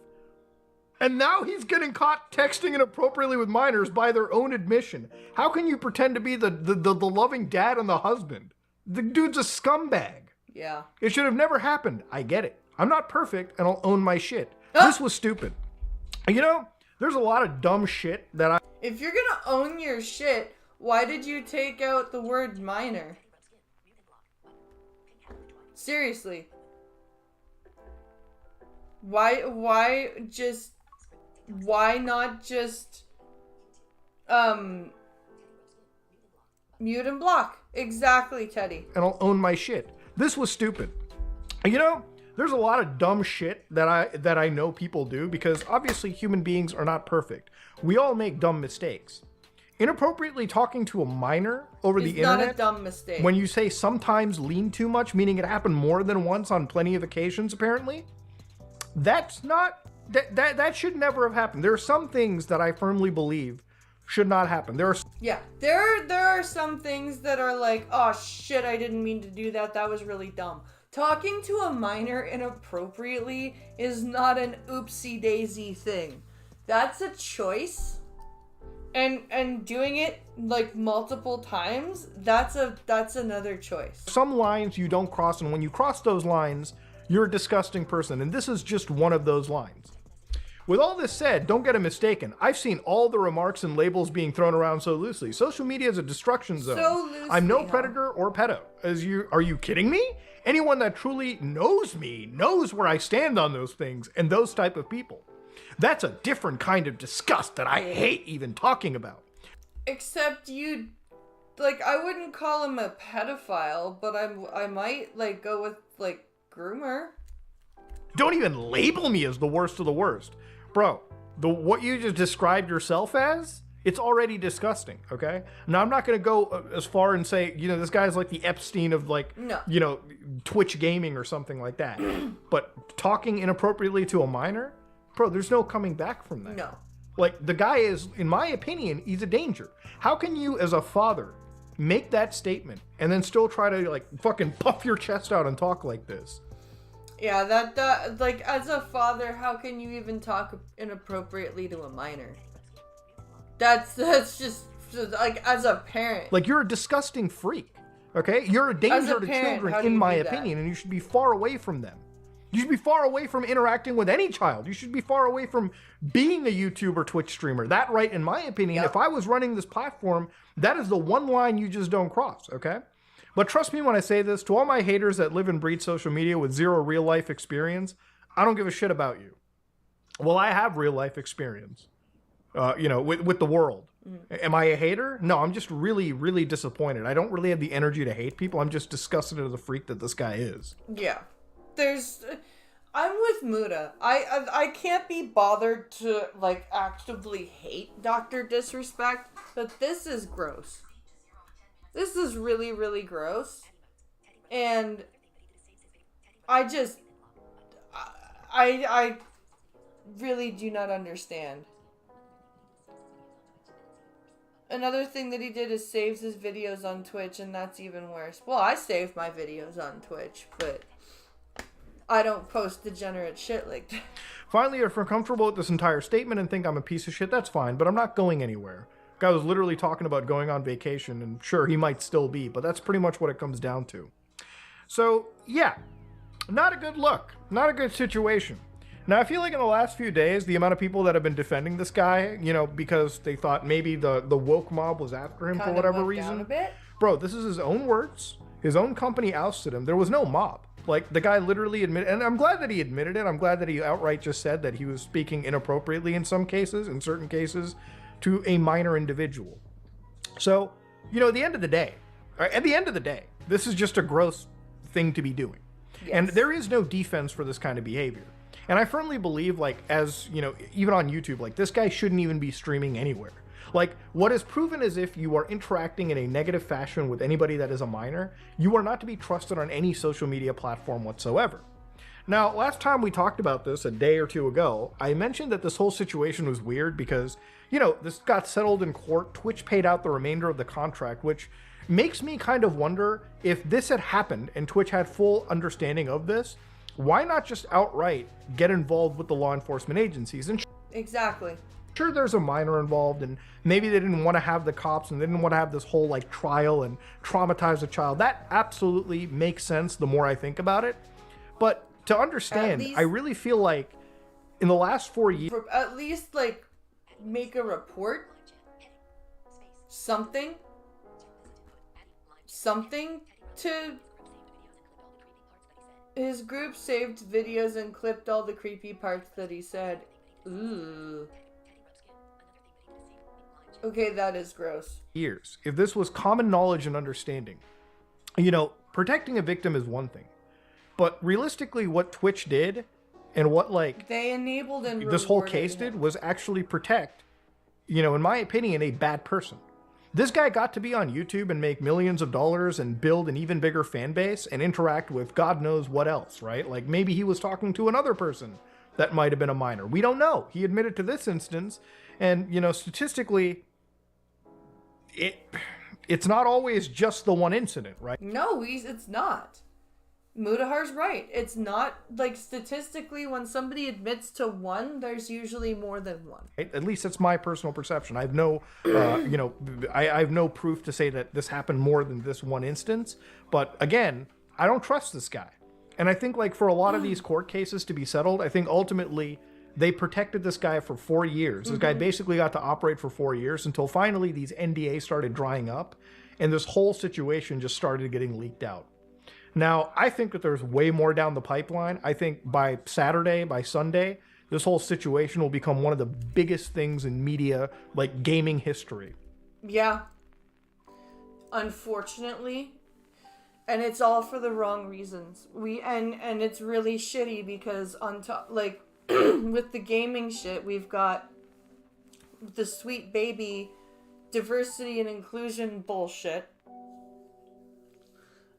and now he's getting caught texting inappropriately with minors by their own admission. How can you pretend to be the loving dad and the husband? The dude's a scumbag. Yeah. It should have never happened. I get it. I'm not perfect, and I'll own my shit. This was stupid. You know, there's a lot of dumb shit that I... If you're gonna own your shit, why did you take out the word minor? Seriously. Why not just mute and block? Exactly, Teddy. And I'll own my shit. This was stupid. You know, there's a lot of dumb shit that I know people do, because obviously human beings are not perfect. We all make dumb mistakes. Inappropriately talking to a minor over the internet. It's not a dumb mistake. When you say sometimes lean too much, meaning it happened more than once on plenty of occasions, apparently, that's not, that should never have happened. There are some things that I firmly believe should not happen. There are some things that are like, oh shit, I didn't mean to do that. That was really dumb. Talking to a minor inappropriately is not an oopsie daisy thing. That's a choice. And doing it like multiple times, that's another choice. Some lines you don't cross, and when you cross those lines, you're a disgusting person, and this is just one of those lines. With all this said, don't get it mistaken. I've seen all the remarks and labels being thrown around so loosely. Social media is a destruction zone. So loosely, I'm no predator or pedo. Are you kidding me? Anyone that truly knows me knows where I stand on those things and those type of people. That's a different kind of disgust that I hate even talking about. Except you, like, I wouldn't call him a pedophile, but I might, like, go with, like, groomer. Don't even label me as the worst of the worst. Bro, what you just described yourself as, it's already disgusting, okay? Now, I'm not going to go as far and say, you know, this guy's like the Epstein of, like, no. You know, Twitch gaming or something like that. But talking inappropriately to a minor? Bro, there's no coming back from that. No. Like, the guy is, in my opinion, he's a danger. How can you, as a father, make that statement and then still try to, like, fucking puff your chest out and talk like this? Yeah, that like, as a father, how can you even talk inappropriately to a minor? That's just, like, as a parent. Like, you're a disgusting freak, okay? You're a danger to children, in my opinion, and you should be far away from them. You should be far away from interacting with any child. You should be far away from being a YouTube or Twitch streamer. That, right, in my opinion, if I was running this platform, that is the one line you just don't cross, okay? But trust me when I say this, to all my haters that live and breathe social media with zero real-life experience, I don't give a shit about you. Well, I have real-life experience, you know, with the world. Am I a hater? No, I'm just really, really disappointed. I don't really have the energy to hate people. I'm just disgusted at the freak that this guy is. Yeah. I'm with Muda. I can't be bothered to, like, actively hate Dr. Disrespect, but this is gross. This is really, really gross. And I really do not understand. Another thing that he did is saves his videos on Twitch, and that's even worse. Well, I save my videos on Twitch, but I don't post degenerate shit like that. Finally, if you're comfortable with this entire statement and think I'm a piece of shit, that's fine, but I'm not going anywhere. Guy was literally talking about going on vacation, and sure, he might still be, but that's pretty much what it comes down to. So, yeah, not a good look. Not a good situation. Now, I feel like in the last few days, the amount of people that have been defending this guy, you know, because they thought maybe the woke mob was after him for whatever reason. Bro, this is his own words. His own company ousted him. There was no mob. Like, the guy literally admitted, and I'm glad that he admitted it. I'm glad that he outright just said that he was speaking inappropriately in some cases, in certain cases, to a minor individual. So, you know, at the end of the day, this is just a gross thing to be doing. Yes. And there is no defense for this kind of behavior. And I firmly believe, like, as, you know, even on YouTube, like, this guy shouldn't even be streaming anywhere. Like, what is proven is if you are interacting in a negative fashion with anybody that is a minor, you are not to be trusted on any social media platform whatsoever. Now, last time we talked about this, a day or two ago, I mentioned that this whole situation was weird because, you know, this got settled in court. Twitch paid out the remainder of the contract, which makes me kind of wonder if this had happened and Twitch had full understanding of this, why not just outright get involved with the law enforcement agencies? And exactly. Sure, there's a minor involved, and maybe they didn't want to have the cops and they didn't want to have this whole, like, trial and traumatize the child. That absolutely makes sense the more I think about it. But to understand, I really feel like in the last 4 years... At least, like, make a report. Something to his group saved videos and clipped all the creepy parts that he said. Ooh. Okay, that is gross. Years. If this was common knowledge and understanding, protecting a victim is one thing, but realistically what Twitch did and what they enabled and this whole case did was actually protect, in my opinion, a bad person. This guy got to be on YouTube and make millions of dollars and build an even bigger fan base and interact with God knows what else, right? Like maybe he was talking to another person that might have been a minor. We don't know. He admitted to this instance, and statistically, it's not always just the one incident, right? No, it's not. Mudahar's right. It's not, statistically, when somebody admits to one, there's usually more than one. At least that's my personal perception. I have no, I have no proof to say that this happened more than this one instance. But again, I don't trust this guy. And I think for a lot of these court cases to be settled, I think ultimately they protected this guy for 4 years. This guy basically got to operate for 4 years until finally these NDAs started drying up and this whole situation just started getting leaked out. Now, I think that there's way more down the pipeline. I think by Saturday, by Sunday, this whole situation will become one of the biggest things in media, gaming history. Yeah. Unfortunately. And it's all for the wrong reasons. And it's really shitty because on top, with the gaming shit, we've got the sweet baby diversity and inclusion bullshit.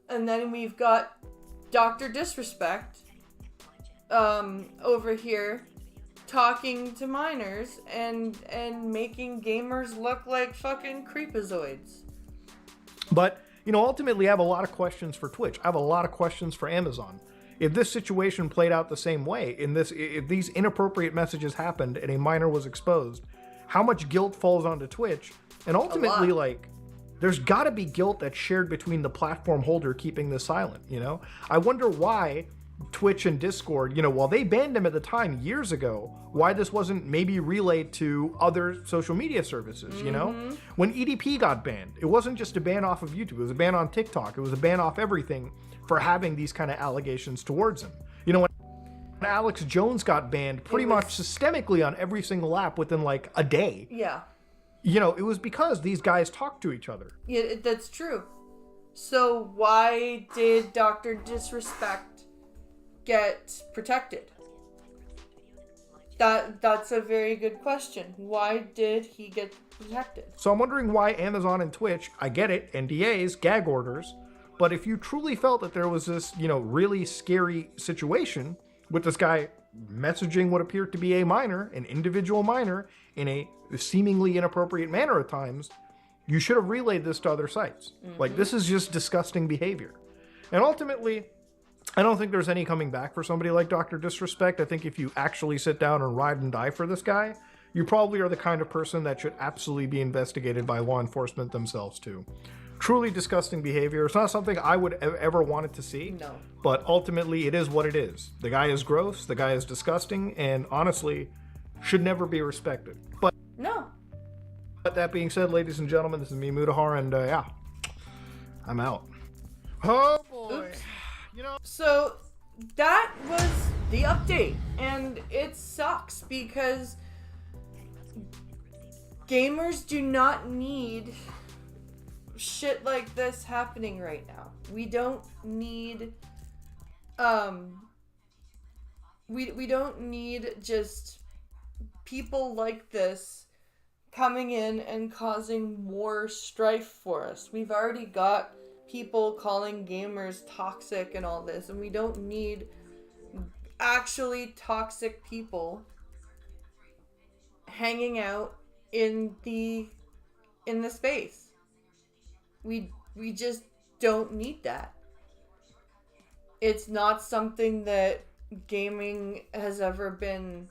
And then we've got Dr. Disrespect over here talking to minors and making gamers look like fucking creepazoids. But, ultimately I have a lot of questions for Twitch. I have a lot of questions for Amazon. If this situation played out the same way, if these inappropriate messages happened and a minor was exposed, how much guilt falls onto Twitch? And ultimately, there's got to be guilt that's shared between the platform holder keeping this silent, I wonder why Twitch and Discord, while they banned him at the time years ago, why this wasn't maybe relayed to other social media services, When EDP got banned, it wasn't just a ban off of YouTube, it was a ban on TikTok, it was a ban off everything for having these kind of allegations towards him. When Alex Jones got banned pretty much systemically on every single app within a day. Yeah. It was because these guys talked to each other. Yeah, that's true. So why did Dr. Disrespect get protected? That's a very good question. Why did he get protected? So I'm wondering why Amazon and Twitch, I get it, NDAs, gag orders, but if you truly felt that there was this, really scary situation with this guy messaging what appeared to be a minor, an individual minor, in a seemingly inappropriate manner at times, you should have relayed this to other sites. This is just disgusting behavior. And ultimately, I don't think there's any coming back for somebody like Dr. Disrespect. I think if you actually sit down and ride and die for this guy, you probably are the kind of person that should absolutely be investigated by law enforcement themselves too. Truly disgusting behavior. It's not something I would ever wanted to see. No. But ultimately, it is what it is. The guy is gross, the guy is disgusting, and honestly, should never be respected. But no. But that being said, ladies and gentlemen, this is me, Mudahar, and I'm out. Oh boy. Oops. So that was the update, and it sucks because gamers do not need shit like this happening right now. We don't need we don't need just people like this coming in and causing more strife for us. We've already got people calling gamers toxic and all this, and we don't need actually toxic people hanging out in the space. We just don't need that. It's not something that gaming has ever been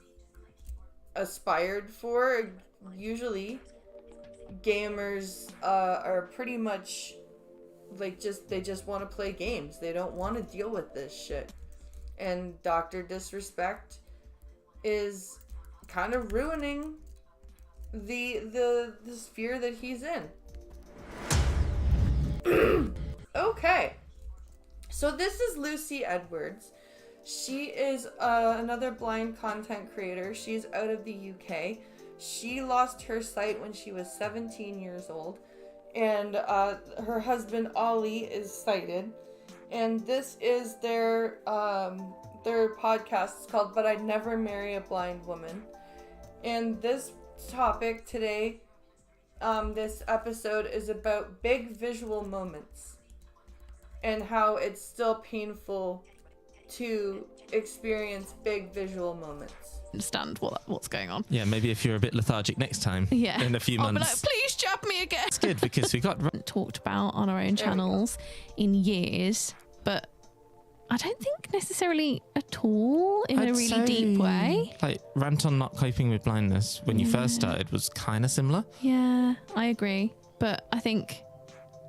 aspired for. Usually gamers are pretty much they just want to play games. They don't want to deal with this shit. And Dr. Disrespect is kind of ruining the sphere that he's in. Okay. So this is Lucy Edwards. She is another blind content creator. She's out of the UK. She lost her sight when she was 17 years old. And her husband, Ollie, is sighted. And this is their podcast. It's called But I'd Never Marry a Blind Woman. And this topic today, this episode, is about big visual moments. And how it's still painful to experience big visual moments. Understand what's going on. Yeah, maybe if you're a bit lethargic next time. Yeah. In a few I'll months. be like, please jab me again. It's good because we got talked about on our own channels in years, but I don't think necessarily at all in a really deep way. Like Rant on Not Coping with Blindness when you first started was kind of similar. Yeah, I agree, but I think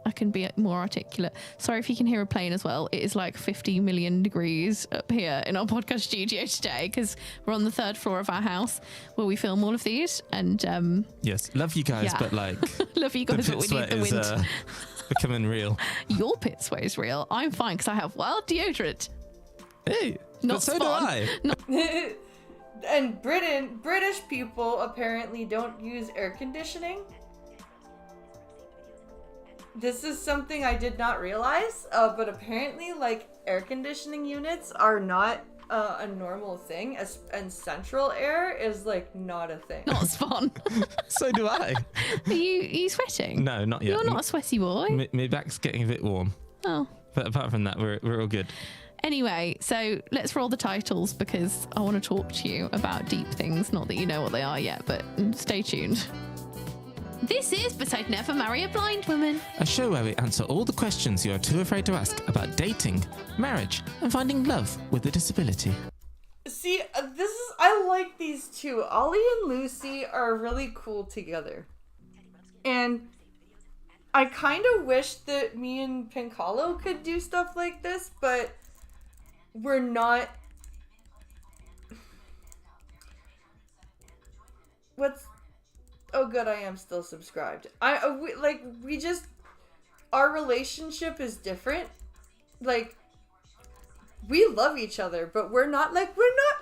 I can be more articulate. Sorry if you can hear a plane as well. It is like 50 million degrees up here in our podcast studio today because we're on the 3rd floor of our house where we film all of these. And yes, love you guys, yeah. but like love you guys, but we need the wind. Becoming real. Your pit sweat is real. I'm fine because I have wild deodorant. Hey, not but so fun. do I. Not And British people apparently don't use air conditioning. This is something I did not realize, but apparently, like, air conditioning units are not a normal thing, and central air is, like, not a thing. Not as fun. So do I. Are you sweating? No, not yet. You're not a sweaty boy. My back's getting a bit warm. Oh. But apart from that, we're all good. Anyway, so let's roll the titles because I want to talk to you about deep things. Not that you know what they are yet, but stay tuned. This is But I'd Never Marry a Blind Woman. A show where we answer all the questions you are too afraid to ask about dating, marriage, and finding love with a disability. See, I like these two. Ollie and Lucy are really cool together. And I kind of wish that me and Pinkalo could do stuff like this, but we're not. Oh, good, I am still subscribed. Our relationship is different. Like, we love each other, but we're not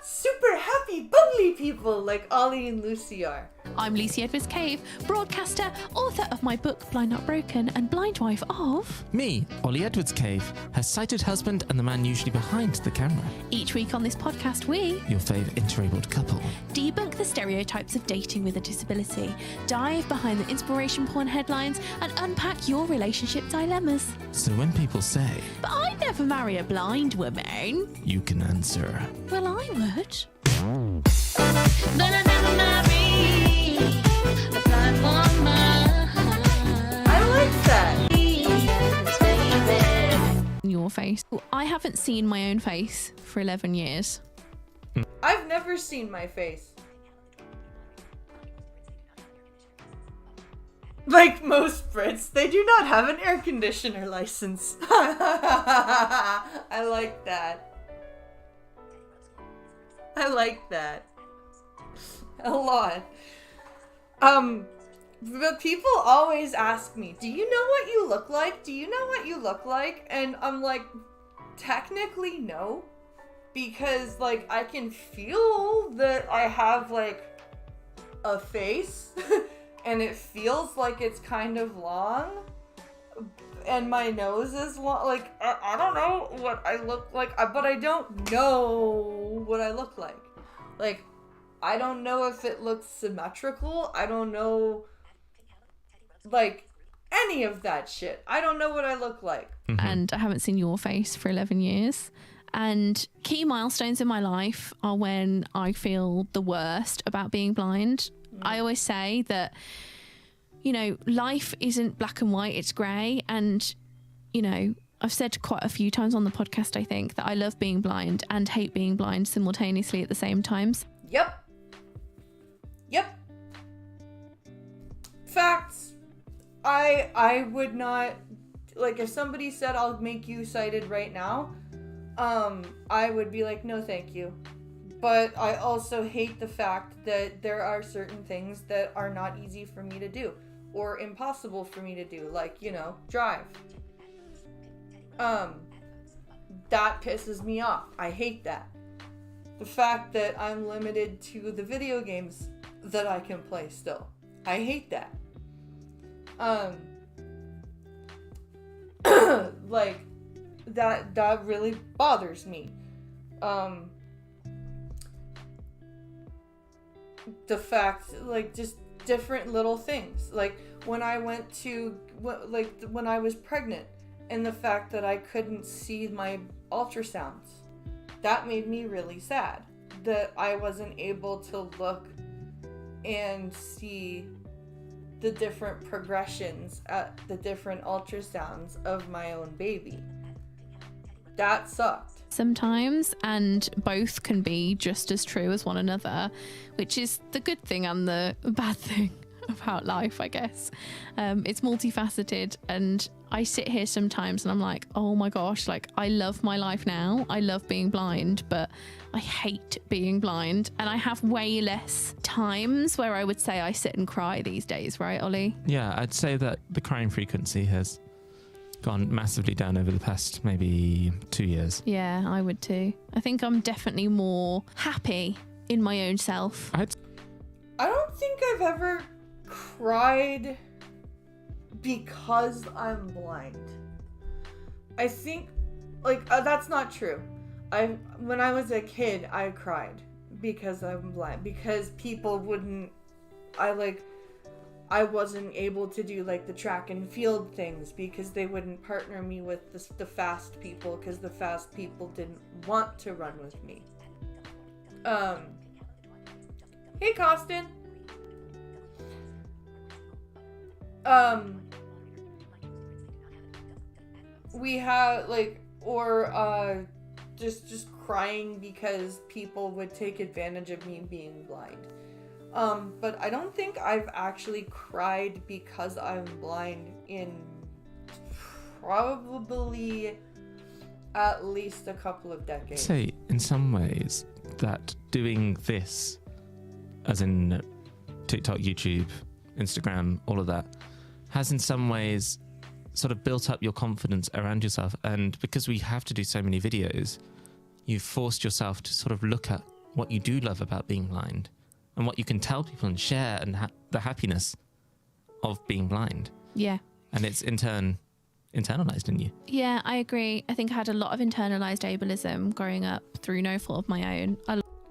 super happy, bubbly people like Ollie and Lucy are. I'm Lucy Edwards Cave, broadcaster, author of my book Blind Not Broken, and blind wife of... Me, Ollie Edwards Cave, her sighted husband and the man usually behind the camera. Each week on this podcast we... Your fave interabled couple. Debunk the stereotypes of dating with a disability, dive behind the inspiration porn headlines, and unpack your relationship dilemmas. So when people say... But I'd never marry a blind woman... You can answer... Well, I would. But I'd never marry a blind woman. I like that. Your face. I haven't seen my own face for 11 years. I've never seen my face. Like most Brits, they do not have an air conditioner license. I like that. I like that. A lot. But people always ask me, do you know what you look like? Do you know what you look like? And I'm like, technically no. Because, like, I can feel that I have, like, a face. And it feels like it's kind of long. And my nose is long. Like, I don't know what I look like. But I don't know what I look like. Like, I don't know if it looks symmetrical. I don't know, like, any of that shit. I don't know what I look like. Mm-hmm. And I haven't seen your face for 11 years. And key milestones in my life are when I feel the worst about being blind. I always say that, you know, life isn't black and white, it's grey. And, you know, I've said quite a few times on the podcast, I think, that I love being blind and hate being blind simultaneously at the same times. Yep. Facts. I would not, like, if somebody said I'll make you sighted right now, I would be like, no thank you. But I also hate the fact that there are certain things that are not easy for me to do or impossible for me to do, like, you know, drive. That pisses me off. I hate that. The fact that I'm limited to the video games that I can play still. I hate that. Like, that really bothers me. The fact, like, just different little things. Like, when I went to, when I was pregnant, and the fact that I couldn't see my ultrasounds. That made me really sad. That I wasn't able to look and see the different progressions at the different ultrasounds of my own baby. That sucked. Sometimes, and both can be just as true as one another, which is the good thing and the bad thing about life, I guess. It's multifaceted, and I sit here sometimes and I'm like, oh my gosh, like, I love my life now. I love being blind, but I hate being blind. And I have way less times where I would say I sit and cry these days, right, Ollie? Yeah, I'd say that the crying frequency has gone massively down over the past maybe 2 years. Yeah, I would too. I think I'm definitely more happy in my own self. I don't think I've ever cried because I'm blind. I think, like, that's not true. When I was a kid, I cried because I'm blind, because people wouldn't, I wasn't able to do, like, the track and field things because they wouldn't partner me with the fast people, because the fast people didn't want to run with me. Hey, Costin. We have, like, or just crying because people would take advantage of me being blind. But I don't think I've actually cried because I'm blind in probably at least a couple of decades. I'd say in some ways that doing this, as in TikTok, YouTube, Instagram, all of that, has in some ways sort of built up your confidence around yourself. And because we have to do so many videos, you've forced yourself to sort of look at what you do love about being blind and what you can tell people and share, and the happiness of being blind. Yeah. And it's in turn internalized in you. Yeah, I agree. I think I had a lot of internalized ableism growing up through no fault of my own.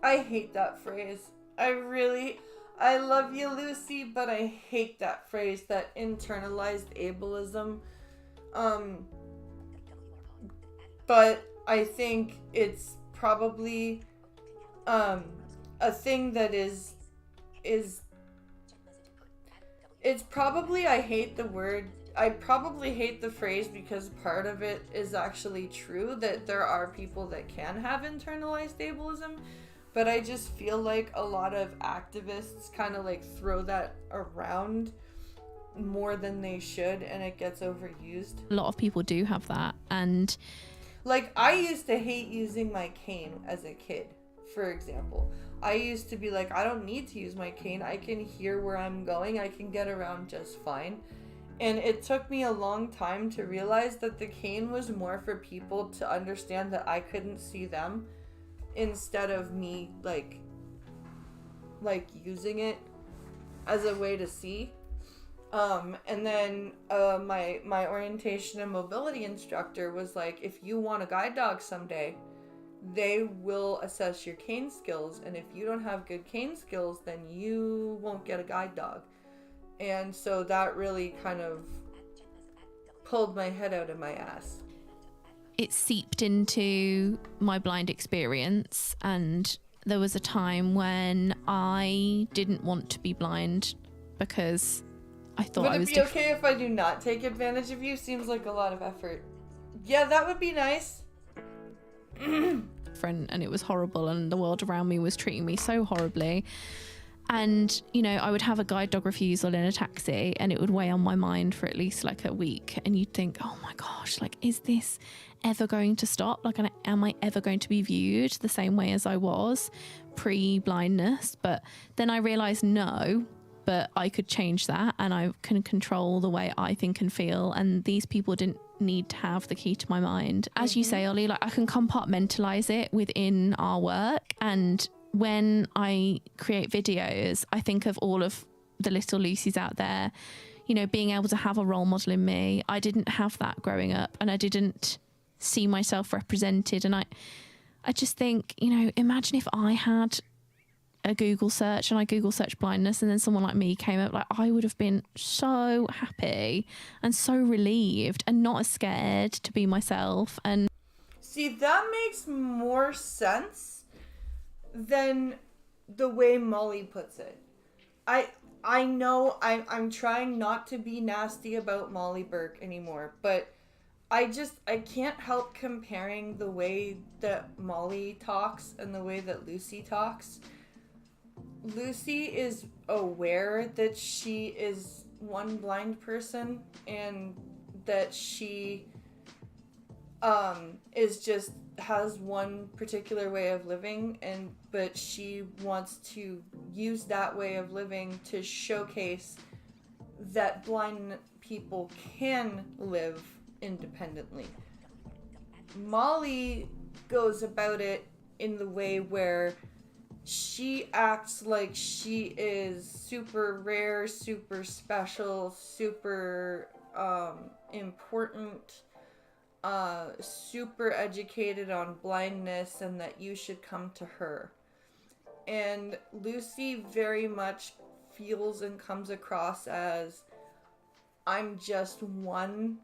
I hate that phrase. I love you, Lucy, but I hate that phrase, that internalized ableism. But I think it's probably a thing that is it's probably, I probably hate the phrase because part of it is actually true, that there are people that can have internalized ableism. But I just feel like a lot of activists kind of, like, throw that around more than they should, and it gets overused. A lot of people do have that, and... Like, I used to hate using my cane as a kid, for example. I used to be like, I don't need to use my cane. I can hear where I'm going. I can get around just fine. And it took me a long time to realize that the cane was more for people to understand that I couldn't see them, instead of me like using it as a way to see. And then my orientation and mobility instructor was like, if you want a guide dog someday, they will assess your cane skills, and if you don't have good cane skills, then you won't get a guide dog. And so that really kind of pulled my head out of my ass. It seeped into my blind experience, and there was a time when I didn't want to be blind because I thought I was Would it be okay if I do not take advantage of you? Seems like a lot of effort. Yeah, that would be nice. different, and it was horrible, and the world around me was treating me so horribly. And, you know, I would have a guide dog refusal in a taxi and it would weigh on my mind for at least like a week. And you'd think, oh my gosh, like, is this ever going to stop? Like, am I ever going to be viewed the same way as I was pre-blindness? But then I realized no, but I could change that and I can control the way I think and feel. And these people didn't need to have the key to my mind. As you say, Ollie, like I can compartmentalize it within our work. And when I create videos, I think of all of the little Lucys out there, you know, being able to have a role model in me. I didn't have that growing up and I didn't see myself represented. And I just think, you know, imagine if I had a Google search and I Google search blindness and then someone like me came up, like I would have been so happy and so relieved and not as scared to be myself. And see, that makes more sense than the way Molly puts it. I know I'm trying not to be nasty about Molly Burke anymore, but I can't help comparing the way that Molly talks and the way that Lucy talks. Lucy is aware that she is one blind person and that she has one particular way of living, but she wants to use that way of living to showcase that blind people can live independently. Molly goes about it in the way where she acts like she is super rare, super special, super important, super educated on blindness, and that you should come to her. And Lucy very much feels and comes across as, I'm just one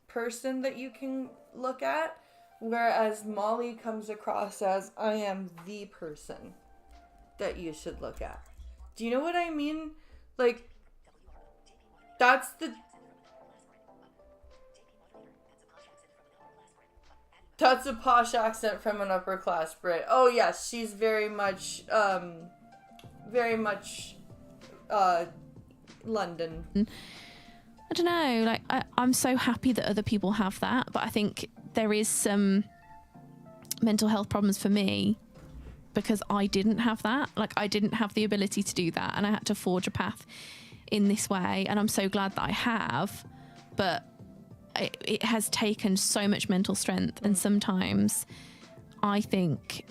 person that you can look at, whereas Molly comes across as, I am the person that you should look at. Do you know what I mean? Like, that's a posh accent from an upper class Brit. Oh yes, she's very much London. I don't know, like I'm so happy that other people have that, but I think there is some mental health problems for me because I didn't have that. Like I didn't have the ability to do that and I had to forge a path in this way, and I'm so glad that I have, but it has taken so much mental strength. And sometimes I think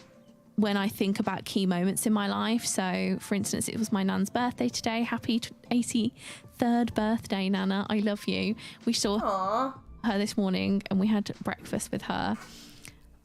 when I think about key moments in my life, so for instance, it was my nan's birthday today. Happy 83rd birthday, Nana. I love you. We saw her this morning and we had breakfast with her.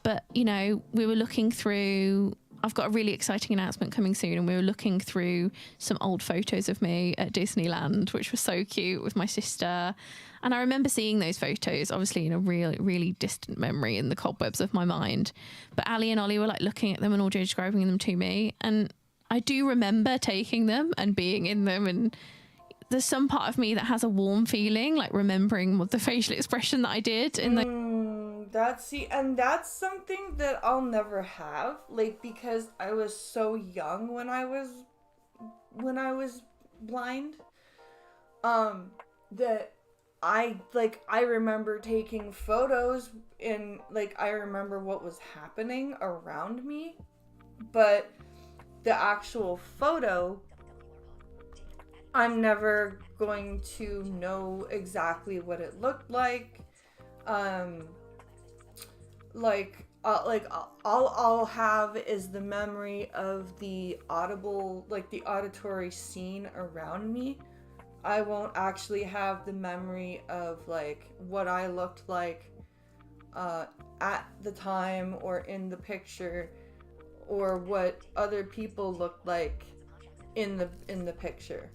But, you know, we were looking through, I've got a really exciting announcement coming soon, and we were looking through some old photos of me at Disneyland, which was so cute, with my sister. And I remember seeing those photos, obviously in a really, really distant memory in the cobwebs of my mind. But Ali and Ollie were like looking at them and all describing them to me. And I do remember taking them and being in them. And there's some part of me that has a warm feeling, like remembering the facial expression that I did in the... That's something that I'll never have, like, because I was so young when I was blind, that I remember taking photos and like I remember what was happening around me, but the actual photo, I'm never going to know exactly what it looked like. All I'll have is the memory of the auditory scene around me. I won't actually have the memory of like what I looked like at the time or in the picture, or what other people looked like in the picture.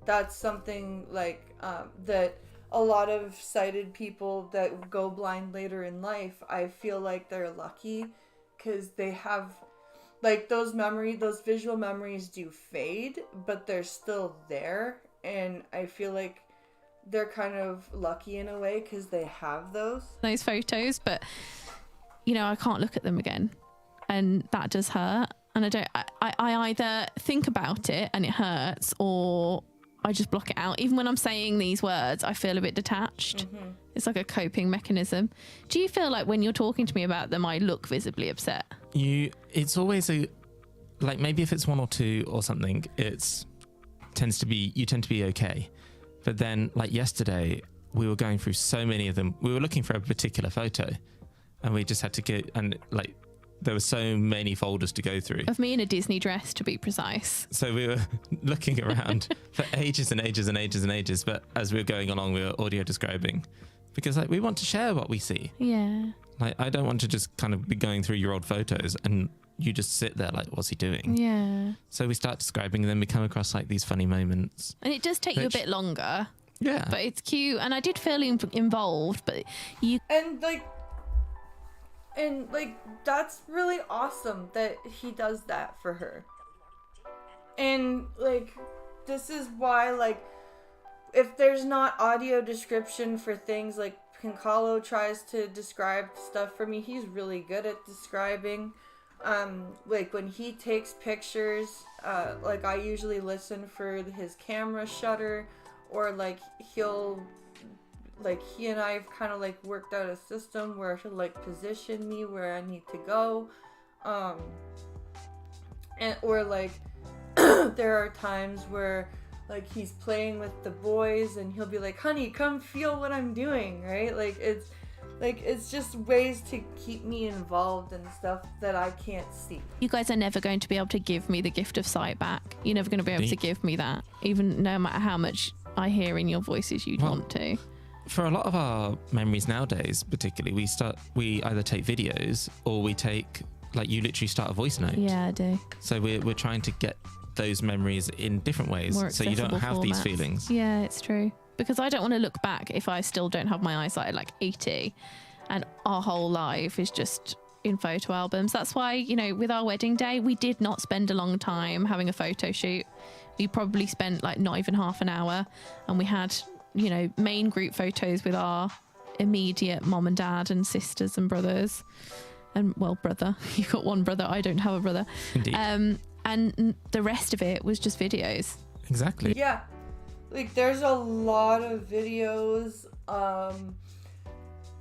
That's something like that a lot of sighted people that go blind later in life, I feel like they're lucky because they have like those visual memories do fade, but they're still there. And I feel like they're kind of lucky in a way because they have those photos, but you know, I can't look at them again, and that does hurt. and I either think about it and it hurts, or I just block it out. Even when I'm saying these words, I feel a bit detached. It's like a coping mechanism. Do you feel like when you're talking to me about them, I look visibly upset? It's always like maybe if it's one or two or something, you tend to be okay. But then like yesterday, we were going through so many of them. We were looking for a particular photo, and we just had to get, and like there were so many folders to go through. Of me in a Disney dress, to be precise. So we were looking around for ages and ages and ages and ages. But as we were going along, we were audio describing, because like we want to share what we see. Yeah. Like I don't want to just kind of be going through your old photos and you just sit there like, what's he doing? Yeah. So we start describing, and then we come across like these funny moments. And it does take you a bit longer. Yeah. But it's cute, and I did feel involved, but you... And that's really awesome that he does that for her. And like, this is why, like, if there's not audio description for things, like Pincalo tries to describe stuff for me, he's really good at describing. Like when he takes pictures, like I usually listen for his camera shutter, or like he and I've kind of like worked out a system where he'll like position me where I need to go, or like there are times where like he's playing with the boys and he'll be like, honey, come feel what I'm doing, right? Like it's just ways to keep me involved in stuff that I can't see. You guys are never going to be able to give me the gift of sight back. You're never going to be able to give me that, even no matter how much I hear in your voices you'd want to. For a lot of our memories nowadays, particularly, we either take videos or we take, like, you literally start a voice note. Yeah, I do. So we're trying to get those memories in different ways, so you don't have these feelings. Yeah, it's true. Because I don't want to look back if I still don't have my eyesight at like 80 and our whole life is just in photo albums. That's why, you know, with our wedding day, we did not spend a long time having a photo shoot. We probably spent like not even half an hour, and we had, you know, main group photos with our immediate mom and dad and sisters and brothers. And well, brother, you've got one brother, I don't have a brother. Indeed. And the rest of it was just videos. Exactly. Yeah. Like there's a lot of videos,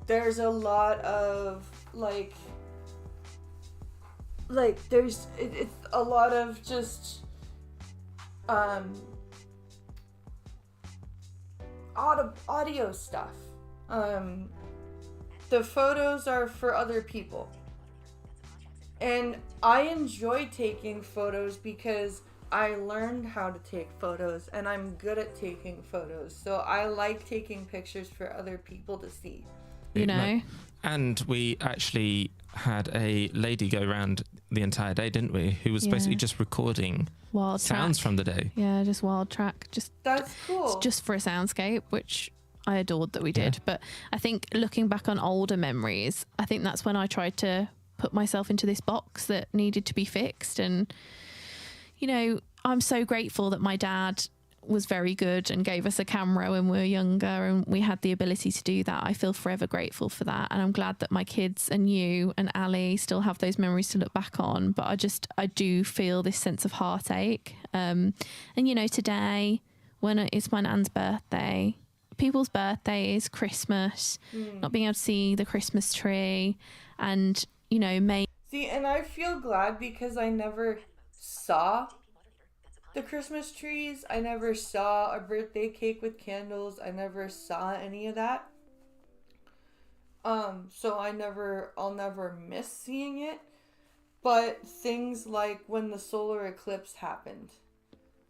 there's a lot of like there's it's a lot of just audio stuff. The photos are for other people, and I enjoy taking photos because I learned how to take photos and I'm good at taking photos, so I like taking pictures for other people to see, you know. And we actually had a lady go around the entire day, didn't we, who was basically just recording wild sounds track from the day. Yeah, just wild track, just that's cool, just for a soundscape, which I adored that we did. Yeah. But I think looking back on older memories, I think that's when I tried to put myself into this box that needed to be fixed. And you know, I'm so grateful that my dad was very good and gave us a camera when we were younger and we had the ability to do that. I feel forever grateful for that. And I'm glad that my kids and you and Ali still have those memories to look back on. But I do feel this sense of heartache. And, you know, today, when it's my nan's birthday, people's birthdays, Christmas, not being able to see the Christmas tree and, you know, See, and I feel glad because I never saw the Christmas trees. I never saw a birthday cake with candles. I never saw any of that. So I'll never miss seeing it. But things like when the solar eclipse happened,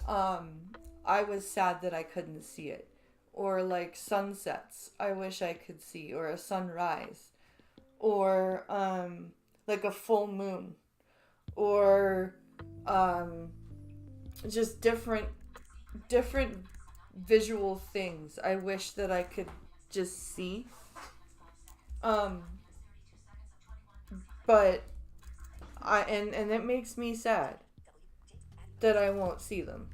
I was sad that I couldn't see it. Or like sunsets, I wish I could see, or a sunrise, or like a full moon, or just different visual things I wish that I could just see. But and it makes me sad that I won't see them.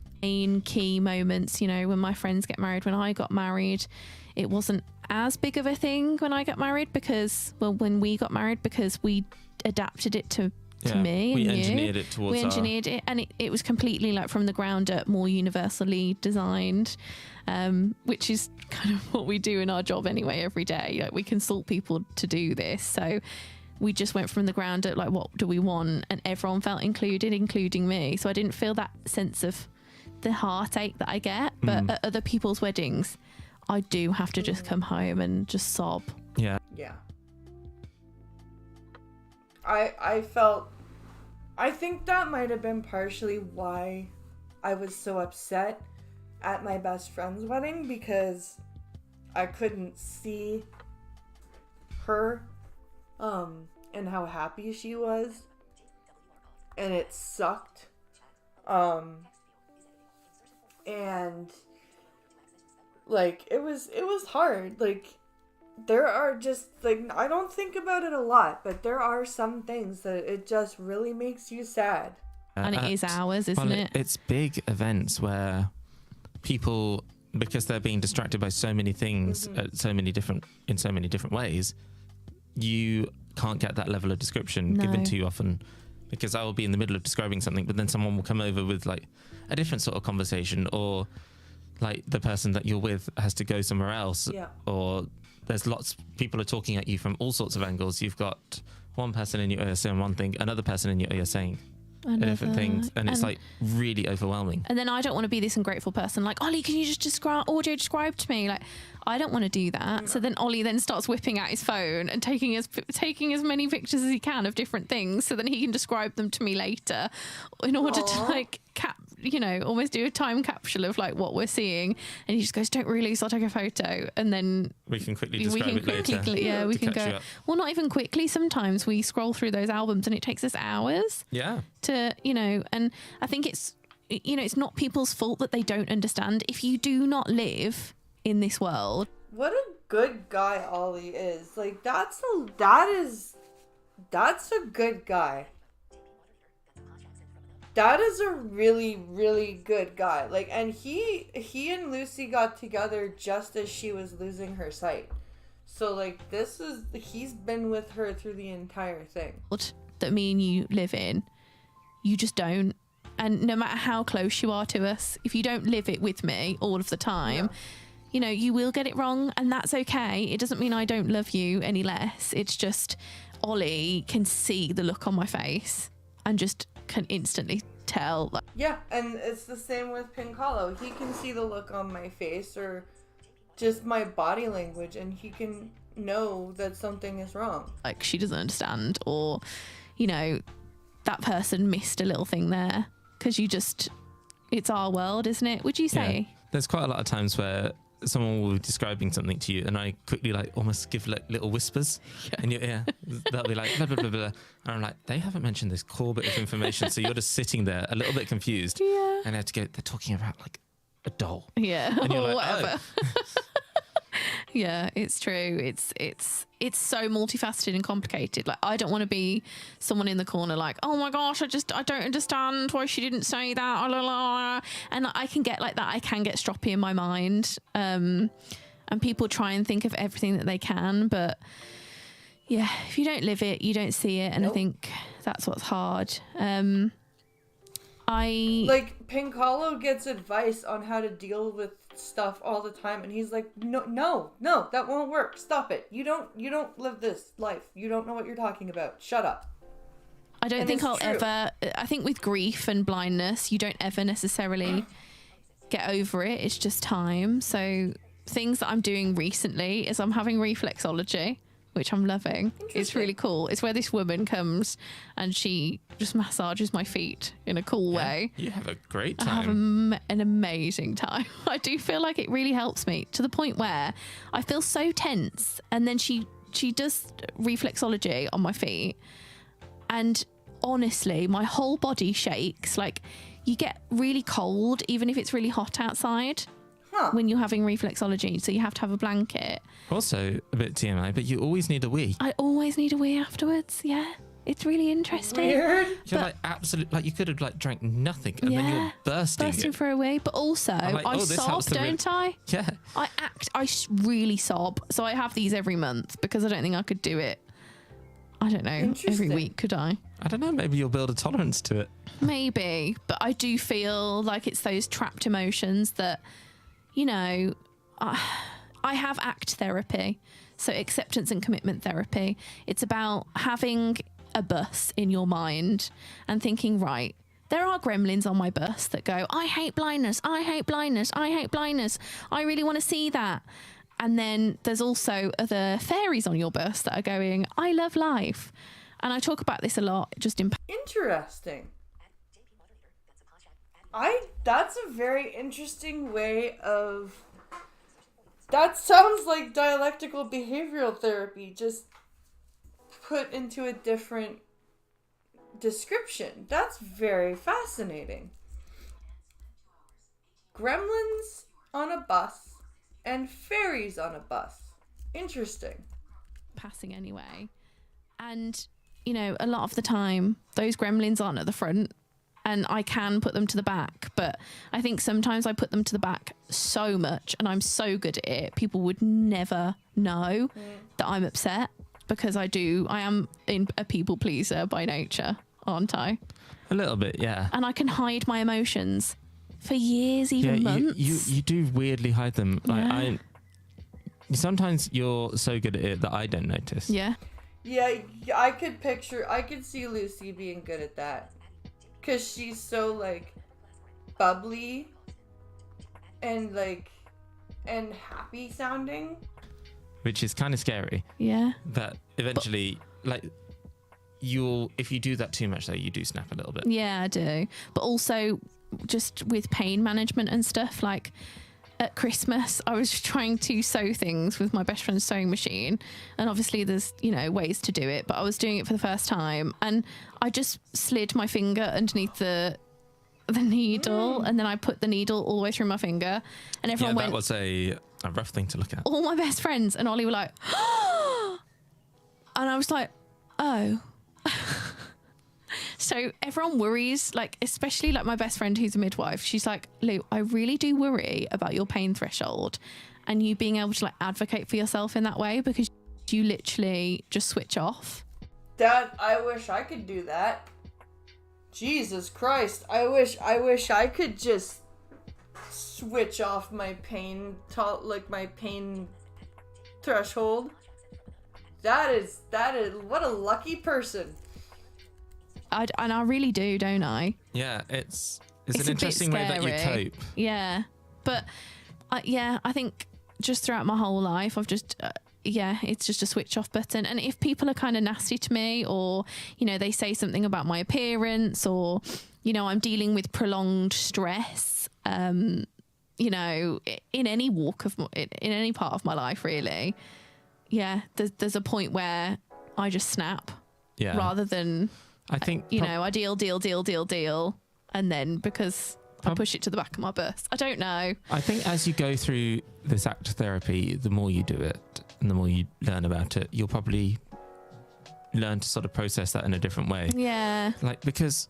Key moments, you know, when my friends get married, when I got married, it wasn't as big of a thing when I got married because, well, when we got married, because we adapted it to to me. We and engineered you. it towards We engineered it, and it was completely like from the ground up, more universally designed, which is kind of what we do in our job anyway every day. Like, we consult people to do this, so we just went from the ground up, like, what do we want? And everyone felt included, including me. So I didn't feel that sense of the heartache that I get. But at other people's weddings, I do have to just come home and just sob. Yeah. Yeah. I think that might have been partially why I was so upset at my best friend's wedding, because I couldn't see her and how happy she was, and it sucked. And like it was hard. Like, there are just, like, I don't think about it a lot, but there are some things that it just really makes you sad. And it is ours, isn't it? It's big events where people, because they're being distracted by so many things in so many different ways, you can't get that level of description given to you often, because I will be in the middle of describing something, but then someone will come over with like a different sort of conversation, or like the person that you're with has to go somewhere else, or there's lots, people are talking at you from all sorts of angles. You've got one person in your ear saying one thing, another person in your ear saying different things, and it's like really overwhelming. And then I don't want to be this ungrateful person like, Ollie, can you just audio describe to me? Like, I don't want to do that. So then Ollie then starts whipping out his phone and taking as many pictures as he can of different things, so then he can describe them to me later in order to like almost do a time capsule of like what we're seeing. And he just goes, don't release, I'll take a photo, and then we can quickly describe it later. Yeah, we can go. Well, not even quickly. Sometimes we scroll through those albums and it takes us hours. Yeah. To and I think it's it's not people's fault that they don't understand. If you do not live in this world. What a good guy Ollie is. Like, that's a good guy. That is a really, really good guy. Like, and he and Lucy got together just as she was losing her sight. So like, he's been with her through the entire thing. That me and you live in, you just don't. And no matter how close you are to us, if you don't live it with me all of the time, you will get it wrong, and that's okay. It doesn't mean I don't love you any less. It's just Ollie can see the look on my face and just can instantly tell. Yeah, and it's the same with Pincalo. He can see the look on my face or just my body language, and he can know that something is wrong. Like, she doesn't understand, or, that person missed a little thing there, because it's our world, isn't it? Would you say? Yeah. There's quite a lot of times where someone will be describing something to you, and I quickly like almost give like little whispers in your ear. They'll be like blah blah blah blah, and I'm like, they haven't mentioned this core bit of information, so you're just sitting there a little bit confused. Yeah. And I have to go, they're talking about like a doll. Yeah. And you're or like, whatever. Yeah, it's true. It's so multifaceted and complicated. Like, I don't want to be someone in the corner like, oh my gosh, I don't understand why she didn't say that. And I can get like that. I can get stroppy in my mind. And people try and think of everything that they can, but yeah, if you don't live it, you don't see it. And I think that's what's hard. Like, Pincalo gets advice on how to deal with stuff all the time, and he's like, no, that won't work. Stop it. You don't live this life. You don't know what you're talking about. Shut up. I don't think I'll ever. I think with grief and blindness, you don't ever necessarily get over it. It's just time. So things that I'm doing recently is I'm having reflexology, which I'm loving. It's really cool. It's where this woman comes and she just massages my feet in a cool way. You have a great time. I have an amazing time. I do feel like it really helps me, to the point where I feel so tense, and then she does reflexology on my feet, and honestly, my whole body shakes. Like, you get really cold even if it's really hot outside. When you're having reflexology, so you have to have a blanket. Also, a bit TMI, but you always need a wee. I always need a wee afterwards. Yeah, it's really interesting. Weird. You're like absolute, like you could have like drank nothing, and then you're bursting for a wee. But also, like, I sob, don't I? Yeah. I really sob. So I have these every month because I don't think I could do it. I don't know, every week, could I? I don't know, maybe you'll build a tolerance to it. Maybe, but I do feel like it's those trapped emotions that, you know, I have ACT therapy, so acceptance and commitment therapy. It's about having a bus in your mind and thinking, right, there are gremlins on my bus that go, I hate blindness, I hate blindness, I hate blindness, I really want to see that. And then there's also other fairies on your bus that are going, I love life. And I talk about this a lot, just in... Interesting. That's a very interesting way of... That sounds like dialectical behavioral therapy, just put into a different description. That's very fascinating. Gremlins on a bus and fairies on a bus. Interesting. Passing anyway. And, you know, a lot of the time, those gremlins aren't at the front. And I can put them to the back, but I think sometimes I put them to the back so much and I'm so good at it, people would never know that I'm upset, because I am a people pleaser by nature, aren't I? A little bit, yeah. And I can hide my emotions for years, even months. You do weirdly hide them. Like, sometimes you're so good at it that I don't notice. Yeah. Yeah, I could see Lucy being good at that. Because she's so, like, bubbly and, like, and happy sounding. Which is kind of scary. Yeah. That eventually, like, if you do that too much, though, you do snap a little bit. Yeah, I do. But also, just with pain management and stuff, like, at Christmas, I was trying to sew things with my best friend's sewing machine. And obviously there's, you know, ways to do it, but I was doing it for the first time. And I just slid my finger underneath the needle. And then I put the needle all the way through my finger. And everyone went... that was a rough thing to look at. All my best friends and Ollie were like, oh! And I was like, oh. So everyone worries, like, especially like my best friend who's a midwife. She's like, Lou, I really do worry about your pain threshold and you being able to, like, advocate for yourself in that way, because you literally just switch off. I wish I could do that. Jesus Christ. I wish I could just switch off my pain, my pain threshold. That is, what a lucky person. And I really do, don't I? Yeah, it's an interesting way that you cope. Yeah, but I think just throughout my whole life, I've just it's just a switch off button. And if people are kind of nasty to me, or, you know, they say something about my appearance, or, you know, I'm dealing with prolonged stress, you know, in any in any part of my life, really. Yeah, there's a point where I just snap. Yeah. Rather than, I think, you know, I deal, and then because I push it to the back of my bus. I don't know. I think as you go through this ACT therapy, the more you do it and the more you learn about it, you'll probably learn to sort of process that in a different way. Yeah. Like, because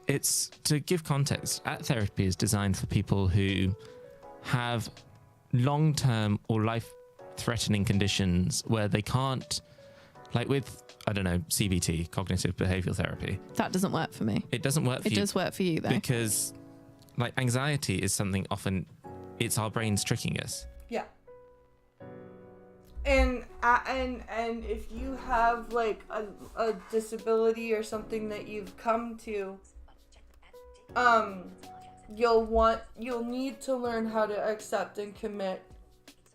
it's, to give context, ACT therapy is designed for people who have long-term or life-threatening conditions where they can't, like with, I don't know, CBT, cognitive behavioral therapy. That doesn't work for me. It doesn't work for you. It does work for you, though. Because, like, anxiety is something often, it's our brains tricking us. Yeah. And if you have, like, a disability or something that you've come to, you'll need to learn how to accept and commit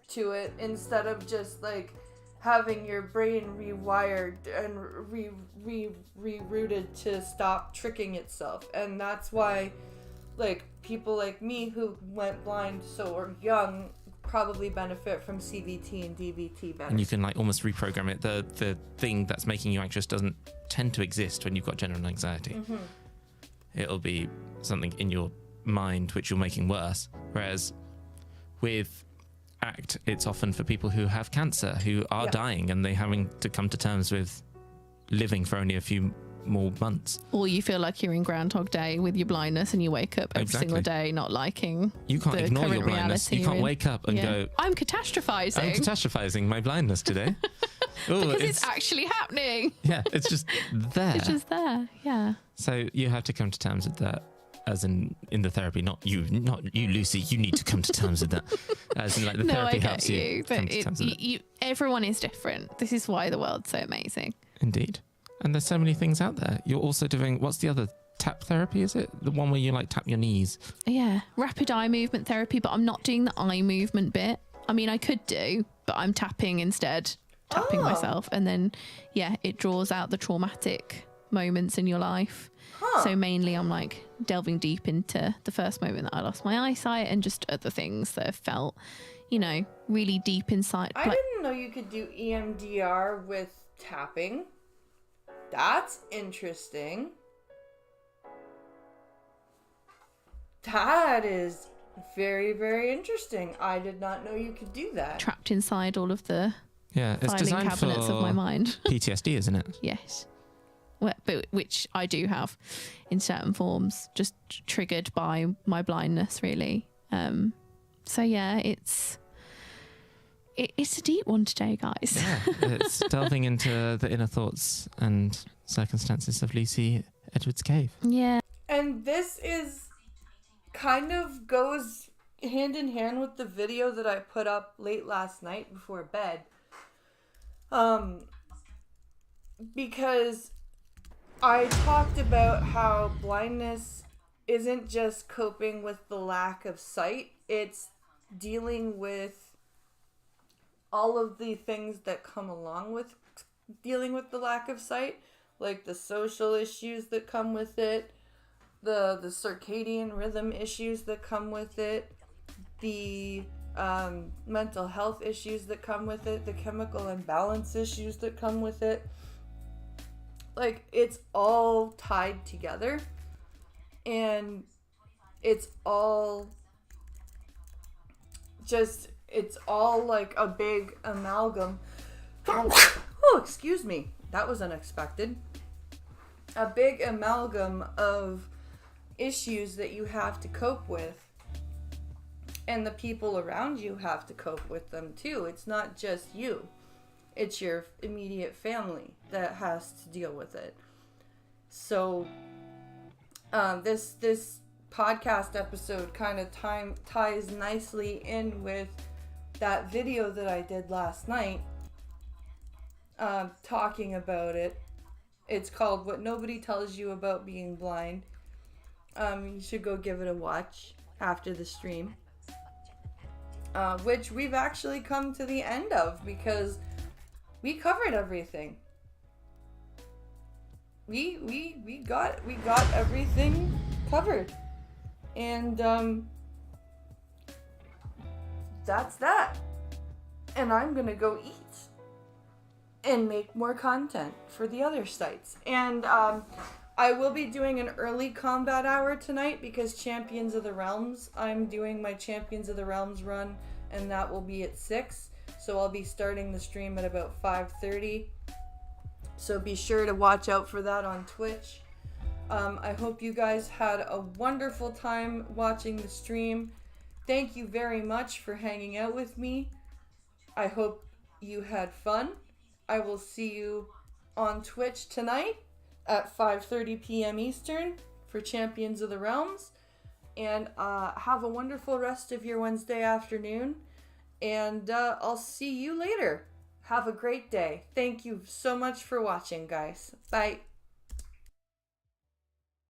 to it, instead of just, like, having your brain rewired and rerouted to stop tricking itself. And that's why, like, people like me who went blind so young probably benefit from CBT and DBT better. And you can, like, almost reprogram it. The thing that's making you anxious doesn't tend to exist when you've got general anxiety. Mm-hmm. It'll be something in your mind which you're making worse. Whereas with ACT, it's often for people who have cancer, who are dying, and they're having to come to terms with living for only a few more months. Or you feel like you're in Groundhog Day with your blindness and you wake up every single day not liking You can't the ignore your current blindness. reality You can't you're in. wake up and go, I'm catastrophizing. I'm catastrophizing my blindness today. Ooh, because it's actually happening. Yeah, it's just there. It's just there. Yeah. So you have to come to terms with that, as in the therapy, not you, Lucy. You need to come to terms with that, as in like the No, therapy I get helps you but come to terms with it. everyone is different. This is why the world's so amazing. Indeed, and there's so many things out there. You're also doing, what's the other, tap therapy? Is it the one where you like tap your knees? Yeah, rapid eye movement therapy, but I'm not doing the eye movement bit. I mean, I could do, but I'm tapping instead, tapping myself, and then it draws out the traumatic moments in your life. So mainly I'm like delving deep into the first moment that I lost my eyesight and just other things that have felt, really deep inside. I didn't know you could do EMDR with tapping. That's interesting. That is very, very interesting. I did not know you could do that. Trapped inside all of the It's filing designed cabinets for of my mind. PTSD, isn't it? Yes. But which I do have in certain forms, just triggered by my blindness, really. So yeah, it's a deep one today, guys. Yeah, it's delving into the inner thoughts and circumstances of Lucy Edwards Cave. Yeah. And this is kind of goes hand in hand with the video that I put up late last night before bed. Because I talked about how blindness isn't just coping with the lack of sight, it's dealing with all of the things that come along with dealing with the lack of sight, like the social issues that come with it, the circadian rhythm issues that come with it, the mental health issues that come with it, the chemical imbalance issues that come with it. Like, it's all tied together, and it's all like a big amalgam. Oh, excuse me. That was unexpected. A big amalgam of issues that you have to cope with, and the people around you have to cope with them too. It's not just you. It's your immediate family that has to deal with it. So this podcast episode kind of ties nicely in with that video that I did last night, talking about it. It's called What Nobody Tells You About Being Blind. You should go give it a watch after the stream, which we've actually come to the end of because we covered everything. We got everything covered, and that's that. And I'm gonna go eat and make more content for the other sites. And I will be doing an early combat hour tonight because Champions of the Realms. I'm doing my Champions of the Realms run, and that will be at 6. So I'll be starting the stream at about 5:30. So be sure to watch out for that on Twitch. I hope you guys had a wonderful time watching the stream. Thank you very much for hanging out with me. I hope you had fun. I will see you on Twitch tonight at 5:30 p.m. Eastern for Champions of the Realms. And have a wonderful rest of your Wednesday afternoon. And I'll see you later. Have a great day. Thank you so much for watching, guys. Bye.